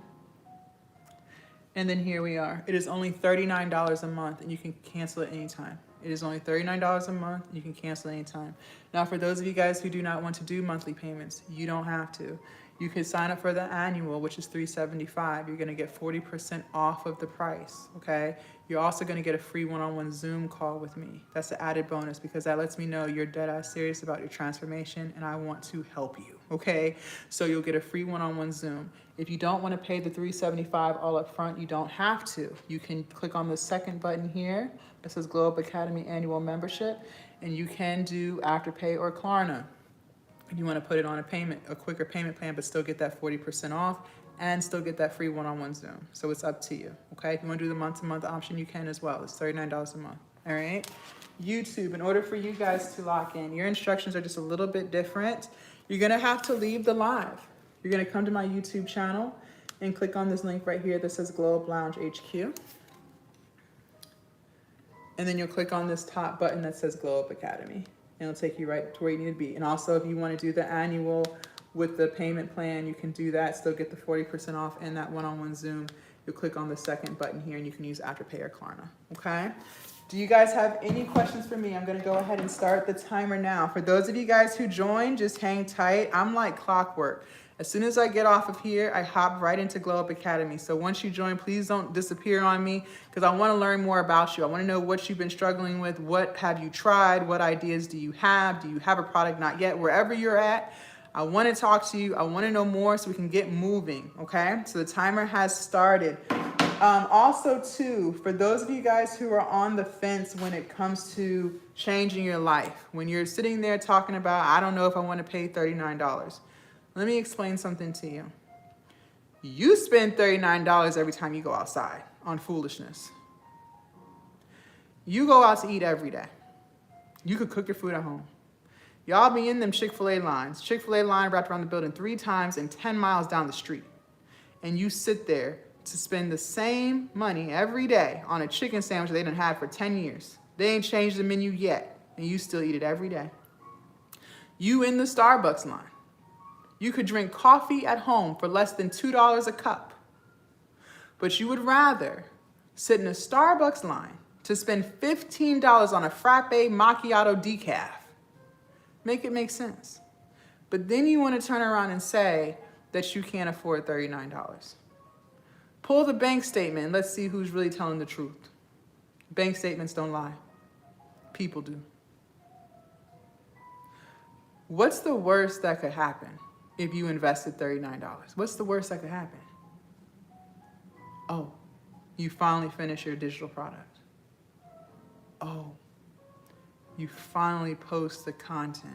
And then here we are. It is only $39 a month, and you can cancel it anytime. It is only $39 a month, and you can cancel it anytime. Now, for those of you guys who do not want to do monthly payments, you don't have to. You could sign up for the annual, which is $375. You're going to get 40% off of the price, okay? You're also going to get a free one-on-one Zoom call with me. That's an added bonus because that lets me know you're dead-ass serious about your transformation, and I want to help you, okay? So you'll get a free one-on-one Zoom. If you don't want to pay the $375 all up front, you don't have to. You can click on the second button here that says Glow Up Academy Annual Membership, and you can do Afterpay or Klarna. If you want to put it on a quicker payment plan, but still get that 40% off and still get that free one-on-one Zoom. So it's up to you, okay? If you want to do the month-to-month option, you can as well. It's $39 a month, all right? YouTube, in order for you guys to lock in, your instructions are just a little bit different. You're going to have to leave the live. You're going to come to my YouTube channel and click on this link right here that says Glow Up Lounge HQ. And then you'll click on this top button that says Glow Up Academy. And it'll take you right to where you need to be. And also, if you want to do the annual with the payment plan, you can do that. Still get the 40% off and that one-on-one Zoom. You'll click on the second button here, and you can use Afterpay or Klarna, okay? Do you guys have any questions for me? I'm going to go ahead and start the timer now. For those of you guys who joined, just hang tight. I'm like clockwork. As soon as I get off of here, I hop right into Glow Up Academy. So once you join, please don't disappear on me because I want to learn more about you. I want to know what you've been struggling with. What have you tried? What ideas do you have? Do you have a product? Not yet. Wherever you're at, I want to talk to you. I want to know more so we can get moving, okay? So the timer has started. Also, too, for those of you guys who are on the fence when it comes to changing your life, when you're sitting there talking about, I don't know if I want to pay $39. Let me explain something to you. You spend $39 every time you go outside on foolishness. You go out to eat every day. You could cook your food at home. Y'all be in them Chick-fil-A lines. Chick-fil-A line wrapped around the building 3 times and 10 miles down the street. And you sit there to spend the same money every day on a chicken sandwich they done had for 10 years. They ain't changed the menu yet, and you still eat it every day. You in the Starbucks line. You could drink coffee at home for less than $2 a cup. But you would rather sit in a Starbucks line to spend $15 on a frappe macchiato decaf. Make it make sense. But then you want to turn around and say that you can't afford $39. Pull the bank statement and let's see who's really telling the truth. Bank statements don't lie. People do. What's the worst that could happen if you invested $39? What's the worst that could happen? Oh, you finally finish your digital product. Oh, you finally post the content.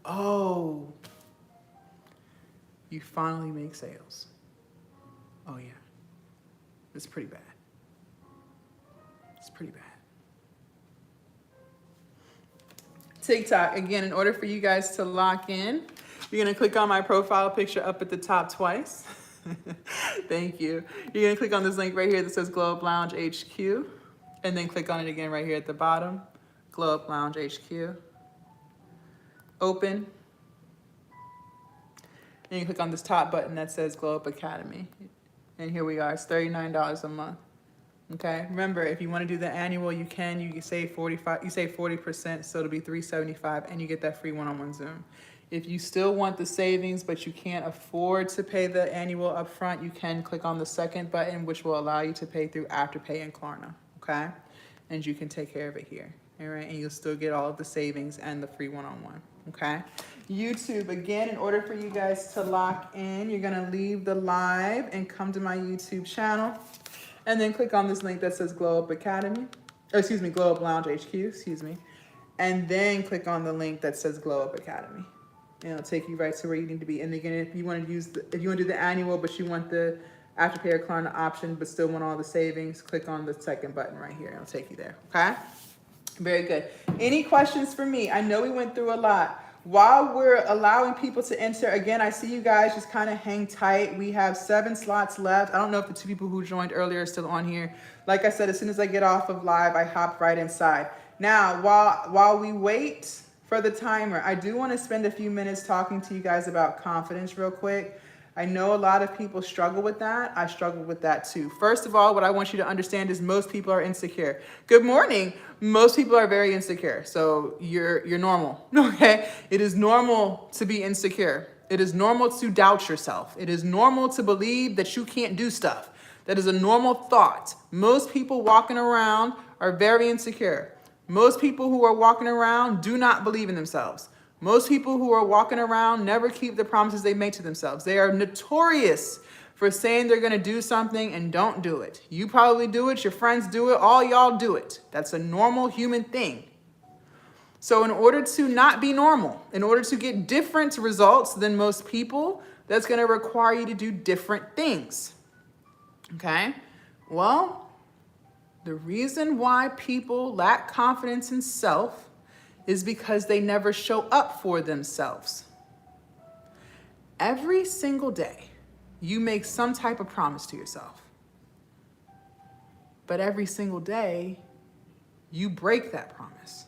Oh, you finally make sales. Oh yeah, it's pretty bad. It's pretty bad. TikTok, again, in order for you guys to lock in, you're gonna click on my profile picture up at the top twice. Thank you. You're gonna click on this link right here that says Glow Up Lounge HQ, and then click on it again right here at the bottom, Glow Up Lounge HQ. Open. And you click on this top button that says Glow Up Academy. And here we are, it's $39 a month. Okay. Remember, if you want to do the annual, you can. You save 45. You save 40%, so it'll be $375, and you get that free one-on-one Zoom. If you still want the savings, but you can't afford to pay the annual upfront, you can click on the second button, which will allow you to pay through Afterpay and Klarna. Okay, and you can take care of it here. All right, and you'll still get all of the savings and the free one-on-one. Okay. YouTube, again, in order for you guys to lock in, you're gonna leave the live and come to my YouTube channel. And then click on this link that says Glow Up Academy, or excuse me, Glow Up Lounge HQ, excuse me. And then click on the link that says Glow Up Academy. And it'll take you right to where you need to be. And again, if you want to do the annual, but you want the Afterpay or Klarna option, but still want all the savings, click on the second button right here. It'll take you there, okay? Very good. Any questions for me? I know we went through a lot. While we're allowing people to enter, again, I see you guys just kind of hang tight. We have 7 slots left. I don't know if the 2 people who joined earlier are still on here. Like I said, as soon as I get off of live, I hop right inside. Now, while we wait for the timer, I do want to spend a few minutes talking to you guys about confidence real quick. I know a lot of people struggle with that. I struggle with that too. First of all, what I want you to understand is most people are insecure. Good morning. Most people are very insecure. So you're normal, okay? It is normal to be insecure. It is normal to doubt yourself. It is normal to believe that you can't do stuff. That is a normal thought. Most people walking around are very insecure. Most people who are walking around do not believe in themselves. Most people who are walking around never keep the promises they make to themselves. They are notorious for saying they're going to do something and don't do it. You probably do it. Your friends do it. All y'all do it. That's a normal human thing. So in order to not be normal, in order to get different results than most people, that's going to require you to do different things. Okay? Well, the reason why people lack confidence in self is because they never show up for themselves. Every single day, you make some type of promise to yourself. But every single day, you break that promise.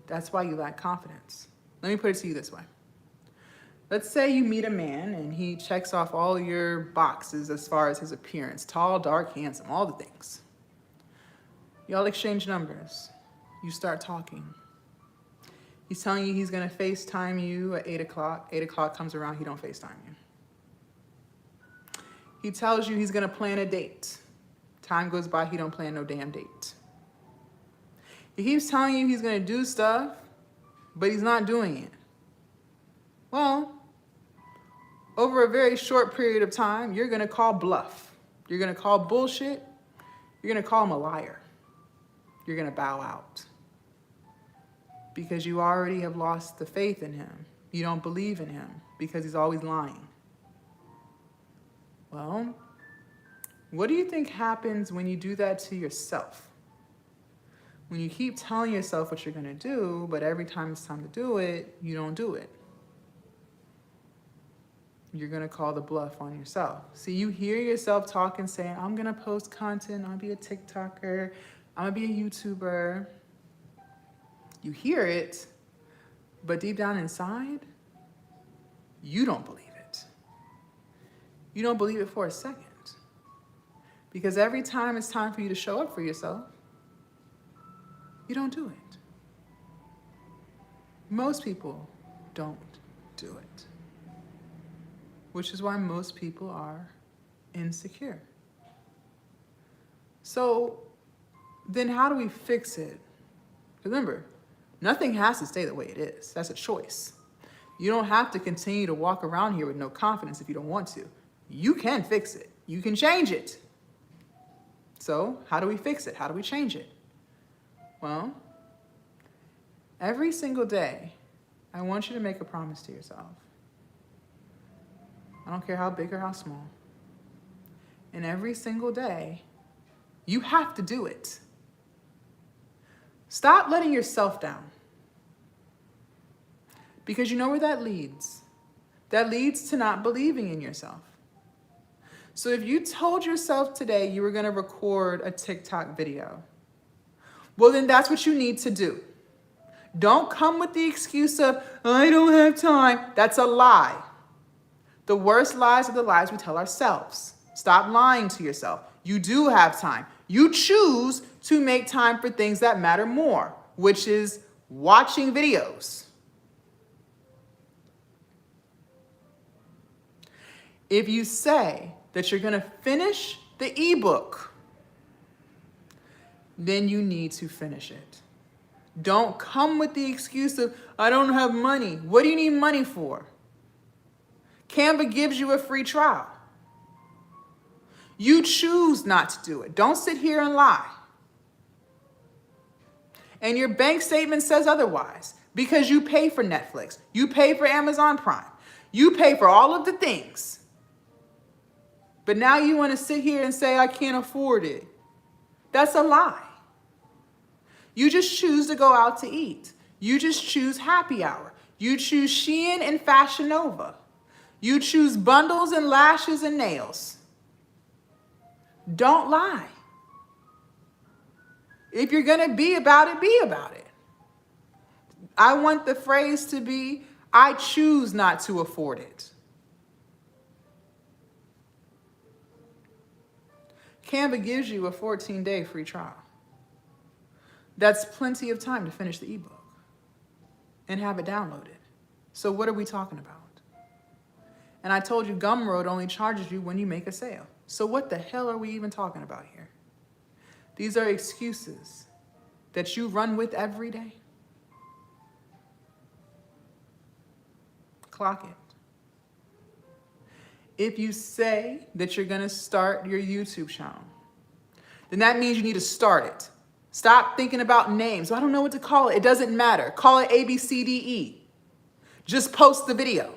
That's why you lack confidence. Let me put it to you this way. Let's say you meet a man and he checks off all your boxes as far as his appearance. Tall, dark, handsome, all the things. Y'all exchange numbers. You start talking. He's telling you he's gonna FaceTime you at 8 o'clock. 8 o'clock comes around, he don't FaceTime you. He tells you he's gonna plan a date. Time goes by, he don't plan no damn date. He keeps telling you he's gonna do stuff, but he's not doing it. Well, over a very short period of time, you're gonna call bluff. You're gonna call bullshit. You're gonna call him a liar. You're gonna bow out. Because you already have lost the faith in him. You don't believe in him because he's always lying. Well, what do you think happens when you do that to yourself? When you keep telling yourself what you're gonna do, but every time it's time to do it, you don't do it. You're gonna call the bluff on yourself. See, you hear yourself talking, saying, I'm gonna post content, I'm gonna be a TikToker, I'm gonna be a YouTuber. You hear it, but deep down inside, you don't believe it. You don't believe it for a second. Because every time it's time for you to show up for yourself, you don't do it. Most people don't do it. Which is why most people are insecure. So then how do we fix it? Remember, nothing has to stay the way it is. That's a choice. You don't have to continue to walk around here with no confidence if you don't want to. You can fix it. You can change it. So how do we fix it? How do we change it? Well, every single day, I want you to make a promise to yourself. I don't care how big or how small. And every single day, you have to do it. Stop letting yourself down. Because you know where that leads. That leads to not believing in yourself. So if you told yourself today you were going to record a TikTok video, well, then that's what you need to do. Don't come with the excuse of, I don't have time. That's a lie. The worst lies are the lies we tell ourselves. Stop lying to yourself. You do have time. You choose to make time for things that matter more, which is watching videos. If you say that you're going to finish the ebook, then you need to finish it. Don't come with the excuse of, I don't have money. What do you need money for? Canva gives you a free trial. You choose not to do it. Don't sit here and lie. And your bank statement says otherwise because you pay for Netflix. You pay for Amazon Prime. You pay for all of the things. But now you want to sit here and say, I can't afford it. That's a lie. You just choose to go out to eat. You just choose happy hour. You choose Shein and Fashion Nova. You choose bundles and lashes and nails. Don't lie. If you're going to be about it, be about it. I want the phrase to be, I choose not to afford it. Canva gives you a 14-day free trial. That's plenty of time to finish the ebook and have it downloaded. So what are we talking about? And I told you Gumroad only charges you when you make a sale. So what the hell are we even talking about here? These are excuses that you run with every day. Clock it. If you say that you're going to start your YouTube channel, then that means you need to start it. Stop thinking about names. I don't know what to call it. It doesn't matter. Call it A, B, C, D, E. Just post the video.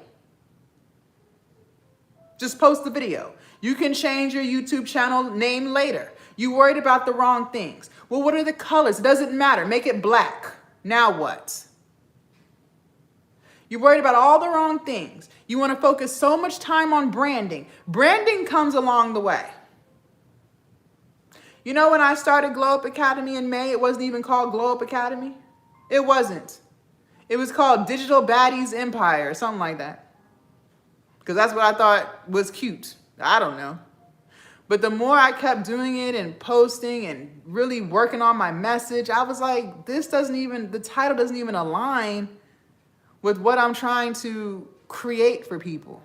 Just post the video. You can change your YouTube channel name later. You worried about the wrong things. Well, what are the colors? It doesn't matter. Make it black. Now what? You're worried about all the wrong things. You want to focus so much time on branding. Branding comes along the way. You know, when I started Glow Up Academy in May, it wasn't even called Glow Up Academy. It wasn't. It was called Digital Baddies Empire or something like that. Because that's what I thought was cute. I don't know. But the more I kept doing it and posting and really working on my message, I was like, the title doesn't even align with what I'm trying to create for people.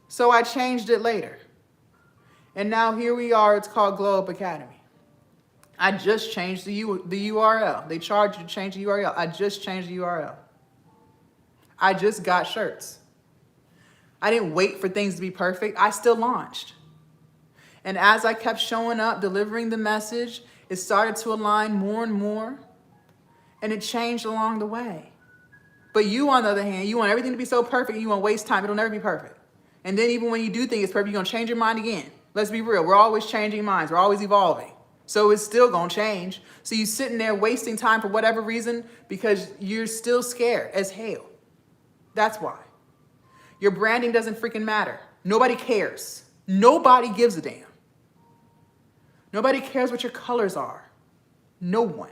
So I changed it later. And now here we are, it's called Glow Up Academy. I just changed the URL. They charge you to change the URL. I just changed the URL. I just got shirts. I didn't wait for things to be perfect. I still launched. And as I kept showing up, delivering the message, it started to align more and more. And it changed along the way. But you, on the other hand, you want everything to be so perfect, you want to waste time. It'll never be perfect. And then even when you do think it's perfect, you're going to change your mind again. Let's be real. We're always changing minds. We're always evolving. So it's still going to change. So you're sitting there wasting time for whatever reason because you're still scared as hell. That's why. Your branding doesn't freaking matter. Nobody cares. Nobody gives a damn. Nobody cares what your colors are. No one.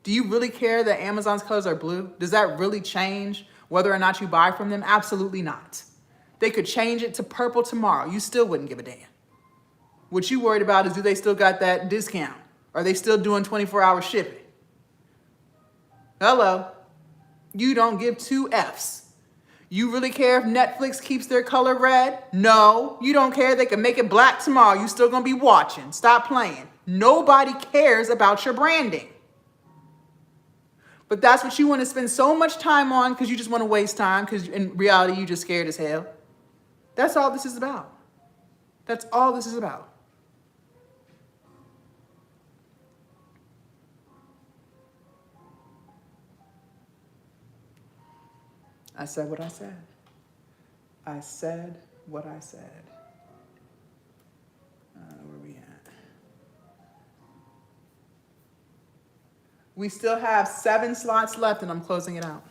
Do you really care that Amazon's colors are blue? Does that really change whether or not you buy from them? Absolutely not. They could change it to purple tomorrow. You still wouldn't give a damn. What you worried about is, do they still got that discount? Are they still doing 24-hour shipping? Hello. You don't give two Fs. You really care if Netflix keeps their color red? No. You don't care. They can make it black tomorrow. You still gonna be watching. Stop playing. Nobody cares about your branding. But that's what you want to spend so much time on because you just want to waste time because in reality, you're just scared as hell. That's all this is about. That's all this is about. I said what I said. I said what I said. Where we at? We still have 7 slots left and I'm closing it out.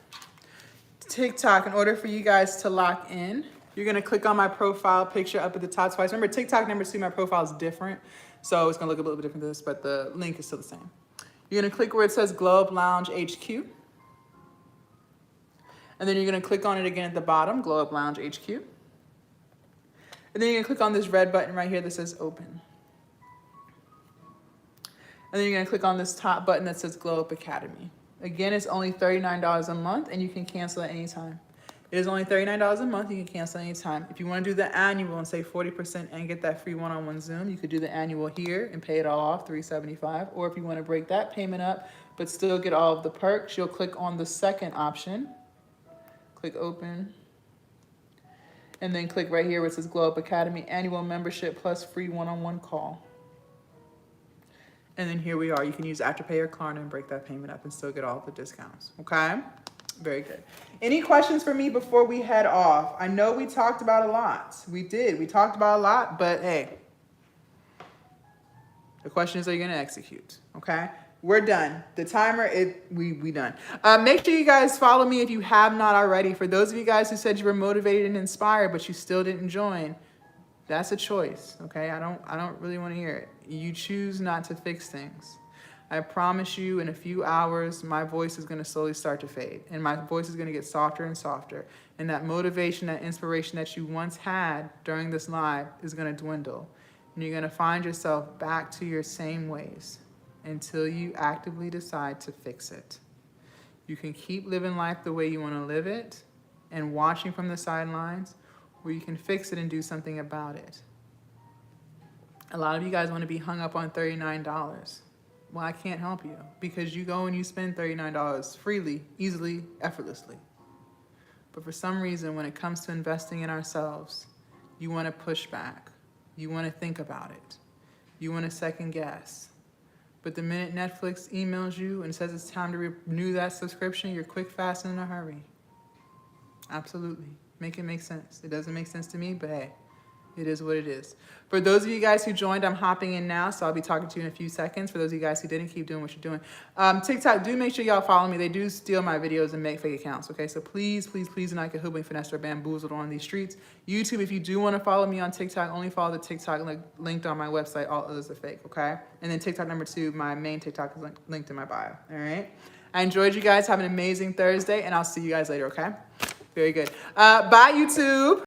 TikTok, in order for you guys to lock in, you're gonna click on my profile picture up at the top twice. Remember, TikTok number 2, my profile is different. So it's gonna look a little bit different than this, but the link is still the same. You're gonna click where it says Glow Up Lounge HQ. And then you're gonna click on it again at the bottom, Glow Up Lounge HQ. And then you're gonna click on this red button right here that says open. And then you're gonna click on this top button that says Glow Up Academy. Again, it's only $39 a month and you can cancel at any time. It is only $39 a month, you can cancel any time. If you wanna do the annual and save 40% and get that free one-on-one Zoom, you could do the annual here and pay it all off, $375. Or if you wanna break that payment up, but still get all of the perks, you'll click on the second option. Click open. And then click right here where it says Glow Up Academy, annual membership plus free one-on-one call. And then here we are. You can use Afterpay or Klarna and break that payment up and still get all the discounts, okay? Very good. Any questions for me before we head off? I know we talked about a lot. We did. We talked about a lot, but hey, the question is, are you going to execute, okay? We're done. The timer, we done. Make sure you guys follow me if you have not already. For those of you guys who said you were motivated and inspired, but you still didn't join, that's a choice, okay? I don't really want to hear it. You choose not to fix things. I promise you in a few hours, my voice is going to slowly start to fade. And my voice is going to get softer and softer. And that motivation, that inspiration that you once had during this live is going to dwindle. And you're going to find yourself back to your same ways until you actively decide to fix it. You can keep living life the way you want to live it and watching from the sidelines, or you can fix it and do something about it. A lot of you guys want to be hung up on $39. Well, I can't help you because you go and you spend $39 freely, easily, effortlessly. But for some reason, when it comes to investing in ourselves, you want to push back. You want to think about it. You want to second guess. But the minute Netflix emails you and says it's time to renew that subscription, you're quick, fast, and in a hurry. Absolutely. Make it make sense. It doesn't make sense to me, but hey, it is what it is. For those of you guys who joined, I'm hopping in now, so I'll be talking to you in a few seconds. For those of you guys who didn't, keep doing what you're doing. TikTok, do make sure y'all follow me. They do steal my videos and make fake accounts, okay? So please, please, please do not get hoodwinked, finessed, or bamboozled on these streets. YouTube, if you do want to follow me on TikTok, only follow the TikTok linked on my website. All others are fake, okay? And then TikTok number 2, my main TikTok is linked in my bio, all right? I enjoyed you guys. Have an amazing Thursday, and I'll see you guys later, okay? Very good. Bye, YouTube.